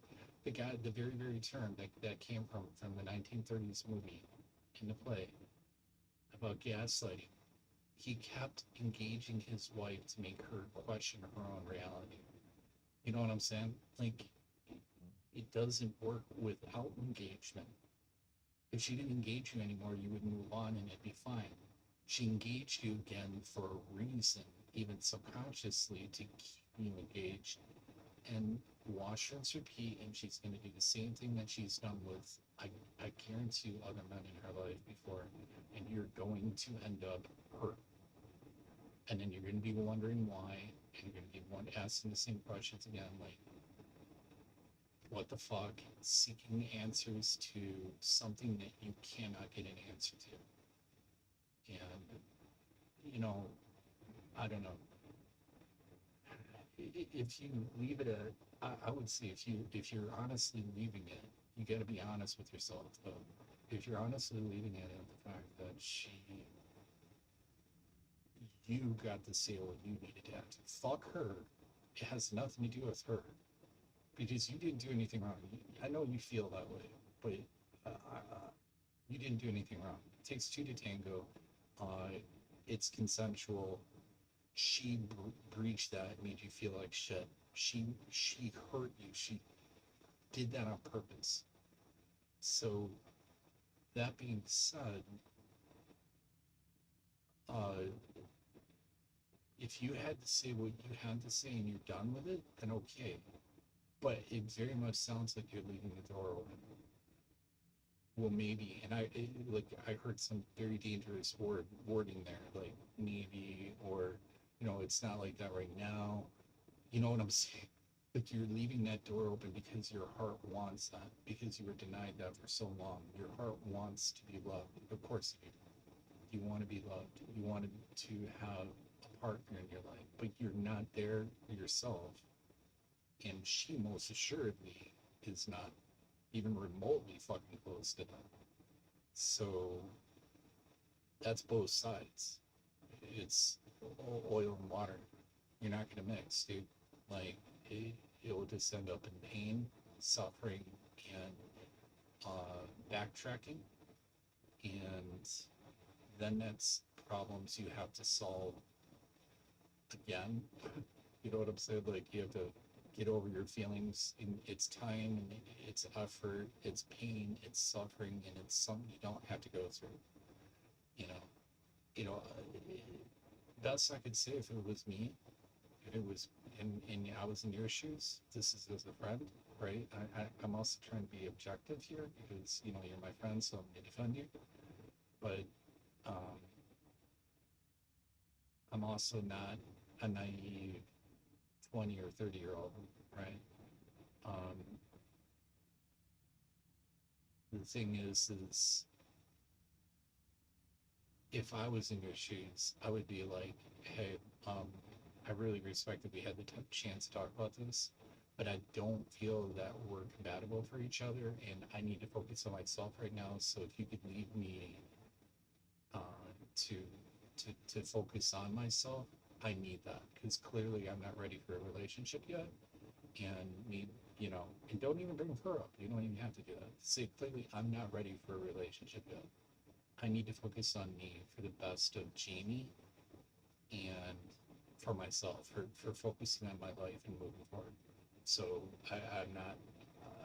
The guy, the very, very term that came from the 1930s movie in the play about gaslighting. He kept engaging his wife to make her question her own reality. You know what I'm saying? Like, it doesn't work without engagement. If she didn't engage you anymore, you would move on and it'd be fine. She engaged you again for a reason, even subconsciously, to keep you engaged. And wash, rinse, repeat, and she's going to do the same thing that she's done with, I guarantee you, other men in her life before, and you're going to end up hurt. And then you're going to be wondering why, and you're going to be asking the same questions again, like, what the fuck, seeking answers to something that you cannot get an answer to. And, you know, I don't know. If you leave it I would say if you're honestly leaving it, you got to be honest with yourself. Though, if you're honestly leaving it at the fact that you got to say what you needed to have to. Fuck her. It has nothing to do with her, because you didn't do anything wrong. I know you feel that way, but you didn't do anything wrong. It takes two to tango. It's consensual. She breached that, made you feel like shit. She hurt you. She did that on purpose. So, that being said, if you had to say what you had to say and you're done with it, then okay. But it very much sounds like you're leaving the door open. well, maybe, and like I heard some very dangerous wording there, like maybe, or it's not like that right now. You know what I'm saying? Like you're leaving that door open because your heart wants that, because you were denied that for so long. Your heart wants to be loved. Of course you do. You want to be loved. You want to have a partner in your life, but you're not there yourself. And she most assuredly is not even remotely fucking close to that. So that's both sides. It's oil and water. You're not gonna mix, dude. Like it will just end up in pain, suffering, and backtracking, and then that's problems you have to solve again. You know what I'm saying? Like you have to get over your feelings. In its time, and it's effort, it's pain, it's suffering, and it's something you don't have to go through. You know, best I could say if it was me, if it was and I was in your shoes. This is as a friend, right? I'm also trying to be objective here because you're my friend, so I'm gonna defend you. But I'm also not a naive 20 or 30-year-old, right? The thing is if I was in your shoes, I would be like, hey, I really respect that we had the chance to talk about this, but I don't feel that we're compatible for each other, and I need to focus on myself right now. So if you could leave me to focus on myself, I need that, because clearly I'm not ready for a relationship yet, and and don't even bring her up. You don't even have to do that. Say clearly, I'm not ready for a relationship yet. I need to focus on me for the best of Jamie and for myself, for focusing on my life and moving forward. So I'm not,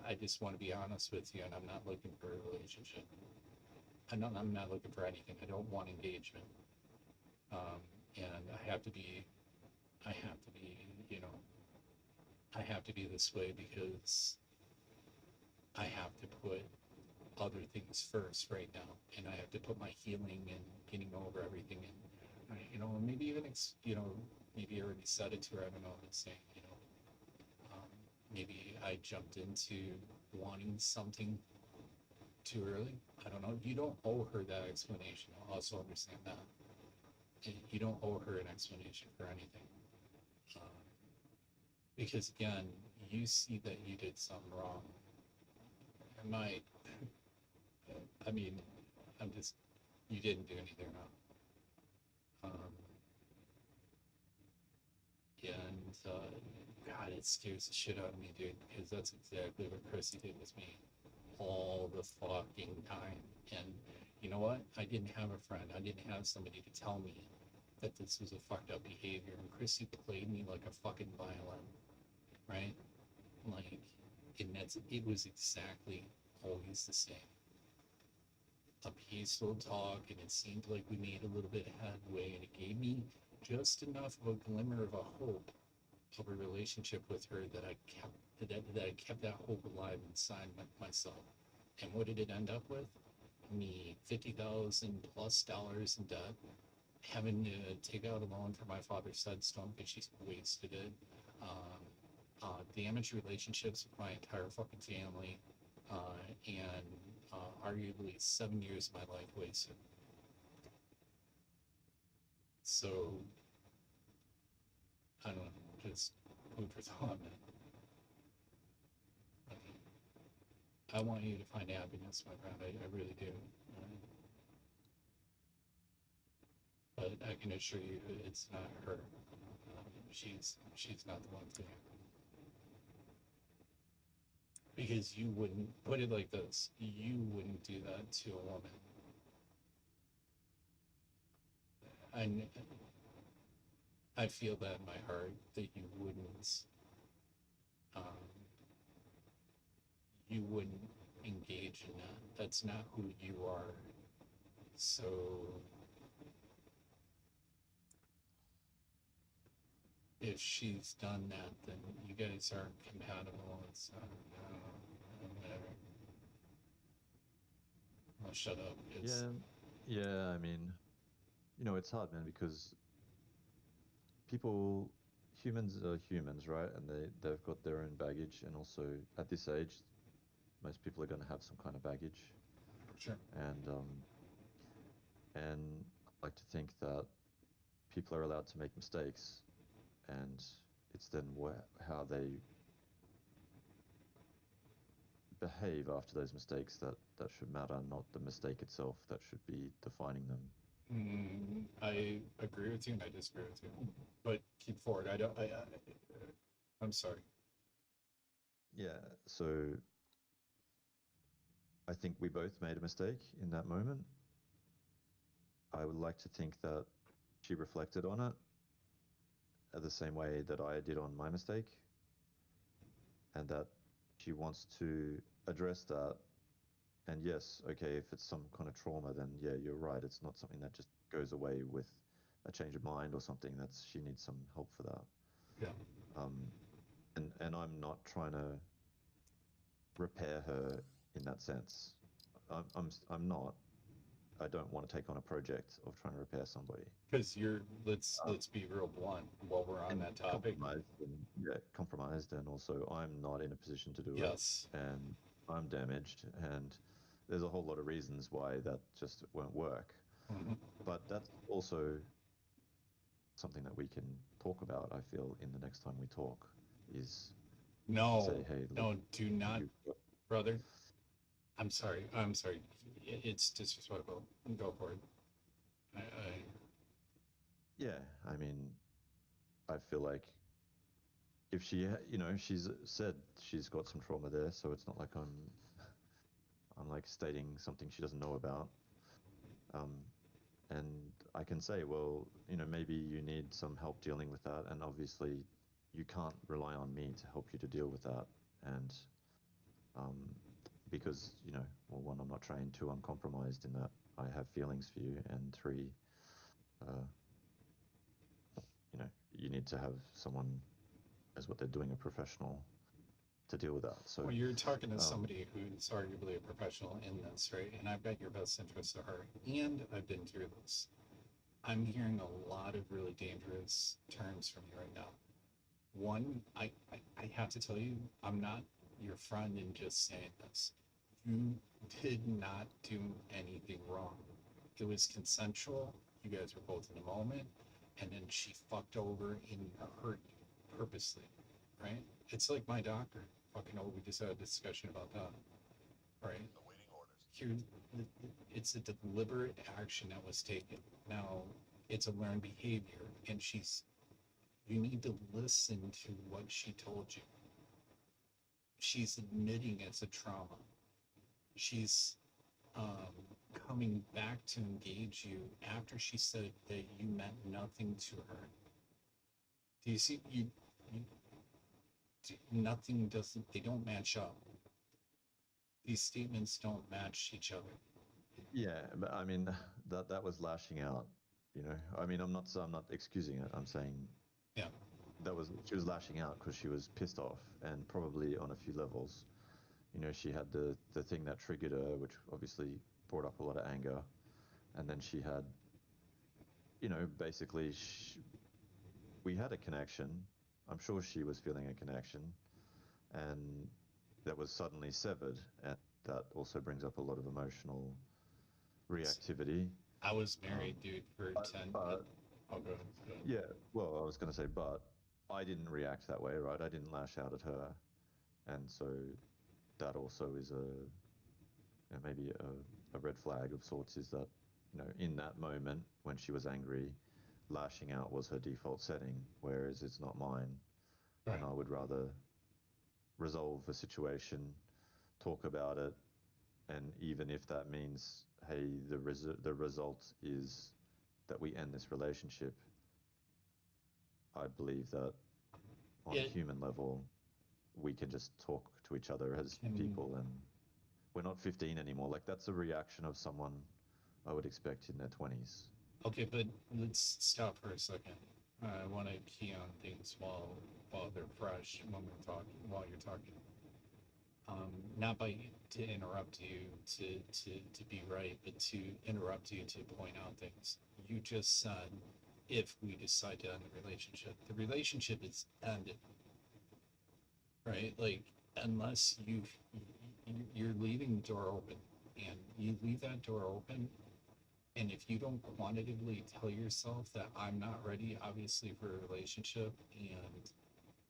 I just want to be honest with you, and I'm not looking for a relationship. I'm not looking for anything. I don't want engagement. And I have to be, I have to be this way because I have to put other things first right now, and I have to put my healing and getting over everything, and maybe even maybe I already said it to her. I don't know. I'm saying maybe I jumped into wanting something too early. I don't know. You don't owe her that explanation. I also understand that. You don't owe her an explanation for anything, because again, you see that you did something wrong. I mean, you didn't do anything wrong. And God, it scares the shit out of me, dude, because that's exactly what Chrissy did with me all the fucking time. And you know what? I didn't have a friend. I didn't have somebody to tell me that this was a fucked up behavior. And Chrissy played me like a fucking violin, right? Like, and it was exactly always the same. A peaceful talk, and it seemed like we made a little bit of headway, and it gave me just enough of a glimmer of a hope of a relationship with her that I kept that hope alive inside myself. And what did it end up with? Me $50,000+ in debt, having to take out a loan for my father's headstone because she's wasted it, damaged relationships with my entire fucking family, and arguably 7 years of my life wasted. So, I don't know, just food for thought, man. I want you to find happiness, my friend. I really do. But I can assure you, it's not her. She's not the one for you. Because you wouldn't, put it like this, you wouldn't do that to a woman. I feel that in my heart that you wouldn't engage in that. That's not who you are. So if she's done that, then you guys aren't compatible. It's whatever. shut up. It's, Yeah. I mean, it's hard, man, because humans are humans, right? And they've got their own baggage, and also at this age, most people are going to have some kind of baggage, sure. and I like to think that people are allowed to make mistakes, and it's then how they behave after those mistakes that should matter, not the mistake itself that should be defining them. I agree with you and I disagree with you. But keep forward. I'm sorry. Yeah, so I think we both made a mistake in that moment. I would like to think that she reflected on it the same way that I did on my mistake, and that she wants to address that. And yes, okay, if it's some kind of trauma, then yeah, you're right. It's not something that just goes away with a change of mind or something. She needs some help for that. Yeah. And I'm not trying to repair her in that sense. I'm not. I don't want to take on a project of trying to repair somebody. Because let's be real blunt while we're on that topic. Compromised, and also I'm not in a position to do Yes. it, and I'm damaged, and there's a whole lot of reasons why that just won't work. Mhm. But that's also something that we can talk about, I feel, in the next time we talk, is No, say, hey, no, look, do not, you've brother. I'm sorry. It's disrespectful. Go for it. yeah, I mean, I feel like if she's said she's got some trauma there, so it's not like I'm like stating something she doesn't know about. And I can say, well, maybe you need some help dealing with that, and obviously you can't rely on me to help you to deal with that. And because, well, one, I'm not trained, two, I'm compromised in that I have feelings for you, and three, you need to have someone as what they're doing, a professional, to deal with that. So well, you're talking to somebody who's arguably a professional in this, right? And I've got your best interest at heart, and I've been through this. I'm hearing a lot of really dangerous terms from you right now. One, I have to tell you, I'm not your friend in just saying this. You did not do anything wrong. It was consensual. You guys were both in the moment, and then she fucked over and hurt you purposely, right? It's like my doctor. Fucking we just had a discussion about that, right? Awaiting orders. Here, it's a deliberate action that was taken. Now, it's a learned behavior, and you need to listen to what she told you. She's admitting it's a trauma. She's coming back to engage you after she said that you meant nothing to her. Do you see? Nothing doesn't. They don't match up. These statements don't match each other. yeah, but I mean, that was lashing out. I mean, I'm not excusing it. I'm saying, Yeah. She was lashing out because she was pissed off, and probably on a few levels. She had the thing that triggered her, which obviously brought up a lot of anger, and then she had, basically, we had a connection. I'm sure she was feeling a connection, and that was suddenly severed, and that also brings up a lot of emotional reactivity. I was married, dude, for 10. Oh, go ahead. Yeah, well, I was going to say, but I didn't react that way, right? I didn't lash out at her, and so that also is maybe a red flag of sorts. Is that in that moment when she was angry, lashing out was her default setting, whereas it's not mine, Right. and I would rather resolve a situation, talk about it, and even if that means, hey, the result is that we end this relationship, I believe that on a human level, we can just talk to each other as people, and we're not 15 anymore. Like, that's a reaction of someone I would expect in their 20s. Okay, but let's stop for a second. I want to key on things while they're fresh when we're talking. While you're talking, not by to interrupt you to be right, but to interrupt you to point out things. You just said if we decide to end the relationship is ended, right? Like unless you're leaving the door open, and you leave that door open, and if you don't quantitatively tell yourself that I'm not ready, obviously, for a relationship, and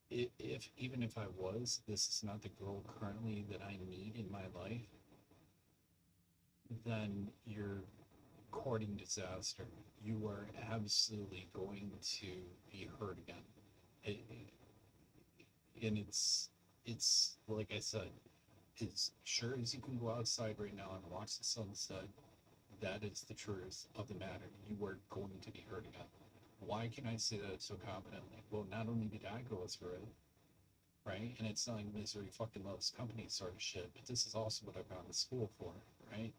if even if I was, this is not the girl currently that I need in my life, then you're courting disaster. You are absolutely going to be hurt again. And it's like I said, as sure as you can go outside right now and watch the sunset, that is the truth of the matter. You are going to be hurt again. Why can I say that so confidently? Well, not only did I go through it, right? And it's not like misery fucking loves company sort of shit, but this is also what I've gone to school for, right?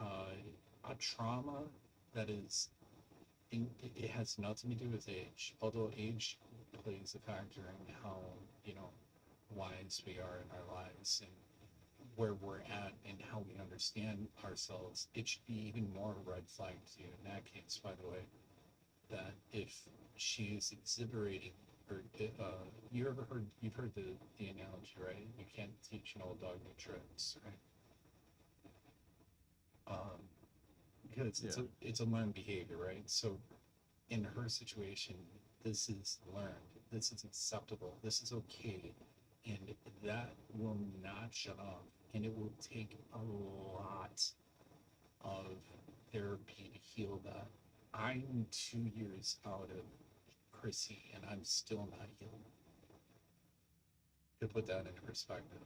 A trauma that is, it has nothing to do with age, although age plays a factor in how, wise we are in our lives and where we're at and how we understand ourselves. It should be even more a red flag to you in that case, by the way, that if she is exhiberating, or you've heard the analogy, right? You can't teach an old dog new tricks, right? Because it's a learned behavior, right? So in her situation, this is learned, this is acceptable, this is okay, and that will not shut off, and it will take a lot of therapy to heal that. I'm 2 years out of Chrissy, and I'm still not healed. To put that into perspective.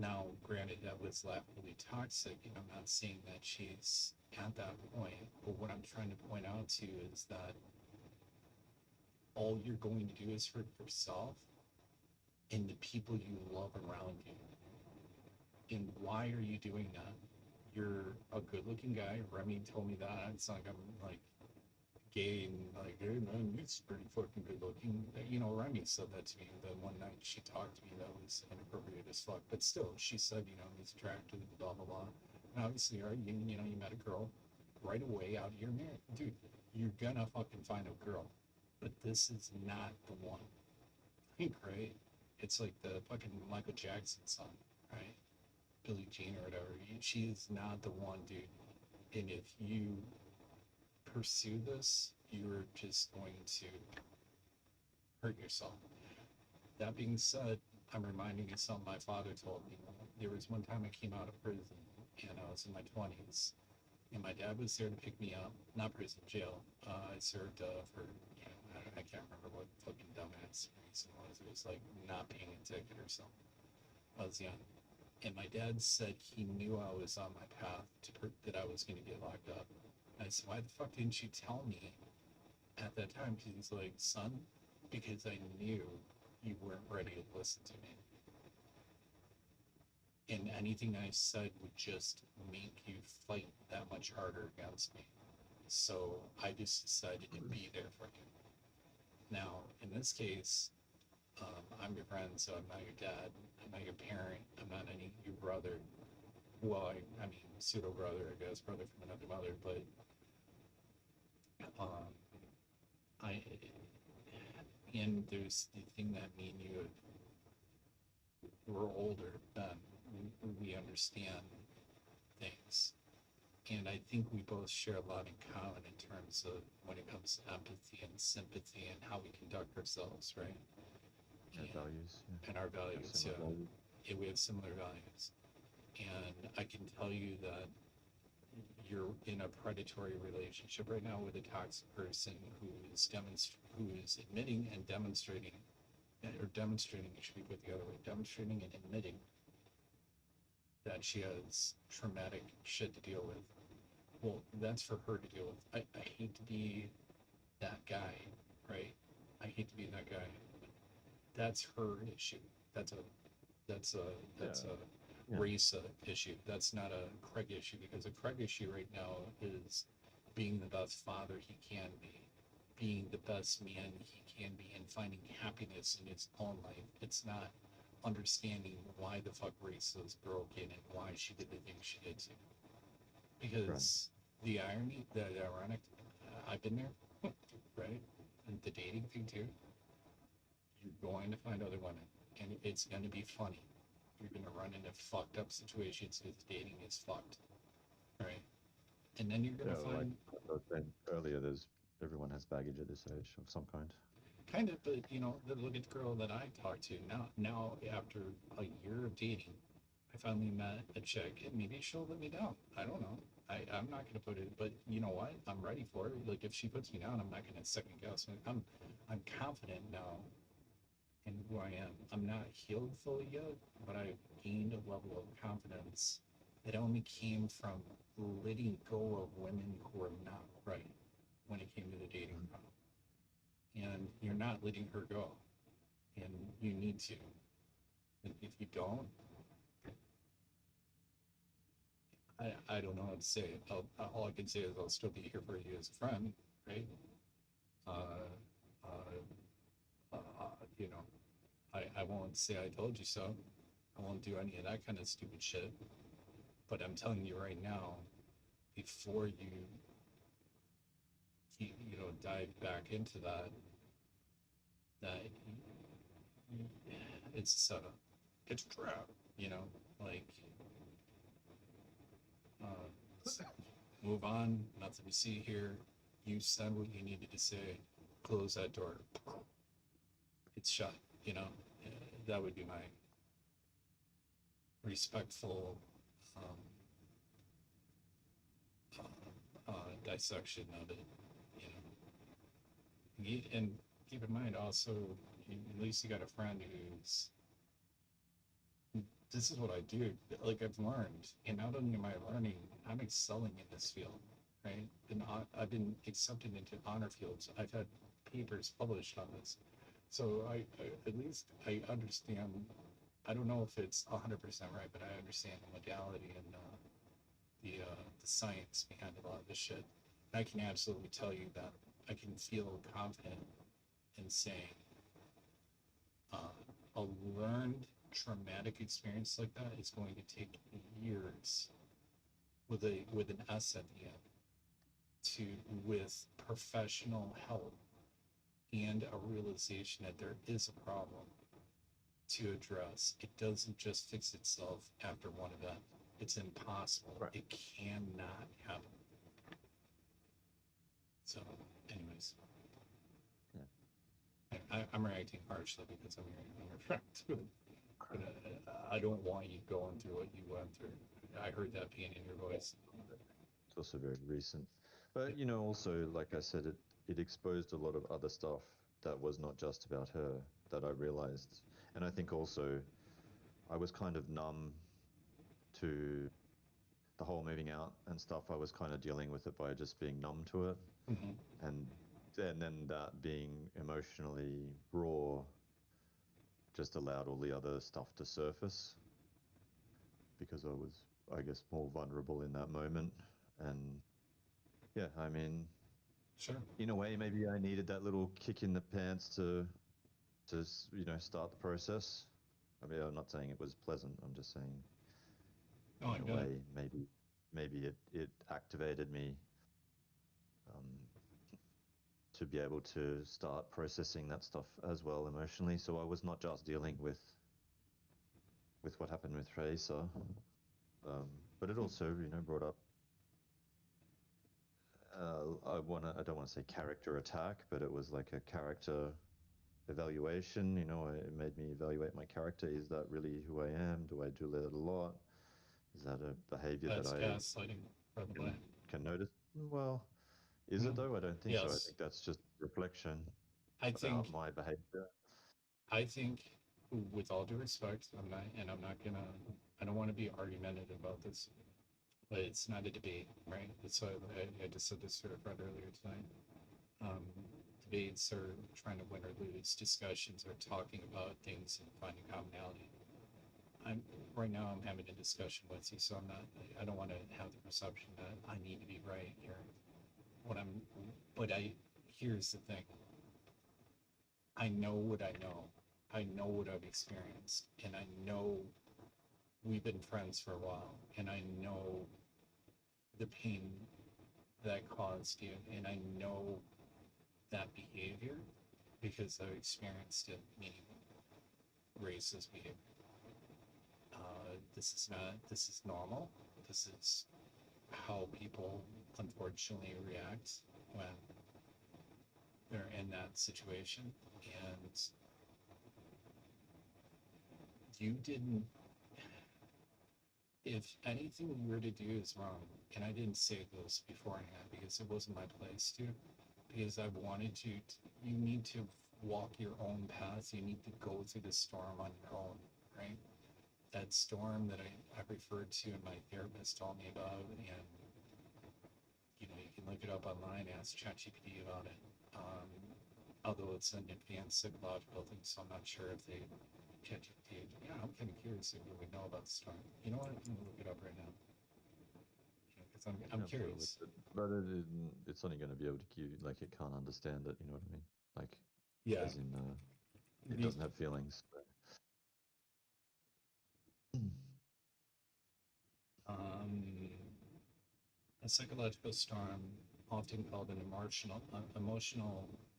Now, granted, that was laughably toxic, and I'm not saying that she's at that point, but what I'm trying to point out to you is that all you're going to do is hurt yourself and the people you love around you. And why are you doing that? You're a good-looking guy. Remy told me that. It's like I'm like gay and like, hey man, he's pretty fucking good-looking. Remy said that to me the one night she talked to me that was inappropriate as fuck. But still, she said, he's attractive, blah blah blah. And obviously, you met a girl right away out of your marriage, dude. You're gonna fucking find a girl, but this is not the one. Right? It's like the fucking Michael Jackson song, right? Billie Jean or whatever. She is not the one, dude. And if you pursue this, you're just going to hurt yourself. That being said, I'm reminding you something my father told me. There was one time I came out of prison and I was in my 20s, and my dad was there to pick me up. Not prison, jail. I served for, I can't remember what fucking dumbass reason was. It was like not paying a ticket or something. I was young. And my dad said he knew I was on my path that I was going to get locked up. And I said, why the fuck didn't you tell me at that time? Because he's like, son, because I knew you weren't ready to listen to me. And anything I said would just make you fight that much harder against me. So I just decided to be there for you. Now, in this case, I'm your friend, so I'm not your dad. I'm not your parent. I'm not your brother. Well, I mean, pseudo brother, I guess, brother from another mother. But and there's the thing that me and you, we're older than we understand things. And I think we both share a lot in common in terms of when it comes to empathy and sympathy and how we conduct ourselves, right? Our values. And our values, Similar values. Yeah, we have similar values. And I can tell you that you're in a predatory relationship right now with a toxic person who is admitting and demonstrating, or demonstrating, it should be put the other way, demonstrating and admitting that she has traumatic shit to deal with. Well, that's for her to deal with. I hate to be that guy, right? I hate to be that guy. That's her issue. That's a Raisa issue. That's not a Craig issue, because a Craig issue right now is being the best father he can be, being the best man he can be, and finding happiness in his own life. It's not understanding why the fuck race was broken and why she did the things she did to. Because the irony, the ironic, I've been there, right? And the dating thing too. You're going to find other women, and it's going to be funny. You're going to run into fucked up situations because dating is fucked, right? And then you're going to like find I was saying earlier, everyone has baggage at this age of some kind. kind of, but you know, look at the girl that I talked to now after a year of dating, I finally met a chick, and maybe she'll let me down. I don't know. I'm not gonna put it, but you know what? I'm ready for it. Like if she puts me down, I'm not gonna second guess. I'm confident now in who I am. I'm not healed fully yet, but I've gained a level of confidence that only came from letting go of women who are not right when it came to the dating problem. And you're not letting her go, and you need to. And if you don't, I don't know what to say. All I can say is I'll still be here for you as a friend, right? You know, I won't say I told you so. I won't do any of that kind of stupid shit. But I'm telling you right now, before you dive back into that it's a setup. It's a trap, you know, like move on, nothing to see here. You said what you needed to say, close that door. It's shut, you know. That would be my respectful dissection of it, you know. And keep in mind also, at least you got a friend who's, this is what I do. Like I've learned, and not only am I learning, I'm excelling in this field, right? And I've been accepted into honor fields. I've had papers published on this. So I at least I understand. I don't know if it's 100% right, but I understand the modality and the science behind a lot of this shit. And I can absolutely tell you that I can feel confident in saying a learned traumatic experience like that is going to take years with an S at the end with professional help and a realization that there is a problem to address. It doesn't just fix itself after one event. It's impossible. Right. It cannot happen. So, anyways. Yeah. I'm reacting harshly because I'm your friend. But I don't want you going through what you went through. I heard that pain in your voice. It's also very recent. But, also, like I said, it exposed a lot of other stuff that was not just about her that I realized. And I think also I was kind of numb to the whole moving out and stuff. I was kind of dealing with it by just being numb to it. Mm-hmm. And then that being emotionally raw just allowed all the other stuff to surface because I was, I guess, more vulnerable in that moment. And yeah, I mean, Sure. in a way, maybe I needed that little kick in the pants to start the process. I mean, I'm not saying it was pleasant. I'm just saying, Oh, in a way, maybe it activated me to be able to start processing that stuff as well emotionally. So I was not just dealing with what happened with Raisa, but it also, brought up. I don't want to say character attack, but it was like a character evaluation. It made me evaluate my character. Is that really who I am? Do I do that a lot? Is that a behavior That's that I gaslighting, by the way. can notice? Well, is it though? I don't think so. I Yes. think that's just reflection I about think my behavior. with all due respect, I don't want to be argumentative about this, but it's not a debate, right? So I just said this to a friend earlier tonight. Debates are trying to win or lose. Discussions are talking about things and finding commonality. Right now I'm having a discussion with you, so I don't want to have the perception that I need to be right here. Here's the thing. I know what I know, I know what I've experienced, and I know we've been friends for a while, and I know the pain that caused you, and I know that behavior because I've experienced it, meaning racist behavior. This is normal. This is how people unfortunately react when they're in that situation. And you didn't, if anything you were to do is wrong, and I didn't say this beforehand because it wasn't my place to, because I wanted you need to walk your own path. You need to go through the storm on your own, right? That storm that I referred to and my therapist told me about, and you can look it up online, ask ChatGPT about it. Although it's an advanced psychological thing, so I'm not sure if they ChatGPT. Yeah, I'm kind of curious if you would know about the storm. You know what? I'm gonna look it up right now. Because I'm Yeah, curious. but it's only going to be able to give, like, it can't understand it. You know what I mean? Like, Yeah. as in, it doesn't have feelings. A psychological storm, often called an emotional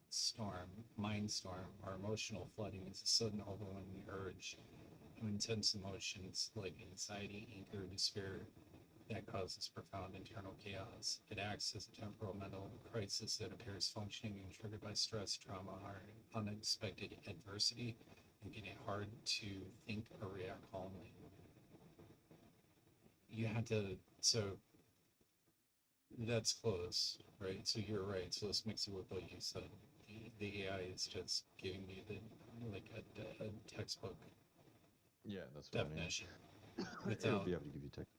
storm, mind storm, or emotional flooding, is a sudden overwhelming urge of intense emotions like anxiety, anger, despair that causes profound internal chaos. It acts as a temperamental crisis that appears functioning and triggered by stress, trauma, or unexpected adversity, making it hard to think or react calmly. You had to, so that's close, right? So you're right. So let's mix it with what you said. The AI is just giving me a textbook Yeah, that's what definition I mean. It'll without be able to give you text.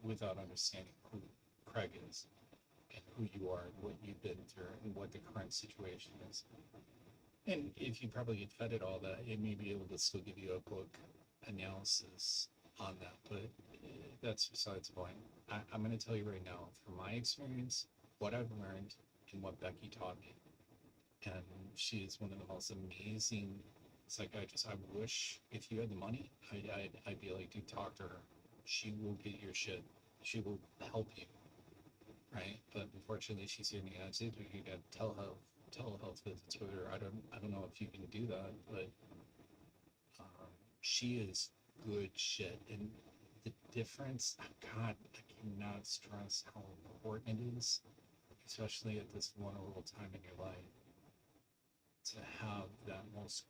without understanding who Craig is and who you are and what you've been through and what the current situation is. And if you probably had fed it all that, it may be able to still give you a book analysis on that, but that's besides the point. I'm going to tell you right now, from my experience, what I've learned and what Becky taught me. And she is one of the most amazing psychiatrists. I wish if you had the money, I'd be like, dude, talk to her. She will get your shit. She will help you, right? But unfortunately, she's here in the United States. We got telehealth visits with her. I don't know if you can do that, but she is good shit. And the difference, God, I cannot stress how important it is, especially at this vulnerable time in your life, to have that most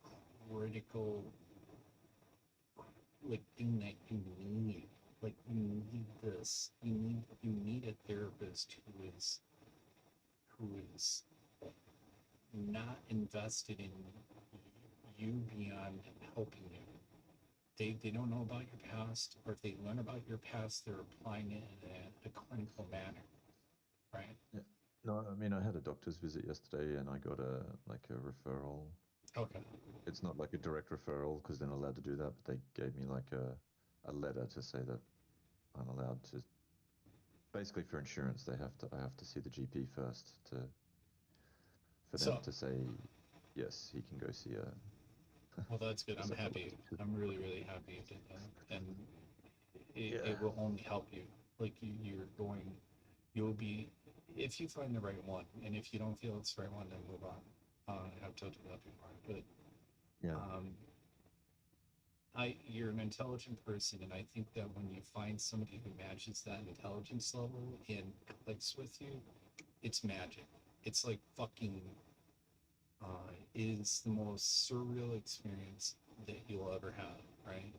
critical thing that you need. Like, you need this. You need a therapist who is not invested in you beyond helping you. They don't know about your past, or if they learn about your past, they're applying it in a clinical manner, right? Yeah. No, I mean, I had a doctor's visit yesterday, and I got a referral. Okay. It's not like a direct referral because they're not allowed to do that, but they gave me like a letter to say that I'm allowed to. Basically, for insurance, I have to see the GP first for them to say yes, he can go see a. Well, that's good. I'm happy. I'm really, really happy you did that, and it will only help you. Like you'll be, if you find the right one, and if you don't feel it's the right one, then move on. I've told you that before, but yeah. You're an intelligent person, and I think that when you find somebody who matches that intelligence level and clicks with you, it's magic. It's like fucking is the most surreal experience that you'll ever have, right?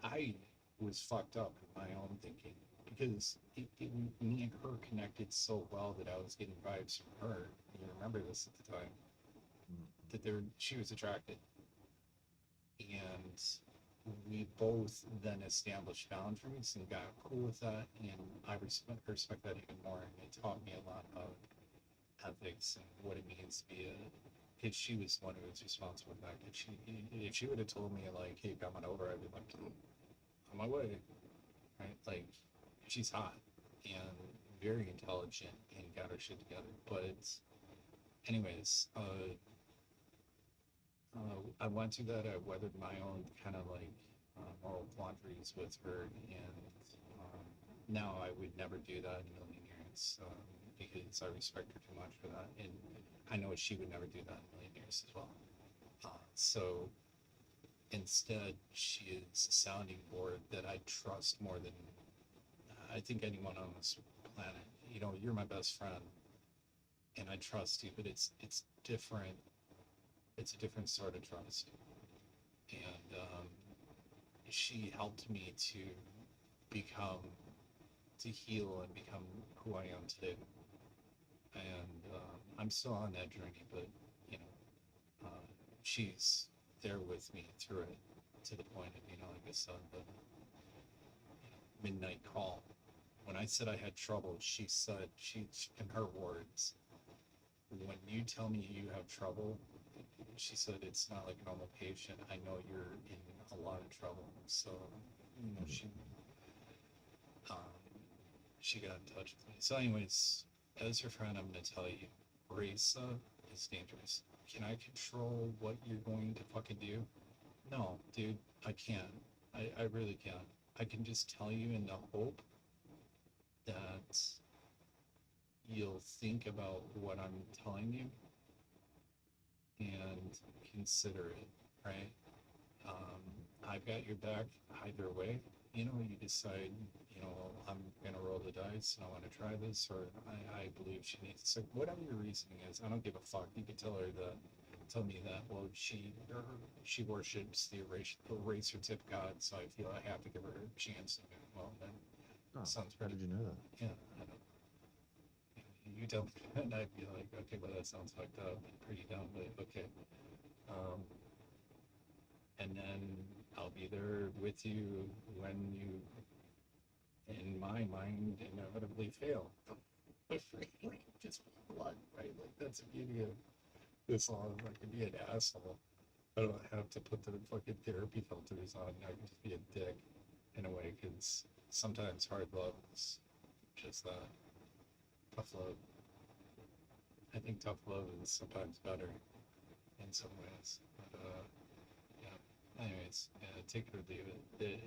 I was fucked up in my own thinking because me and her connected so well that I was getting vibes from her. You remember this at the time, that she was attracted, and we both then established boundaries and got cool with that, and I respect that even more, and it taught me a lot about ethics and what it means to be because she was the one who was responsible for that. If she would have told me like, hey, come on over, I'd be like, on my way, right? Like, she's hot and very intelligent and got her shit together. But anyways, I went through that. I weathered my own kind of like moral quandaries with her, and now I would never do that in a million years because I respect her too much for that, and I know she would never do that in a million years as well. So instead, she is a sounding board that I trust more than I think anyone on this planet. You know, you're my best friend, and I trust you, but it's different. It's a different sort of trust, and she helped me to become, to heal and become who I am today. And I'm still on that journey, but you know, she's there with me through it to the point of, you know, like I said, the midnight call. When I said I had trouble, she said, in her words, when you tell me you have trouble, she said, it's not like a normal patient. I know you're in a lot of trouble. So, you know, she got in touch with me. So anyways, as her friend, I'm going to tell you, Raisa is dangerous. Can I control what you're going to fucking do? No, dude, I can't. I really can't. I can just tell you in the hope that you'll think about what I'm telling you and consider it, right? I've got your back either way. You know, you decide, you know, I'm gonna roll the dice and I want to try this, or I believe she needs to. So whatever your reasoning is, I don't give a fuck. You can tell her that, tell me that. Well, she worships the eraser tip god, so I feel I have to give her a chance. Well, then sounds How pretty. did you know that? Yeah, I don't. You tell me, and I'd be like, okay, well that sounds fucked up and pretty dumb, but okay. And then I'll be there with you when you, in my mind, inevitably fail. Just blood, right? Like that's the beauty of this all. I can be an asshole. I don't have to put the fucking therapy filters on. I can just be a dick in a way, because sometimes hard love is just that. Tough love. I think tough love is sometimes better in some ways. But yeah. Anyways, take it or leave it.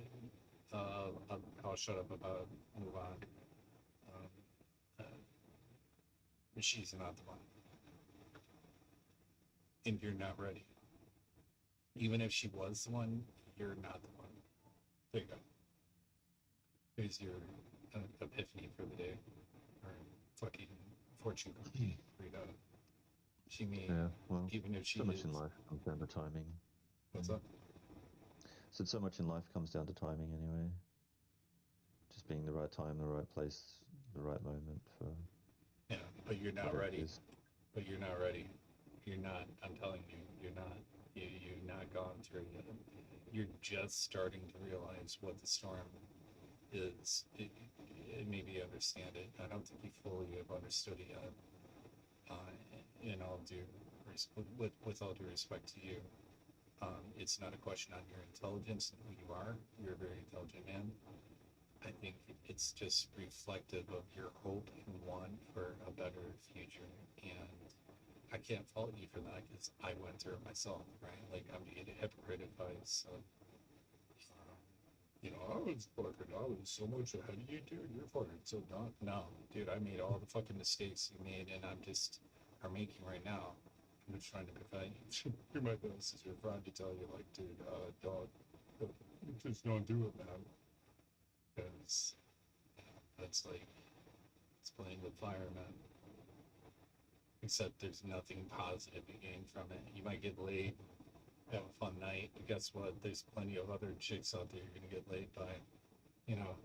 I'll shut up about it, move on. She's not the one. And you're not ready. Even if she was the one, you're not the one. There you go. Here's your epiphany for the day. Or fucking fortune cookie. Read out. She may, Yeah, well, even if she so much is. in life comes down to timing. What's up? Said so much in life comes down to timing anyway. Just being the right time, the right place, the right moment for Yeah, but you're not whatever it ready. is. But you're not ready. You're not. I'm telling you, you're not. You've not gone through it yet. You're just starting to realize what the storm is. Maybe understand it. I don't think you fully have understood it yet. And I'll do, with all due respect to you, it's not a question on your intelligence and who you are. You're a very intelligent man. I think it's just reflective of your hope and want for a better future. And I can't fault you for that because I went through it myself, right? Like, I'm being a hypocrite if I said, you know, I was so much ahead of you, dude. You're fucking so dumb. No, dude, I made all the fucking mistakes you made, and are making right now. I'm just trying to prevent you. You're my best as your friend to tell you, like, dude, don't, just don't do it, man. Because that's like, it's playing with fire, man. Except there's nothing positive you gain from it. You might get laid, have a fun night, but guess what? There's plenty of other chicks out there you're gonna get laid by. You know,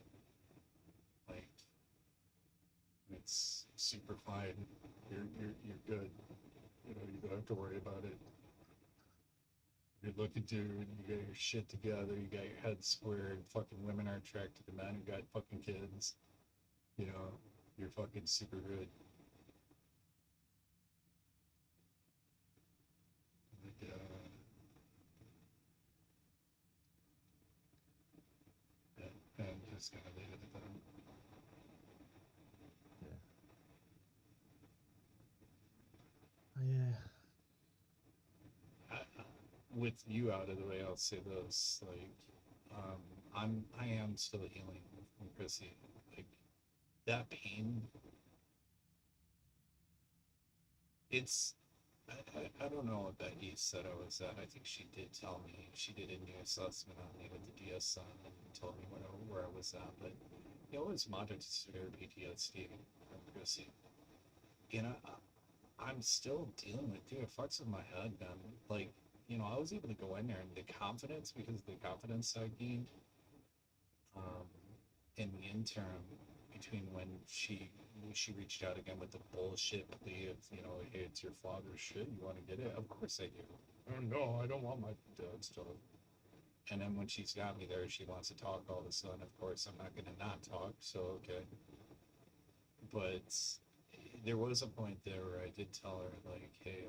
like, it's super fine. You're good. You know, you don't have to worry about it. You're looking dude, you got your shit together, you got your head squared, fucking women are attracted to men who got fucking kids. You know, you're fucking super good. Like, yeah, and just gonna leave it at that. Yeah. with you out of the way, I'll say this: like, I am still healing from Chrissy. Like that pain. It's I don't know what that East said I was at. I think she did tell me she did a new assessment on me with the DSM and told me where I was at. But it was moderate to severe PTSD from Chrissy. You know, I'm still dealing with, dude, it fucks with my head, man. Like, you know, I was able to go in there and the confidence, because of the confidence I gained um, in the interim between when she reached out again with the bullshit plea of, you know, hey, it's your father's shit, you want to get it? Of course I do. Oh no, I don't want my dad's stuff. And then when she's got me there, she wants to talk all of a sudden. Of course, I'm not going to not talk, so okay. But there was a point there where I did tell her, like, hey,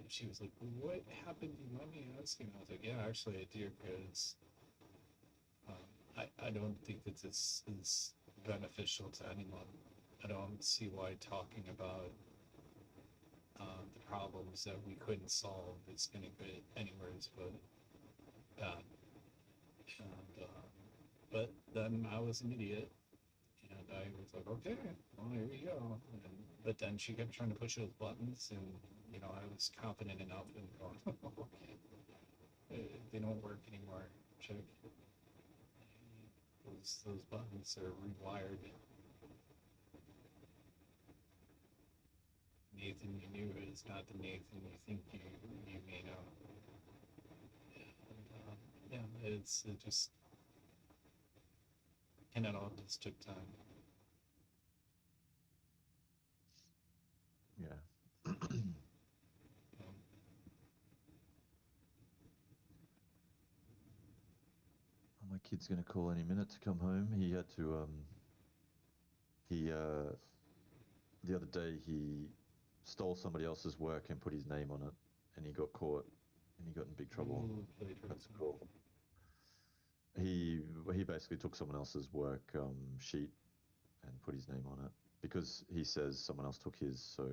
she was like, what happened? Do you mind me asking? I was like, yeah, actually, I do, because I don't think that this is beneficial to anyone. I don't see why talking about the problems that we couldn't solve is going to get anywheres but bad. And, but then I was an idiot, and I was like, okay, well, here we go. But then she kept trying to push those buttons, and, you know, I was confident enough and going, okay, they don't work anymore, check. Those buttons are rewired. Nathan you knew is not the Nathan you think you may know. And, yeah, it just, and it all just took time. Yeah. My kid's gonna call any minute to come home. He had to the other day he stole somebody else's work and put his name on it, and he got caught, and he got in big trouble. Ooh, That's cool. He basically took someone else's work sheet and put his name on it because he says someone else took his, so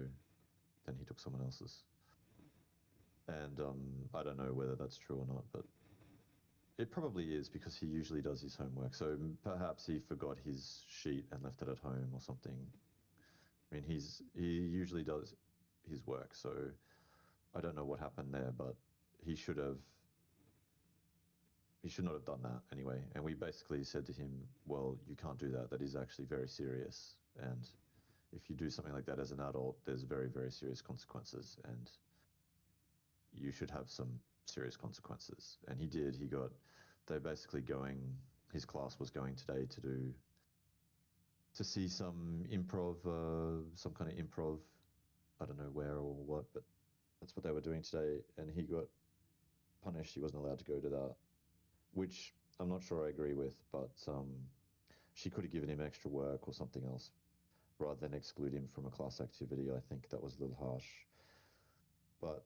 then he took someone else's. And I don't know whether that's true or not, but it probably is because he usually does his homework. So perhaps he forgot his sheet and left it at home or something. I mean, he usually does his work, so I don't know what happened there, but he should not have done that anyway. And we basically said to him, well, you can't do that. That is actually very serious. And if you do something like that as an adult, there's very, very serious consequences. And you should have some serious consequences. And he did. They're basically his class was going today to see some improv, some kind of improv. I don't know where or what, but that's what they were doing today. And he got punished. He wasn't allowed to go to that, which I'm not sure I agree with, but she could have given him extra work or something else rather than exclude him from a class activity. I think that was a little harsh. But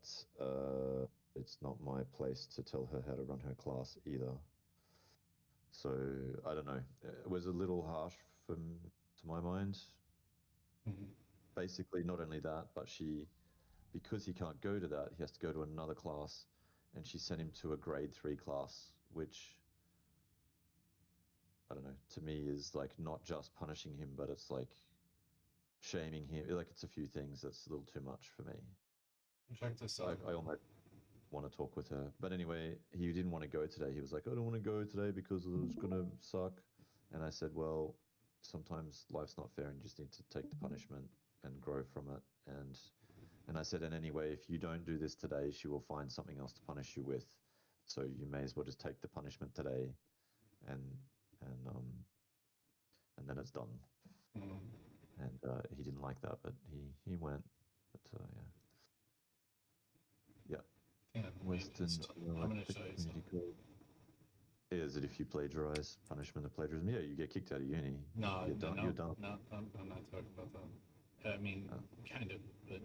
it's not my place to tell her how to run her class either. So I don't know. It was a little harsh to my mind. Mm-hmm. Basically, not only that, but because he can't go to that, he has to go to another class, and she sent him to a grade 3 class, which I don't know, to me is like not just punishing him, but it's like shaming him. Like it's a few things that's a little too much for me. Check this out. I almost want to talk with her. But anyway, he didn't want to go today. He was like, I don't want to go today because it was going to suck. And I said, well, sometimes life's not fair and you just need to take the punishment and grow from it. And I said, and anyway, if you don't do this today, she will find something else to punish you with. So you may as well just take the punishment today and then it's done. And he didn't like that, but he went. But yeah. Yeah, Western I'm going to show you something. Is it if you plagiarize, punishment of plagiarism? Yeah, you get kicked out of uni. No, You're done. no, You're done. no, I'm not talking about that. I mean, kind of, but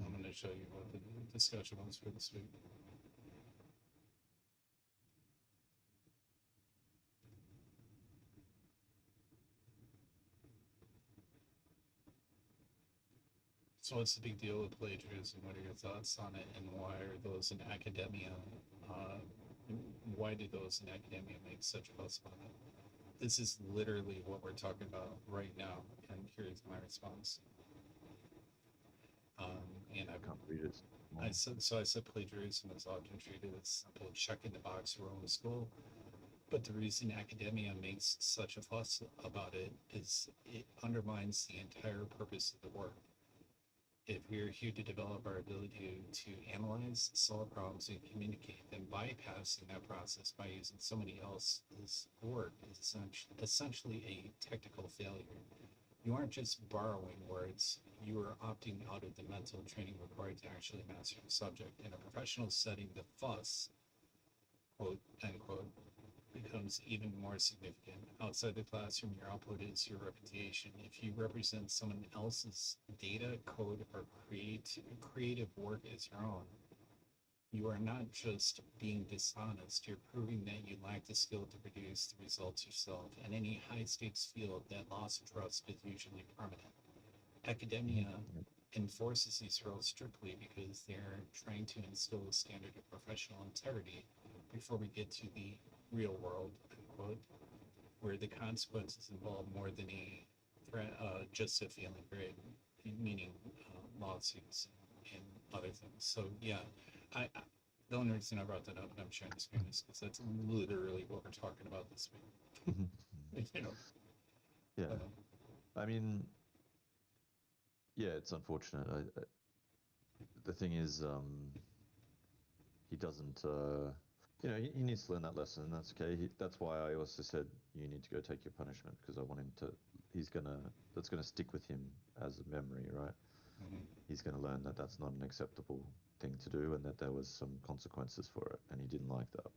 I'm going to show you what the discussion was for this week. So what's the big deal with plagiarism? What are your thoughts on it, and why are those in academia? Uh, why do those in academia make such a fuss about it? This is literally what we're talking about right now, and here's my response. And I can't read it. I said plagiarism is often treated as simple check in the box role in school, but the reason academia makes such a fuss about it is it undermines the entire purpose of the work. If we're here to develop our ability to analyze, solve problems, and communicate, then bypassing that process by using somebody else's work is essentially a technical failure. You aren't just borrowing words, you are opting out of the mental training required to actually master the subject. In a professional setting, the fuss, quote, end quote, becomes even more significant. Outside the classroom, your output is your reputation. If you represent someone else's data, code, or creative work as your own, you are not just being dishonest, you're proving that you lack the skill to produce the results yourself. In any high stakes field, that loss of trust is usually permanent. Academia enforces these rules strictly because they're trying to instill a standard of professional integrity before we get to the real world, unquote, where the consequences involve more than a threat, just a failing grade, meaning lawsuits and other things. So yeah, I the only reason I brought that up and I'm sharing the screen is because that's literally what we're talking about this week. You know. Yeah. I mean, yeah, it's unfortunate. The thing is, he doesn't. He needs to learn that lesson. And that's okay. That's why I also said you need to go take your punishment, because I want him to. That's gonna stick with him as a memory, right? Mhm. He's gonna learn that that's not an acceptable thing to do, and that there was some consequences for it, and he didn't like that.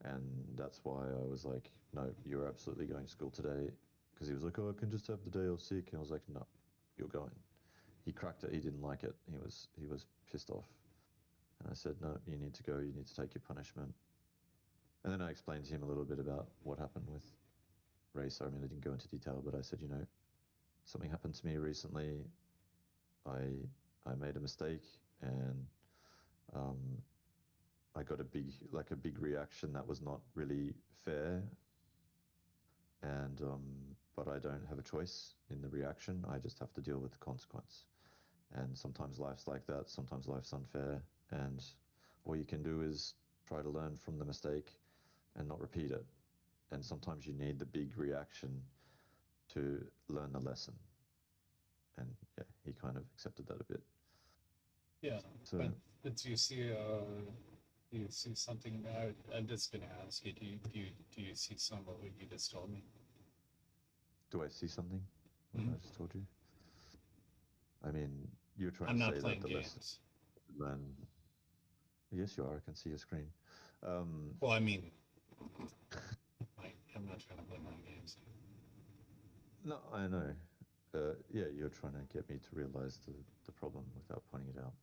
And that's why I was like, no, you're absolutely going to school today. Because he was like, oh, I can just have the day off sick, and I was like, no, you're going. He cracked it. He didn't like it. He was pissed off. And I said, no, you need to go. You need to take your punishment. And then I explained to him a little bit about what happened with race. I mean, I didn't go into detail, but I said, something happened to me recently. I made a mistake, and I got a big reaction that was not really fair. And but I don't have a choice in the reaction. I just have to deal with the consequence. And sometimes life's like that. Sometimes life's unfair, and all you can do is try to learn from the mistake and not repeat it. And sometimes you need the big reaction to learn the lesson. And yeah, he kind of accepted that a bit. Yeah, So but do you see something? I'm just gonna ask you. Do you see some of what you just told me? do I see something? What Mhm. I just told you? I mean, you're trying I'm to not say playing that the lesson games. learn. Yes, you are. I can see your screen. Well, I mean, I'm not trying to play my games. No, I know. Yeah, you're trying to get me to realize the problem without pointing it out.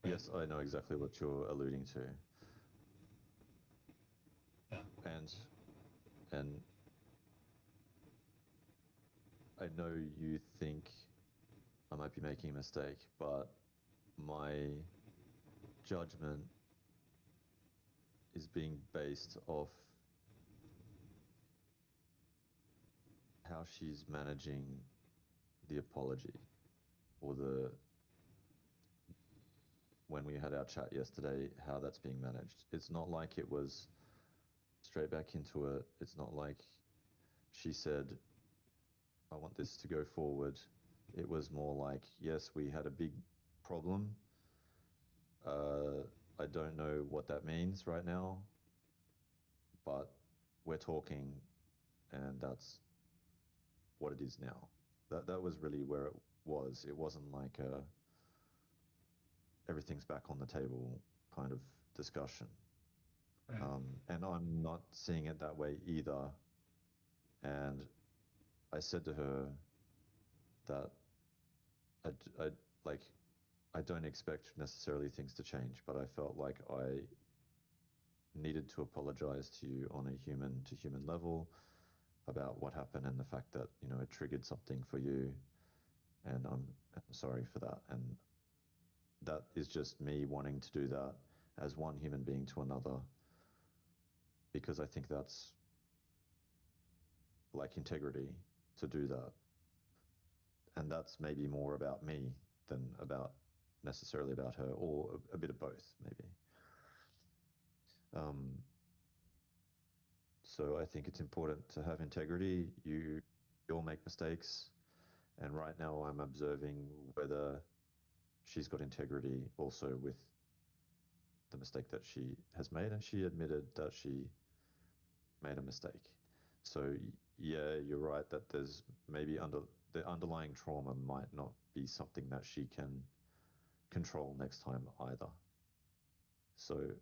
Right. Yes, I know exactly what you're alluding to. Yeah. And I know you think I might be making a mistake, but my judgment is being based off how she's managing the apology, or when we had our chat yesterday, how that's being managed. It's not like it was straight back into it. It's not like she said, I want this to go forward. It was more like, yes, we had a big problem. I don't know what that means right now, but we're talking, and that's what it is now. That was really where it was. It wasn't like everything's back on the table kind of discussion. Right. And I'm not seeing it that way either. And I said to her that I like I don't expect necessarily things to change, but I felt like I needed to apologize to you on a human to human level about what happened, and the fact that it triggered something for you. and I'm sorry for that. And that is just me wanting to do that as one human being to another, because I think that's like integrity to do that. And that's maybe more about me than about necessarily about her, or a bit of both, maybe. So I think it's important to have integrity. You all make mistakes, and right now I'm observing whether she's got integrity also with the mistake that she has made, and she admitted that she made a mistake. So yeah, you're right that there's maybe the underlying trauma might not be something that she can control next time either. So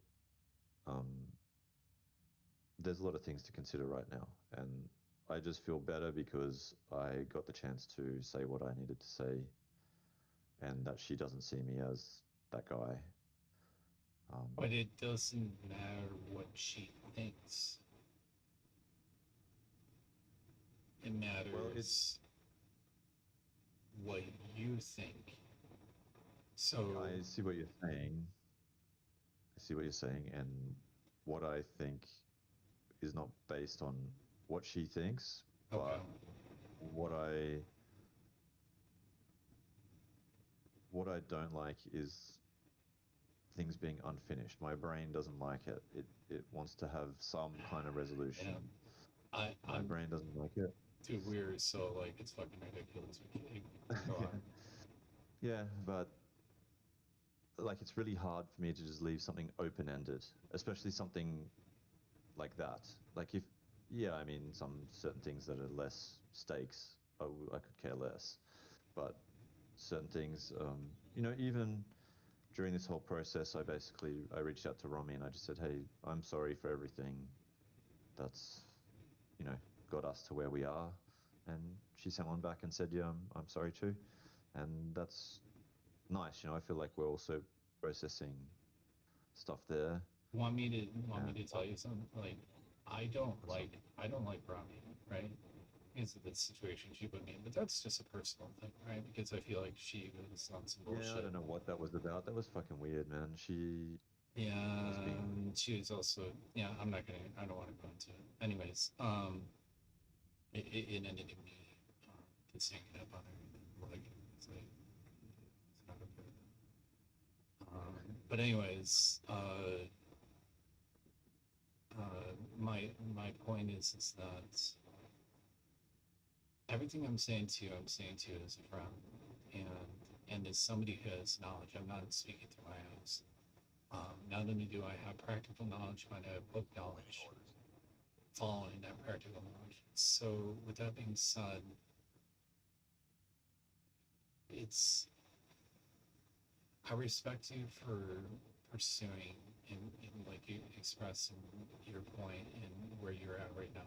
there's a lot of things to consider right now, and I just feel better because I got the chance to say what I needed to say, and that she doesn't see me as that guy. But it doesn't matter what she thinks. It matters what you think. So I see what you're saying. And what I think is not based on what she thinks, okay. but what I don't like is things being unfinished. My brain doesn't like it. It wants to have some kind of resolution. Yeah. My brain doesn't like it. Too weird, so like it's fucking ridiculous. Go on. Yeah, but like it's really hard for me to just leave something open-ended, especially something like that. Like if, yeah, I mean, some certain things that are less stakes, I could care less. But certain things, even during this whole process, I reached out to Romy and I just said, hey, I'm sorry for everything that's, got us to where we are. And she sent one back and said, yeah, I'm sorry too. And that's nice. I feel like we're also processing stuff there. Want me to tell you something? Like, I don't like Romy, right? Because of the situation she put me in, but that's just a personal thing, right? Because I feel like she was on some bullshit. Yeah, I don't know what that was about. That was fucking weird, man. She was also, I don't want to go into it. Anyways, it ended in me just hanging up on her, like it's not okay. But anyways, my point is that everything I'm saying to you as a friend, and as somebody who has knowledge. I'm not speaking through my eyes. Not only do I have practical knowledge, but I have book knowledge following that practical knowledge. So with that being said, I respect you for pursuing and like you expressing your point and where you're at right now.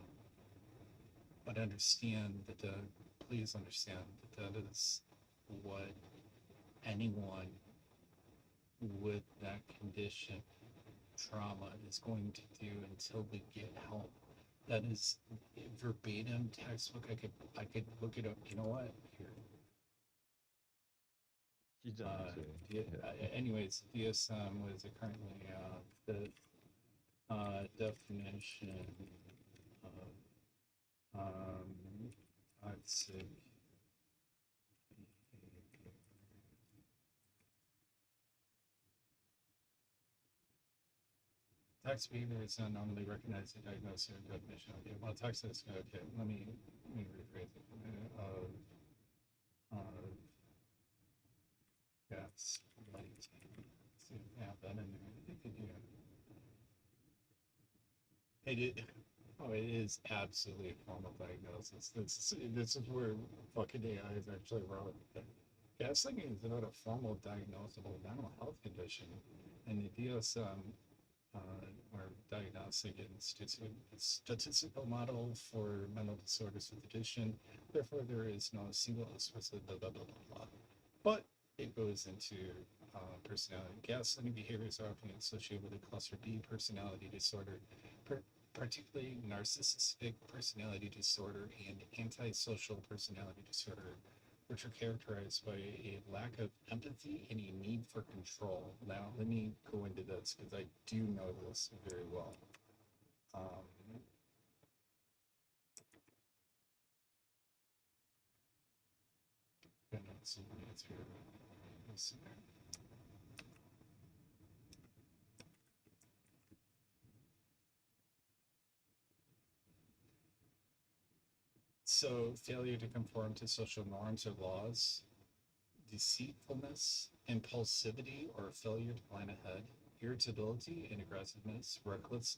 But please understand that is what anyone with that condition, trauma, is going to do until they get help. That is verbatim textbook. I could look it up. You know what? Here. You don't need to. Anyways, DSM was currently the definition of toxic tax behavior is not normally recognized and diagnosed in definition. Okay, well, tax is okay. Let me rephrase it. Yes, right. See if they have that in there. I think they do. It is absolutely a form of diagnosis. This is where fucking AI is actually wrong. Gaslighting is not a formal diagnosable mental health condition, and the DSM or Diagnostic and Statistical Model for Mental Disorders with Addiction. Therefore, there is no single explicit blah blah blah blah blah. But it goes into personality. Gaslighting behaviors are often associated with a cluster B personality disorder, particularly narcissistic personality disorder and antisocial personality disorder. which are characterized by a lack of empathy and a need for control. Now, let me go into this because I do know this very well. So, failure to conform to social norms or laws, deceitfulness, impulsivity or failure to plan ahead, irritability and aggressiveness, reckless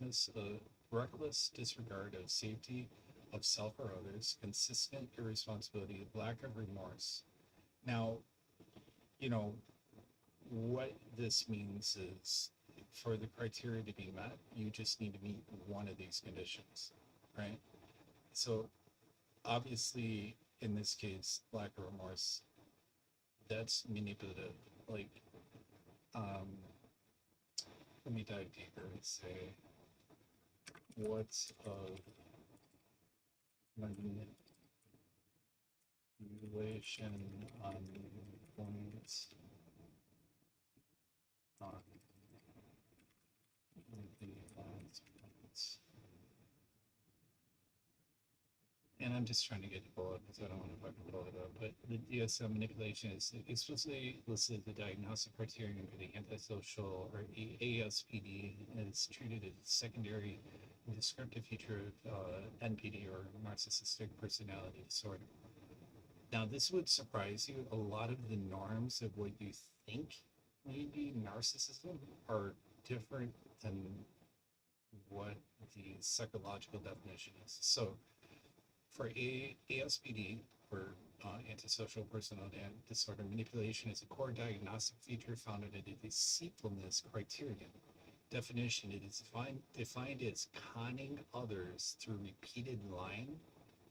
disregard of safety of self or others, consistent irresponsibility, lack of remorse. Now, you know, what this means is for the criteria to be met, you just need to meet one of these conditions, right? So, obviously, in this case, lack of remorse, that's manipulative. Like, let me dive deeper and say, what's of manipulation on points on the lines points? And I'm just trying to get it pulled up because I don't want to fucking pull it up. But the DSM manipulation is explicitly listed the diagnostic criterion for the antisocial or ASPD, and it's treated as a secondary descriptive feature of NPD or narcissistic personality disorder. Now, this would surprise you. A lot of the norms of what you think may be narcissism are different than what the psychological definition is. So, for ASPD, or antisocial personality disorder, manipulation is a core diagnostic feature found in the deceitfulness criterion. Definition: it is defined as conning others through repeated lying,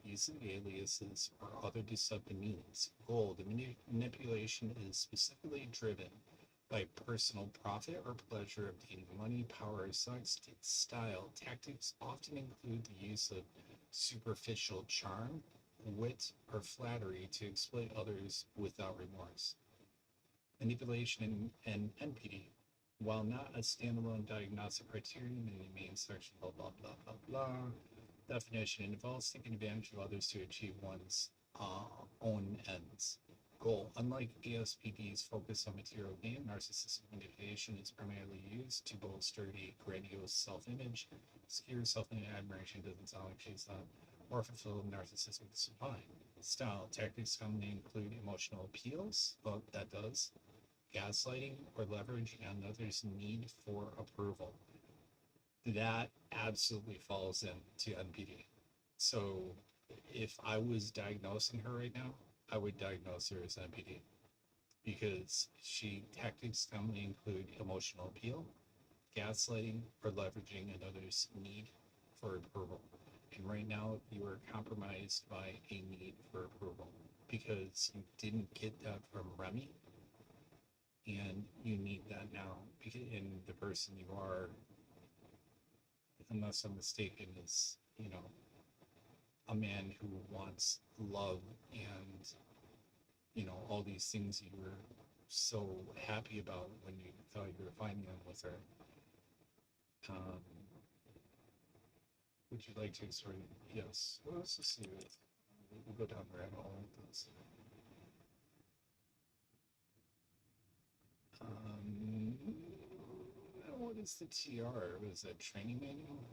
using aliases or other deceptive means. Goal: the manipulation is specifically driven by personal profit or pleasure, obtaining money, power, sex. Style: tactics often include the use of superficial charm, wit, or flattery to exploit others without remorse. Manipulation and NPD, while not a standalone diagnostic criterion in the main section, blah, blah, blah, blah, blah, definition involves taking advantage of others to achieve one's own ends. Goal: unlike ASPD's focus on material gain, narcissistic manipulation is primarily used to bolster a grandiose self-image, secure self-admiration, doesn't sound like she's not, or fulfill narcissistic supply. Style: tactics commonly include emotional appeals, well, that does, gaslighting, or leveraging on others' need for approval. That absolutely falls into NPD. So if I was diagnosing her right now, I would diagnose her as NPD because tactics commonly include emotional appeal, gaslighting, or leveraging another's need for approval. And right now, you are compromised by a need for approval because you didn't get that from Remy, and you need that now. And the person you are, unless I'm mistaken, is, you know, a man who wants love and, you know, all these things you were so happy about when you thought you were finding them with her. Would you like to sort of, yes, well, let's just see. We'll go down the rabbit hole with this. What is the TR? Was that training manual?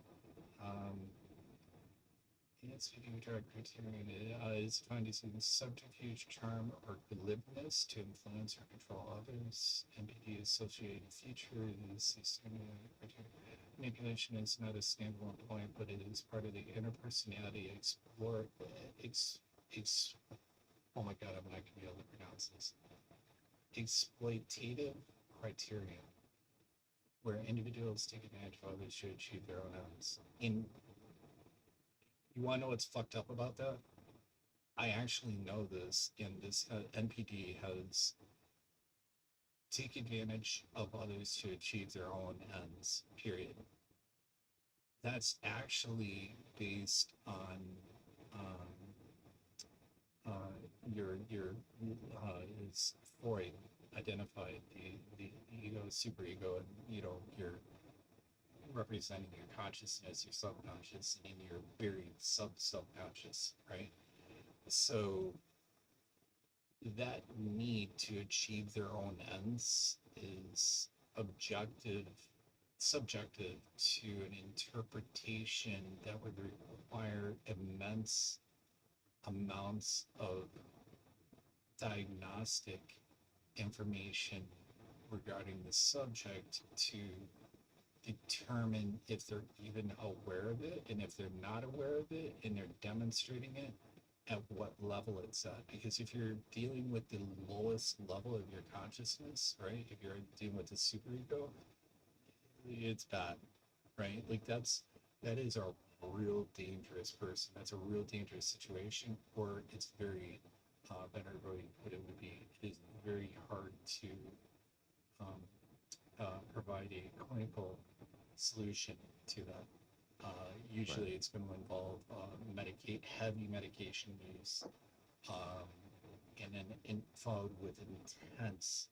ASPD drug criterion is defined as using subterfuge, charm, or glibness to influence or control others. NPD associated feature is the standard criteria. Manipulation is not a standalone point, but it is part of the interpersonality oh my god, I'm not going to be able to pronounce this. Exploitative criterion, where individuals take advantage of others to achieve their own ends. You want to know what's fucked up about that? I actually know this, and this NPD has take advantage of others to achieve their own ends, period. That's actually based on your because Freud identified the ego, superego, and you're representing your consciousness, your subconscious, and in your very subconscious, right? So that need to achieve their own ends is subjective to an interpretation that would require immense amounts of diagnostic information regarding the subject to determine if they're even aware of it, and if they're not aware of it and they're demonstrating it, at what level it's at. Because if you're dealing with the lowest level of your consciousness, right, if you're dealing with the superego, it's bad, right? Like that is a real dangerous person. That's a real dangerous situation. Or it's very better way to put it would be, it is very hard to provide a clinical solution to that. Usually it's going to involve heavy medication use, and then followed with intense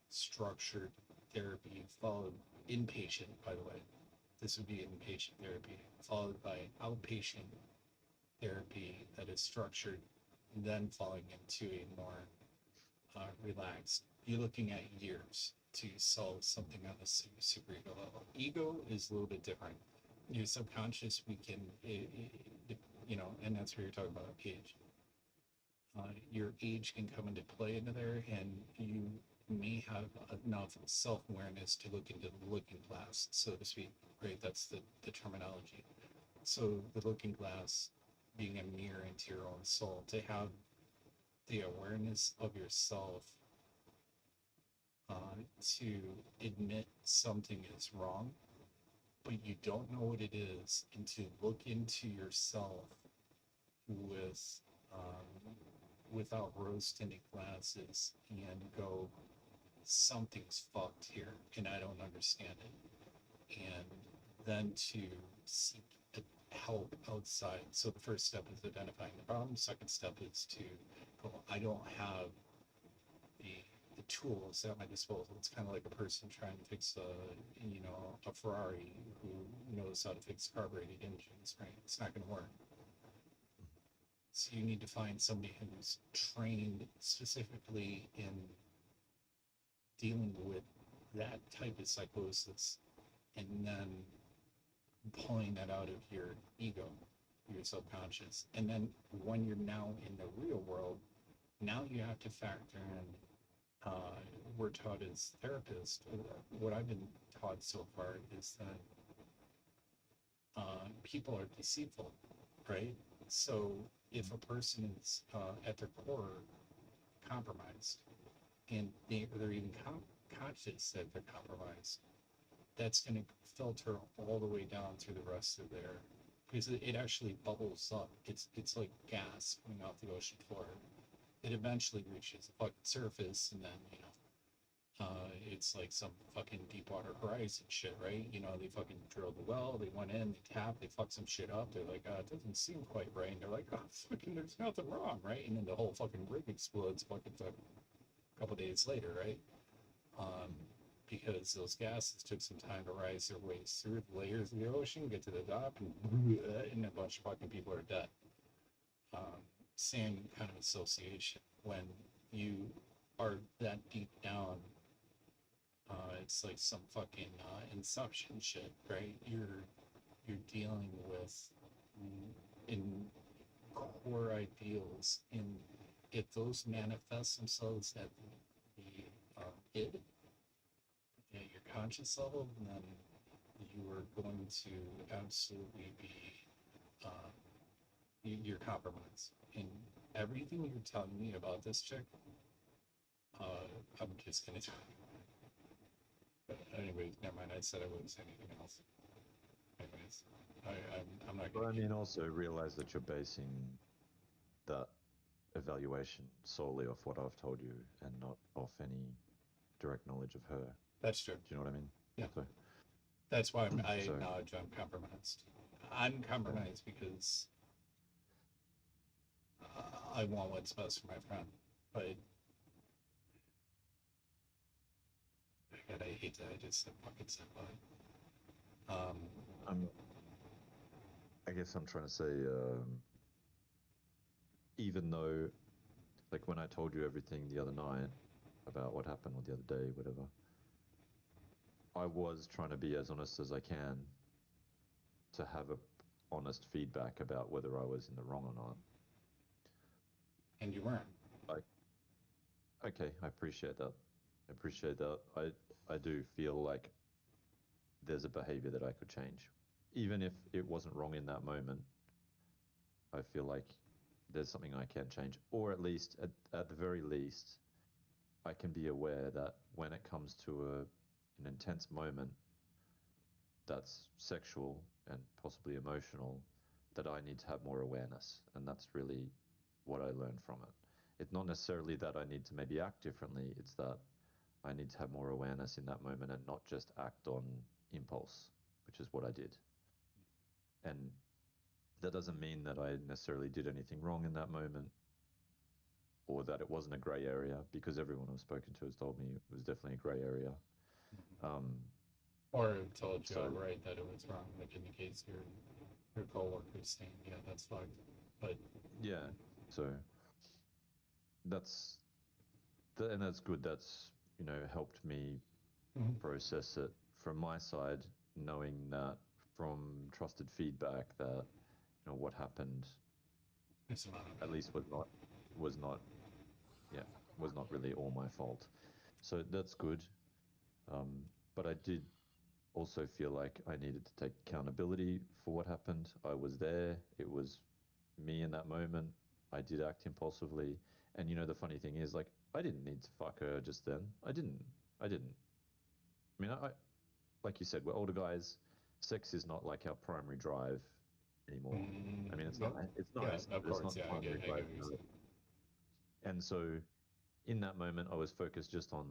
structured therapy, followed inpatient, by the way. This would be inpatient therapy, followed by outpatient therapy that is structured, and then falling into a more relaxed. You're looking at years to solve something on the superego level. Ego is a little bit different. Your subconscious, we can, and that's where you're talking about age. Your age can come into play into there, and you may have enough self-awareness to look into the looking glass, so to speak, right? That's the terminology. So the looking glass being a mirror into your own soul, to have the awareness of yourself, to admit something is wrong, but you don't know what it is, and to look into yourself with without rose-tinted glasses and go, something's fucked here and I don't understand it, and then to seek help outside. So the first step is identifying the problem. Second step is to go, I don't have the tools at my disposal. It's kind of like a person trying to fix a Ferrari who knows how to fix carbureted engines, right? It's not going to work. So you need to find somebody who's trained specifically in dealing with that type of psychosis, and then pulling that out of your ego, your subconscious. And then when you're now in the real world, now you have to factor in, we're taught as therapists, what I've been taught so far is that people are deceitful, right? So if a person is at their core compromised, and they're even conscious that they're compromised, that's going to filter all the way down through the rest of their, because it actually bubbles up. It's like gas coming off the ocean floor. It eventually reaches the fucking surface, and then it's like some fucking Deepwater Horizon shit, right? They fucking drilled the well, they went in, they tapped, they fucked some shit up. They're like, it doesn't seem quite right. And they're like, fucking, there's nothing wrong, right? And then the whole fucking rig explodes fucking a couple days later, right? Because those gases took some time to rise their ways through the layers of the ocean, get to the top, and a bunch of fucking people are dead. Same kind of association. When you are that deep down, it's like some fucking Inception shit, right? You're dealing with in core ideals, and if those manifest themselves at the id, at your conscious level, then you are going to absolutely be you're compromised. And everything you're telling me about this chick, I'm just gonna tell you. But anyways, never mind. I said I wouldn't say anything else. Anyways, I'm not But gonna. I mean, also realize that you're basing that evaluation solely off what I've told you and not off any direct knowledge of her. That's true. Do you know what I mean? Yeah. So, That's why I So- acknowledge I'm compromised. I'm compromised because I want what's best for my friend, but hate that I just said fucking senpai. I guess I'm trying to say, even though, like when I told you everything the other night about what happened, or the other day, whatever, I was trying to be as honest as I can to have a honest feedback about whether I was in the wrong or not. And you weren't. Okay, I appreciate that. I appreciate that. I do feel like there's a behavior that I could change. Even if it wasn't wrong in that moment, I feel like there's something I can change. Or at least, at the very least, I can be aware that when it comes to an intense moment that's sexual and possibly emotional, that I need to have more awareness. And that's really what I learned from it. It's not necessarily that I need to maybe act differently, it's that I need to have more awareness in that moment and not just act on impulse, which is what I did. And that doesn't mean that I necessarily did anything wrong in that moment, or that it wasn't a grey area, because everyone I've spoken to has told me it was definitely a grey area. Or told you So- outright that it was wrong, like in the case your coworkers saying, yeah, that's fucked. But Yeah, so that's and that's good. That's, you know, helped me process it from my side, knowing that from trusted feedback that, you know, what happened it's not at least was not really all my fault. So that's good. But I did also feel like I needed to take accountability for what happened. I was there. It was me in that moment. I did act impulsively. And, you know, the funny thing is, like, I didn't need to fuck her just then. I didn't. I mean, I like you said, we're older guys. Sex is not like our primary drive anymore. I mean, it's not. It's not. Yeah, It's of course. not the Yeah, I primary get drive. what you're saying. And so, in that moment, I was focused just on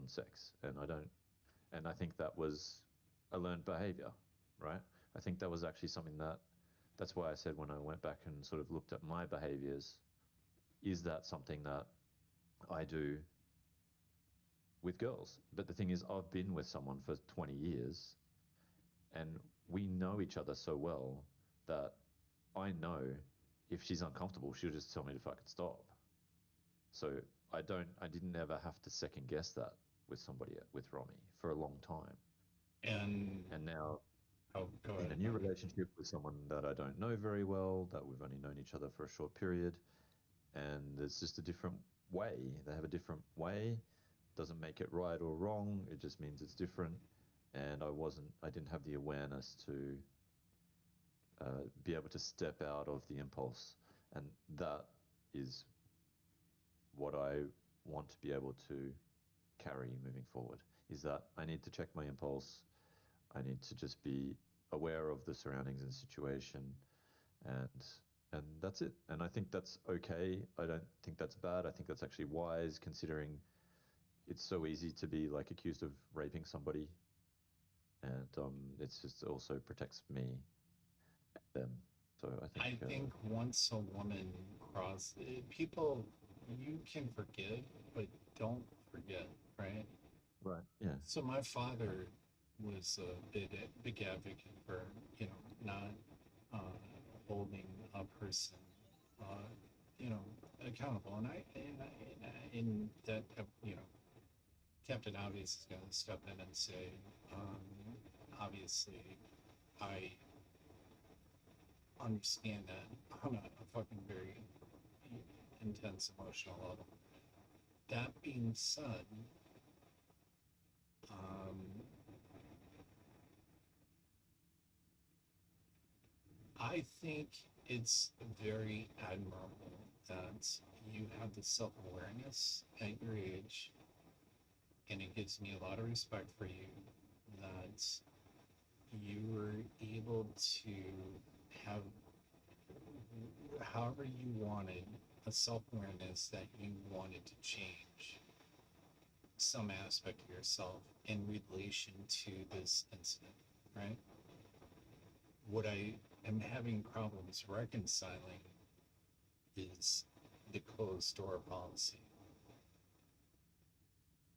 sex, and I think that was a learned behavior, right? I think that was actually something that's why I said when I went back and sort of looked at my behaviors, is that something that I do with girls? But the thing is, I've been with someone for 20 years, and we know each other so well that I know if she's uncomfortable, she'll just tell me to fucking stop. So I didn't ever have to second guess that with Romy for a long time. And now go in ahead. a new relationship with someone that I don't know very well, that we've only known each other for a short period, and it's just a different way. They have a different way. Doesn't make it right or wrong. It just means it's different. And I didn't have the awareness to be able to step out of the impulse. And that is what I want to be able to carry moving forward, is that I need to check my impulse. I need to just be aware of the surroundings and situation, and that's it. And I think that's okay. I don't think that's bad. I think that's actually wise, considering it's so easy to be like accused of raping somebody, and it's just also protects me and them. So I think once a woman people, you can forgive, but don't forget, right? right, yeah, So my father was a big advocate for, you know, not holding a person, you know, accountable, and in that, you know, Captain Obvious is going to step in and say, obviously, I understand that on a fucking very intense emotional level. That being said, I think it's very admirable that you have the self-awareness at your age, and it gives me a lot of respect for you that you were able to have, however you wanted, a self-awareness that you wanted to change some aspect of yourself in relation to this incident, right? What I am having problems reconciling is the closed door policy.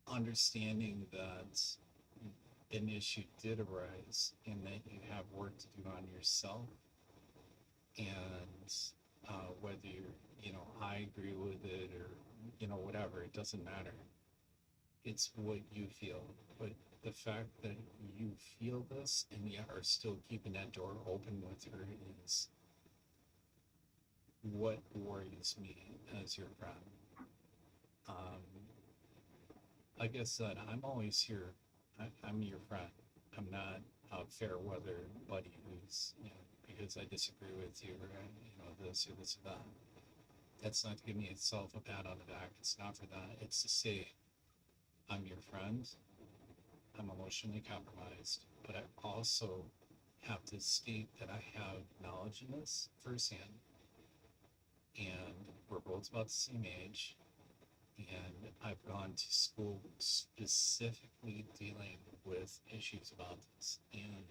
Understanding that an issue did arise and that you have work to do on yourself, and whether I agree with it or whatever, it doesn't matter. It's what you feel. But the fact that you feel this and yet are still keeping that door open with her is what worries me as your friend. Like I said, I'm always here. I'm your friend. I'm not a fair weather buddy who's, because I disagree with you or, this or this or that. That's not to give myself a pat on the back. It's not for that. It's to say, I'm your friend. I'm emotionally compromised, but I also have to state that I have knowledge in this firsthand. And we're both about the same age. And I've gone to school specifically dealing with issues about this. And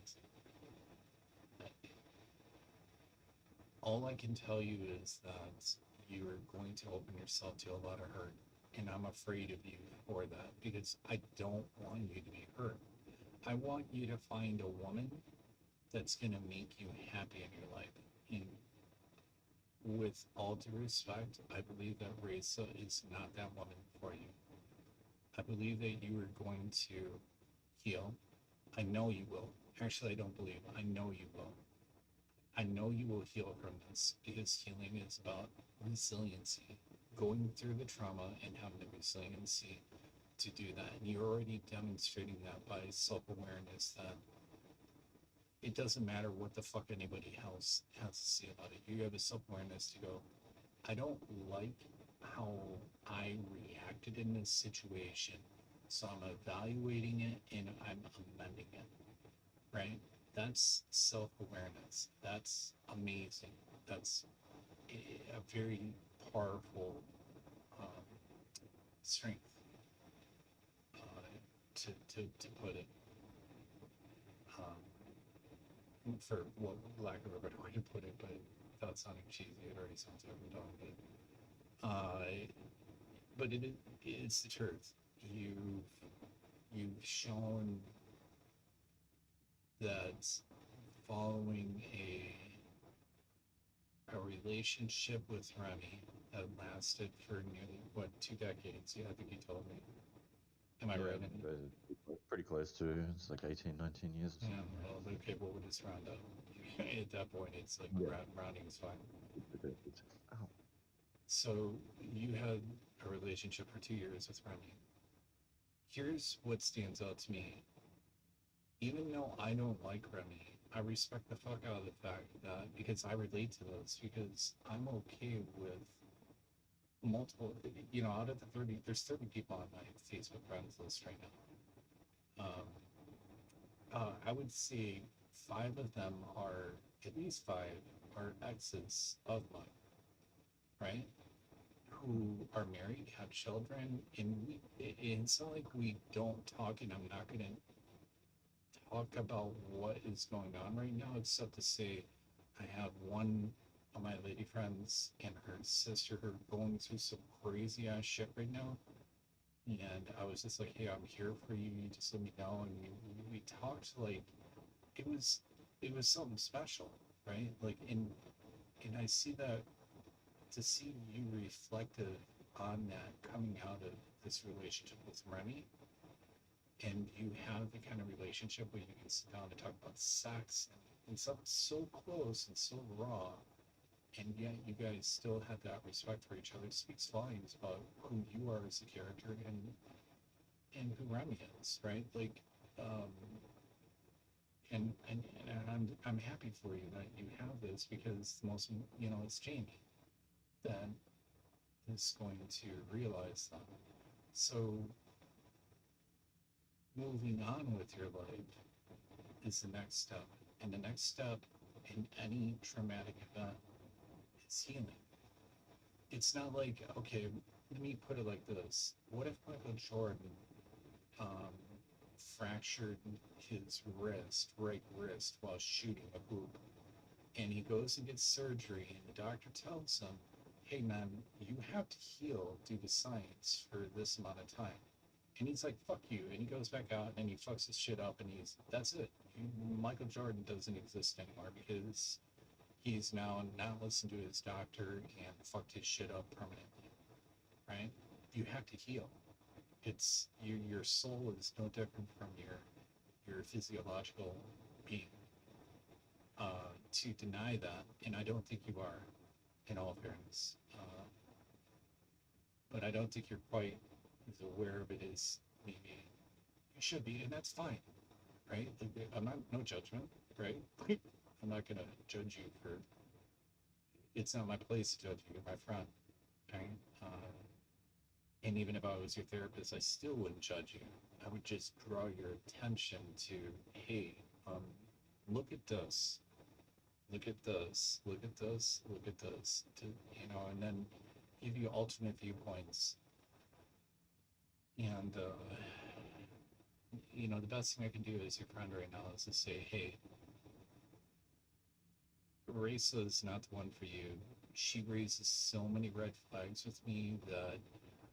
all I can tell you is that you are going to open yourself to a lot of hurt. And I'm afraid of you for that because I don't want you to be hurt. I want you to find a woman that's going to make you happy in your life. And with all due respect, I believe that Raisa is not that woman for you. I believe that you are going to heal. I know you will. Actually, I don't believe. I know you will. I know you will heal from this because healing is about resiliency, going through the trauma and having the resiliency to do that. And you're already demonstrating that by self-awareness that it doesn't matter what the fuck anybody else has to say about it. You have a self-awareness to go, I don't like how I reacted in this situation, so I'm evaluating it and I'm amending it, right? That's self-awareness. That's amazing. That's a very powerful strength, to put it. For lack of a better way to put it, but without sounding cheesy, it already sounds overdone. But it's the truth. You've shown that following a relationship with Remy that lasted for nearly 2 decades. Yeah, I think you told me. Am I right? Pretty close to. It's like 18, 19 years or something. Yeah, well, okay, what would just round up? At that point, it's like rounding is fine. Ow. So you had a relationship for 2 years with Remy. Here's what stands out to me. Even though I don't like Remy, I respect the fuck out of the fact that, because I relate to this, because I'm okay with multiple, out of the 30, there's 30 people on my Facebook friends list right now. I would say 5 of them are, at least 5 are exes of mine, right? Who are married, have children, and it's not like we don't talk, and I'm not going to talk about what is going on right now, except to say I have one of my lady friends and her sister who are going through some crazy ass shit right now. And I was just like, hey, I'm here for you. You just let me know. And we talked like it was something special, right? Like, and I see that, to see you reflective on that coming out of this relationship with Remy, and you have the kind of relationship where you can sit down and talk about sex and something so close and so raw, and yet you guys still have that respect for each other. It speaks volumes about who you are as a character and who Remy is, right? Like, and I'm happy for you that you have this, because most, it's Jamie that is going to realize that. So moving on with your life is the next step, and the next step in any traumatic event is healing. It's not like, okay, let me put it like this. What if Michael Jordan fractured his right wrist while shooting a hoop, and he goes and gets surgery, and the doctor tells him, hey man, you have to heal due to science for this amount of time, And he's like, fuck you. And he goes back out and he fucks his shit up and that's it. Michael Jordan doesn't exist anymore because he's now not listened to his doctor and fucked his shit up permanently, right? You have to heal. It's your soul is no different from your physiological being. To deny that, and I don't think you are, in all fairness. But I don't think you're quite as aware of it as maybe you should be, and that's fine, right? Like, I'm not no judgment, right? I'm not gonna judge you for. It's not my place to judge you, you're my friend, right? And even if I was your therapist, I still wouldn't judge you. I would just draw your attention to, hey, look at this, look at this, look at this, look at this, and then give you alternate viewpoints. And, the best thing I can do as your friend right now is to say, hey, Raisa is not the one for you. She raises so many red flags with me that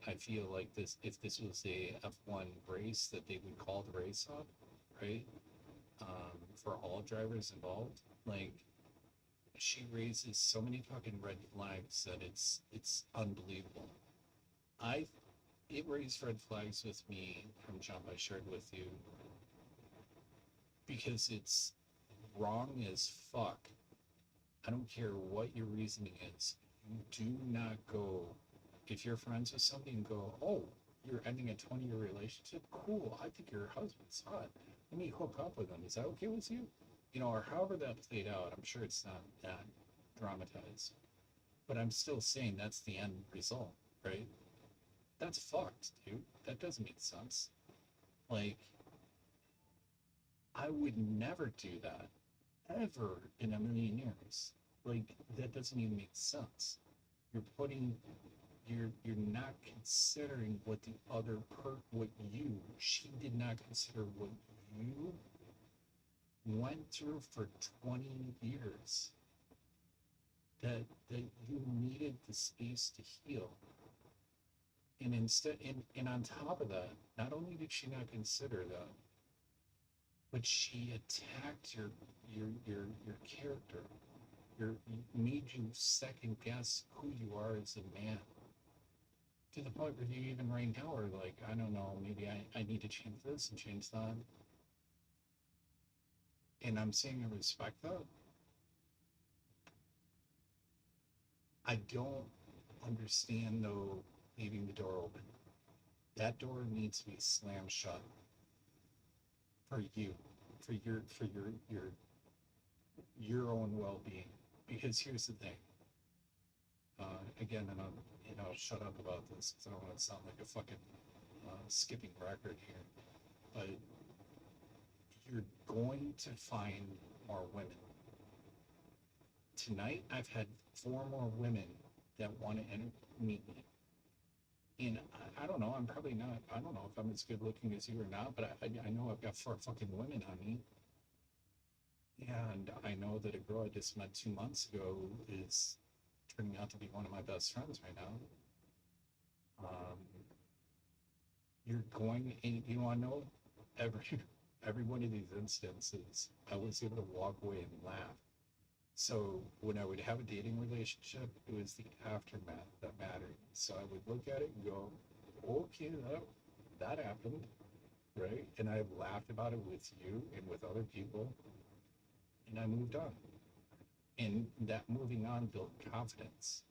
I feel like if this was a F1 race, that they would call the race off, right? For all drivers involved. Like, she raises so many fucking red flags that it's unbelievable. It raised red flags with me from jump. I shared with you because it's wrong as fuck. I don't care what your reasoning is. You do not go, if you're friends with somebody and go, oh, you're ending a 20-year relationship? Cool, I think your husband's hot. Let me hook up with him. Is that okay with you? Or however that played out, I'm sure it's not that dramatized. But I'm still saying that's the end result, right? That's fucked, dude. That doesn't make sense. Like, I would never do that, ever in a million years. Like, that doesn't even make sense. You're not considering what the other she did not consider what you went through for 20 years. That you needed the space to heal. And instead, and on top of that, not only did she not consider that, but she attacked your character. Made you second guess who you are as a man. To the point where you even right now are like, I don't know, maybe I need to change this and change that. And I'm saying I respect that. I don't understand though leaving the door open. That door needs to be slammed shut for you, for your own well-being. Because here's the thing. Again, and I'll shut up about this because I don't want to sound like a fucking skipping record here. But you're going to find more women. Tonight, I've had 4 more women that want to meet me. And I don't know, I'm probably not, I don't know if I'm as good looking as you or not, but I know I've got 4 fucking women on me. And I know that a girl I just met 2 months ago is turning out to be one of my best friends right now. You're going, and you want to know, every one of these instances, I was able to walk away and laugh. So when I would have a dating relationship, it was the aftermath that mattered. So I would look at it and go, okay, that happened, right? And I've laughed about it with you and with other people, and I moved on. And that moving on built confidence,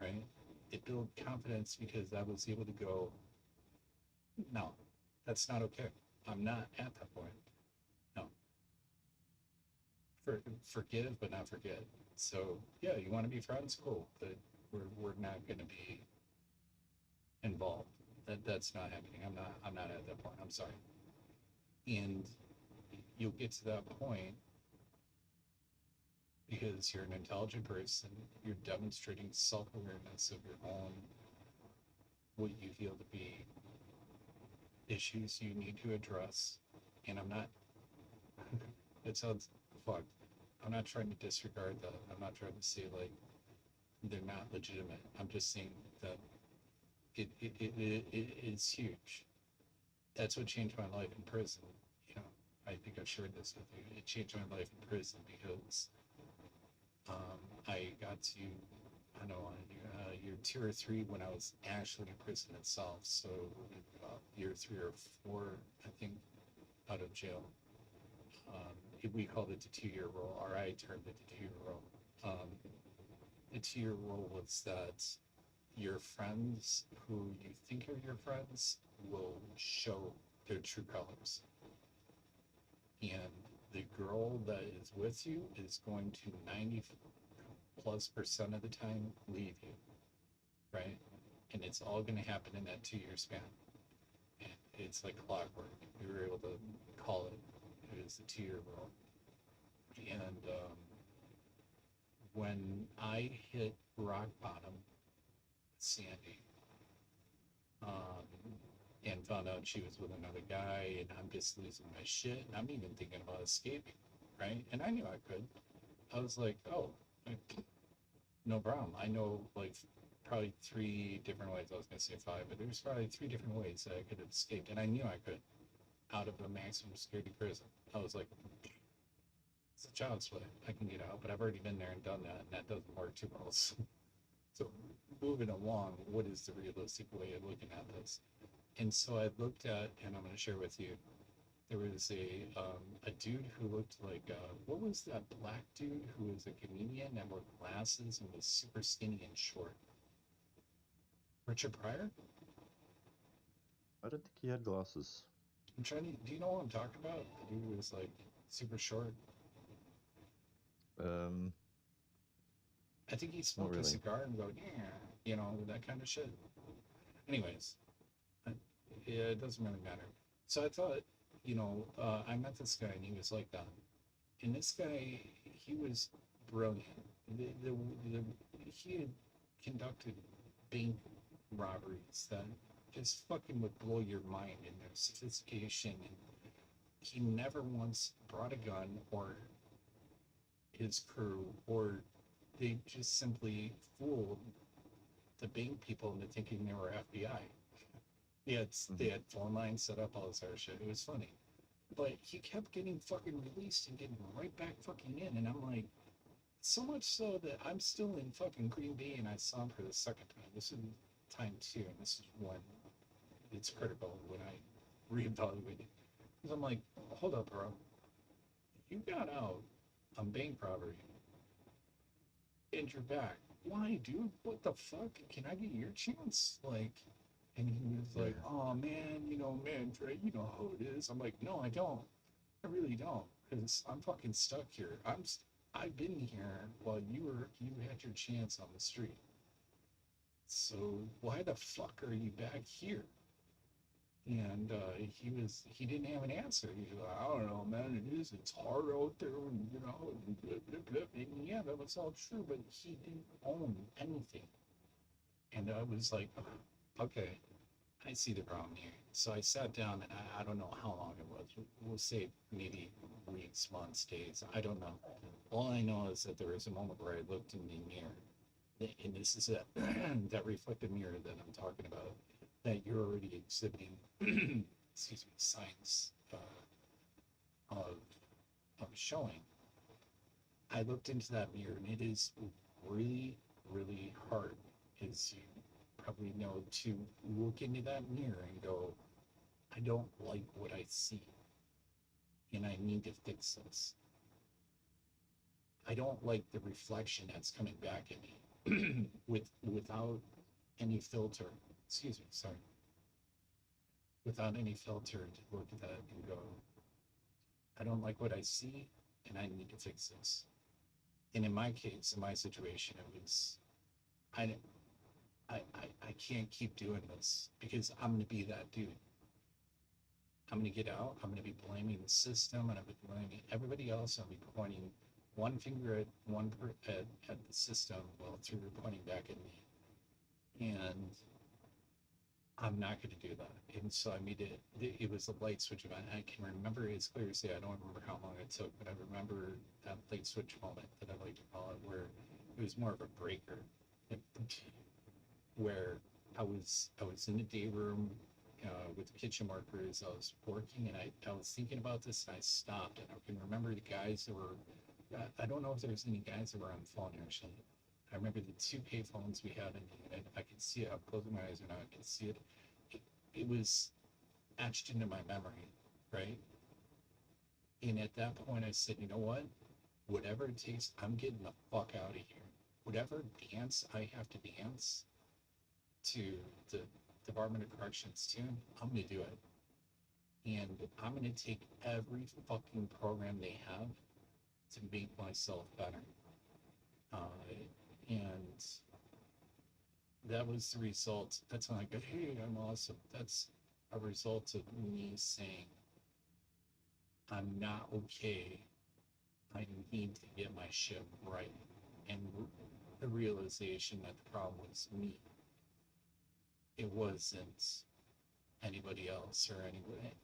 right? It built confidence because I was able to go, no, that's not okay. I'm not at that point. No. Forgive, but not forget. So yeah, you want to be friends? Cool, but we're not going to be involved. That's not happening. I'm not at that point. I'm sorry. And you'll get to that point because you're an intelligent person. You're demonstrating self-awareness of your own, what you feel to be issues you need to address. And I'm not, it sounds fucked. I'm not trying to disregard that. I'm not trying to say like they're not legitimate. I'm just saying that it is huge. that's what changed my life in prison. You know, I think I've shared this with you. It changed my life in prison because I got to, I don't know, year 2 or 3 when I was actually in prison itself. So year 3 or 4, I think, out of jail. We called it the 2-year rule, or I termed it the 2-year rule. The 2-year rule was that your friends who you think are your friends will show their true colors. And the girl that is with you is going to 90+% of the time leave you, right? And it's all going to happen in that 2-year span. And it's like clockwork. We were able to call it. It was the 2-year rule. And when I hit rock bottom, Sandy, and found out she was with another guy, and I'm just losing my shit, and I'm even thinking about escaping, right? And I knew I could. I was like, oh, no problem. I know like probably 3 different ways. I was gonna say 5, but there's probably 3 different ways that I could have escaped, and I knew I could out of the maximum security prison. I was like, it's a child's play. I can get out, but I've already been there and done that, and that doesn't work too well. So moving along, what is the realistic way of looking at this? And so I looked at, and I'm going to share with you, there was a dude who looked like, what was that black dude who was a comedian that wore glasses and was super skinny and short? Richard Pryor? I don't think he had glasses. I'm trying to, do you know what I'm talking about? The dude who was like super short. I think he smoked really. a cigar and go, yeah, you know, that kind of shit. Anyways, yeah, it doesn't really matter. So I thought, you know, I met this guy and he was like that. And this guy, he was brilliant. He had conducted bank robberies that just fucking would blow your mind in their sophistication. And he never once brought a gun or his crew, or they just simply fooled the bank people into thinking they were FBI. They had phone lines set up, all this other shit. It was funny. But he kept getting fucking released and getting right back fucking in. And I'm like, so much so that I'm still in fucking Green Bay and I saw him for the second time. This is time 2, and this is when it's critical when I reevaluate it. Because I'm like, hold up, bro. You got out on bank robbery and you're back. Why, dude? What the fuck? Can I get your chance? Like, and he was like, oh man, man, Dre, you know how it is. I'm like, no, I don't. I really don't. Because I'm fucking stuck here. I've been here while you had your chance on the street. So why the fuck are you back here? And he didn't have an answer. He was like, I don't know, man, it's hard out there, and blah, blah, blah. And yeah, that was all true, but he didn't own anything. And I was like, okay, I see the problem here. So I sat down, and I don't know how long it was. We'll say maybe weeks, months, days. I don't know. All I know is that there was a moment where I looked in the mirror, and this is that reflective mirror that I'm talking about, that you're already exhibiting, excuse me, signs of showing. I looked into that mirror, and it is really, really hard, as you probably know, to look into that mirror and go, I don't like what I see, and I need to fix this. I don't like the reflection that's coming back at me without any filter. Excuse me, sorry. Without any filter, to look at that and go, I don't like what I see, and I need to fix this. And in my case, in my situation, it was, I can't keep doing this because I'm going to be that dude. I'm going to get out. I'm going to be blaming the system, and I'm going to be blaming everybody else. I'll be pointing one finger at at the system while through pointing back at me. And I'm not going to do that. And so I made it was a light switch event. I can remember it as clear as day. I don't remember how long it took, but I remember that light switch moment that I like to call it, where it was more of a breaker, where I was in the day room, with the kitchen workers. I was working and I was thinking about this and I stopped and I can remember the guys that were, I don't know if there was any guys that were on the phone actually. I remember the two pay phones we had in the unit. I could see it. I'm closing my eyes right now. I could see it. It was etched into my memory, right? And at that point, I said, you know what? Whatever it takes, I'm getting the fuck out of here. Whatever dance I have to dance to the Department of Corrections tune, I'm gonna do it. And I'm gonna take every fucking program they have to make myself better. And that was the result. That's not like, hey, I'm awesome. That's a result of me saying, I'm not okay. I need to get my shit right. And the realization that the problem was me. It wasn't anybody else or anybody.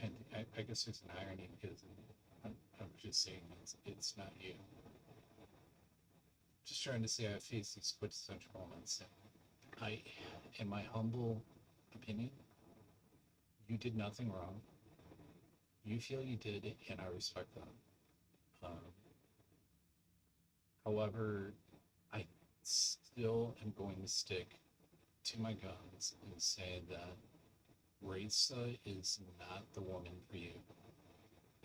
And I guess there's an irony because I'm just saying it's not you. Just trying to say I faced these quintessential moments. I, in my humble opinion, you did nothing wrong. You feel you did, and I respect that. However, I still am going to stick to my guns and say that Raisa is not the woman for you.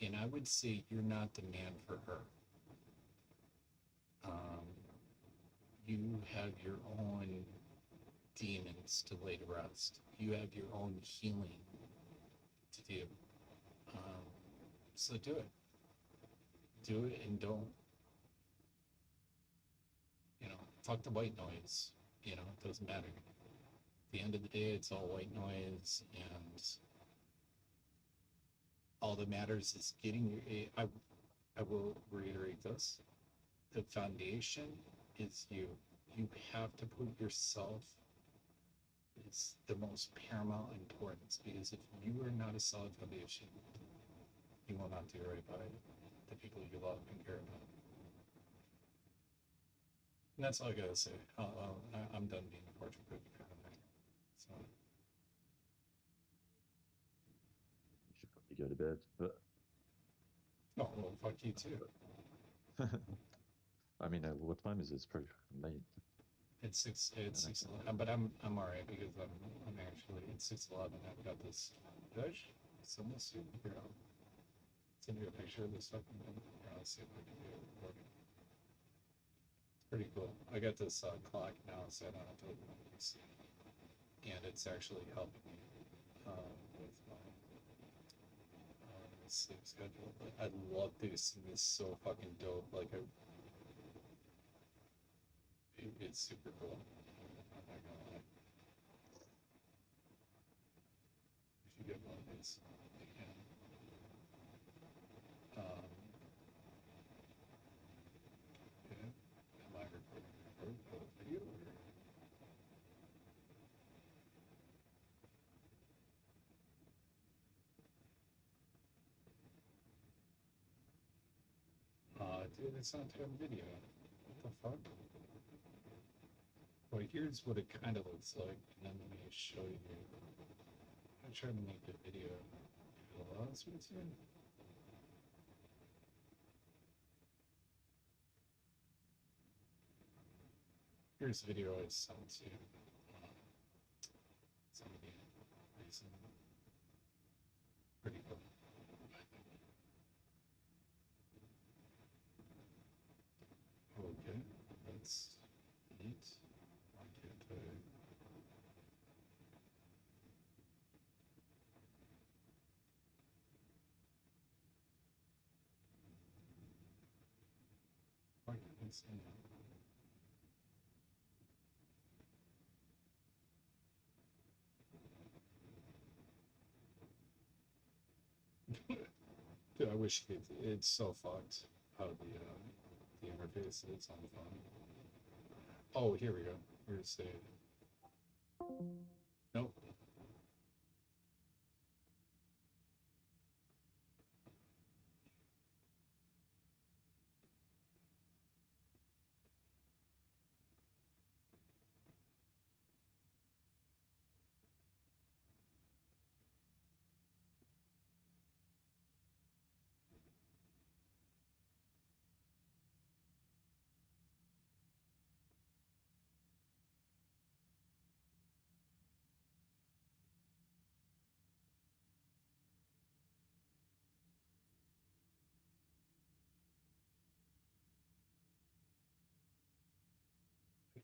And I would say you're not the man for her. You have your own demons to lay to rest. You have your own healing to do. So do it. Do it and don't, fuck the white noise. It doesn't matter. At the end of the day, it's all white noise, and all that matters is getting your. I will reiterate this. The foundation is you. You have to put yourself. It's the most paramount importance because if you are not a solid foundation, you will not do right by the people you love and care about. And that's all I gotta say. I'm done being a fortune cookie kind of thing. So. You should probably go to bed, but. Oh well, fuck you too. I mean, what time is it? It's pretty late. It's 6:11, but I'm alright because I'm actually it's 6:11. I've got this. Did I send this to you? Here, I'll send you a picture of this fucking thing. Here, I'll see if I can do it recording. It's pretty cool. I got this clock now set on a total PC, and it's actually helping me with my sleep schedule. But I love this. This is so fucking dope. Like it's super cool. I'm not gonna lie. You should get one of these. You can. Yeah. Am I recording a video? Dude, it's not doing video. What the fuck? Well, here's what it kind of looks like, and then let me show you. I'm trying to make the video if it allows me to. Here's the video I sent to somebody recently. Pretty cool. Okay, that's neat. Why can't I? Why can't I see that? Dude, I wish it's so fucked how the interface is on the phone. Oh, here we go. Here's the. Nope.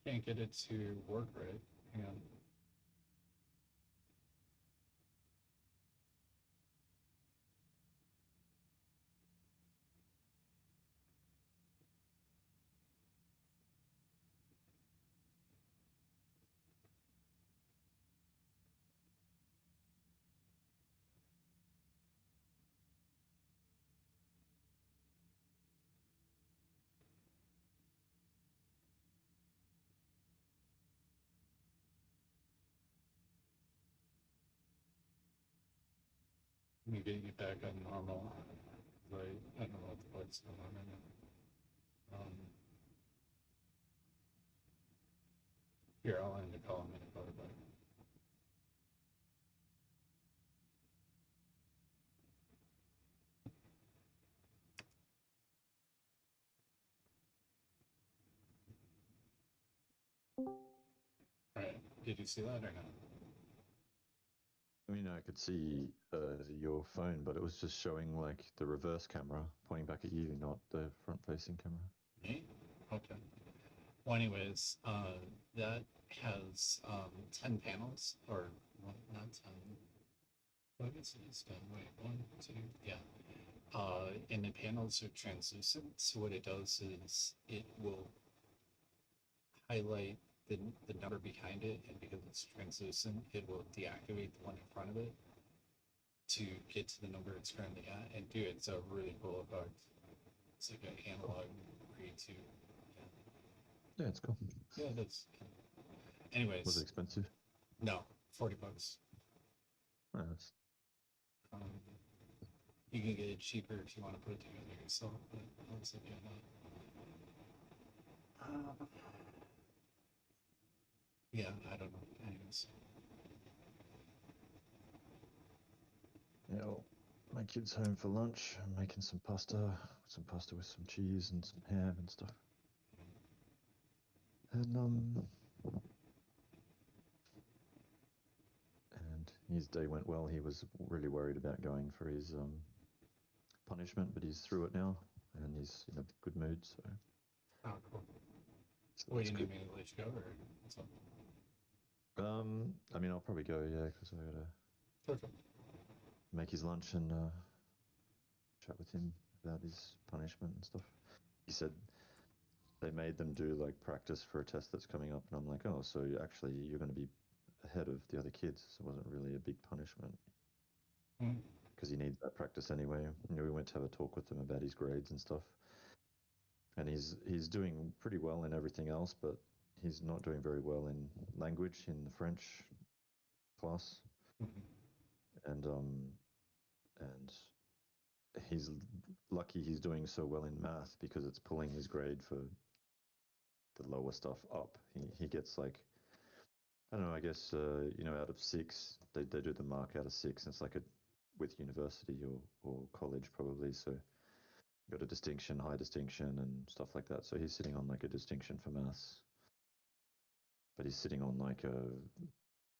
can't get it to work right. Hang on. Let me get you back on normal. I don't know what the fuck's going on right now. Here, I'll end the call in a minute. Call it back. Alright, did you see that or not? I mean, I could see your phone, but it was just showing like the reverse camera pointing back at you, not the front-facing camera. Me? Okay. Well, anyways, that has 10 panels, or well, not 10. What is it? 10. Wait, 1, 2, yeah. And the panels are translucent, so what it does is it will highlight the number behind it, and because it's translucent, it will deactivate the one in front of it to get to the number it's currently at. And dude, it's a really cool effect. It's like an analog read to. Yeah, it's cool. Yeah, it is. Anyways. Was it expensive? No, $40. Nice. You can get it cheaper if you want to put it together yourself, but honestly, yeah, no. Yeah, I don't know. Anyways. Yeah, well, my kid's home for lunch. I'm making some pasta with some cheese and some ham and stuff. And his day went well. He was really worried about going for his punishment, but he's through it now, and he's in a good mood. So. Oh, cool. So Wait, that's you good. need me to let you go, or what's up? I mean, I'll probably go, yeah, because I gotta Perfect. make his lunch and chat with him about his punishment and stuff. He said they made them do like practice for a test that's coming up, and I'm like, oh, so actually you're going to be ahead of the other kids. So it wasn't really a big punishment because he needs that practice anyway. You know, we went to have a talk with him about his grades and stuff, and he's doing pretty well in everything else, but he's not doing very well in language in the French class, and he's lucky he's doing so well in math because it's pulling his grade for the lower stuff up. He gets like, I don't know, I guess, you know, out of 6, they do the mark out of 6, and it's like with university or college probably, so got a distinction, high distinction, and stuff like that. So he's sitting on like a distinction for maths, but he's sitting on like a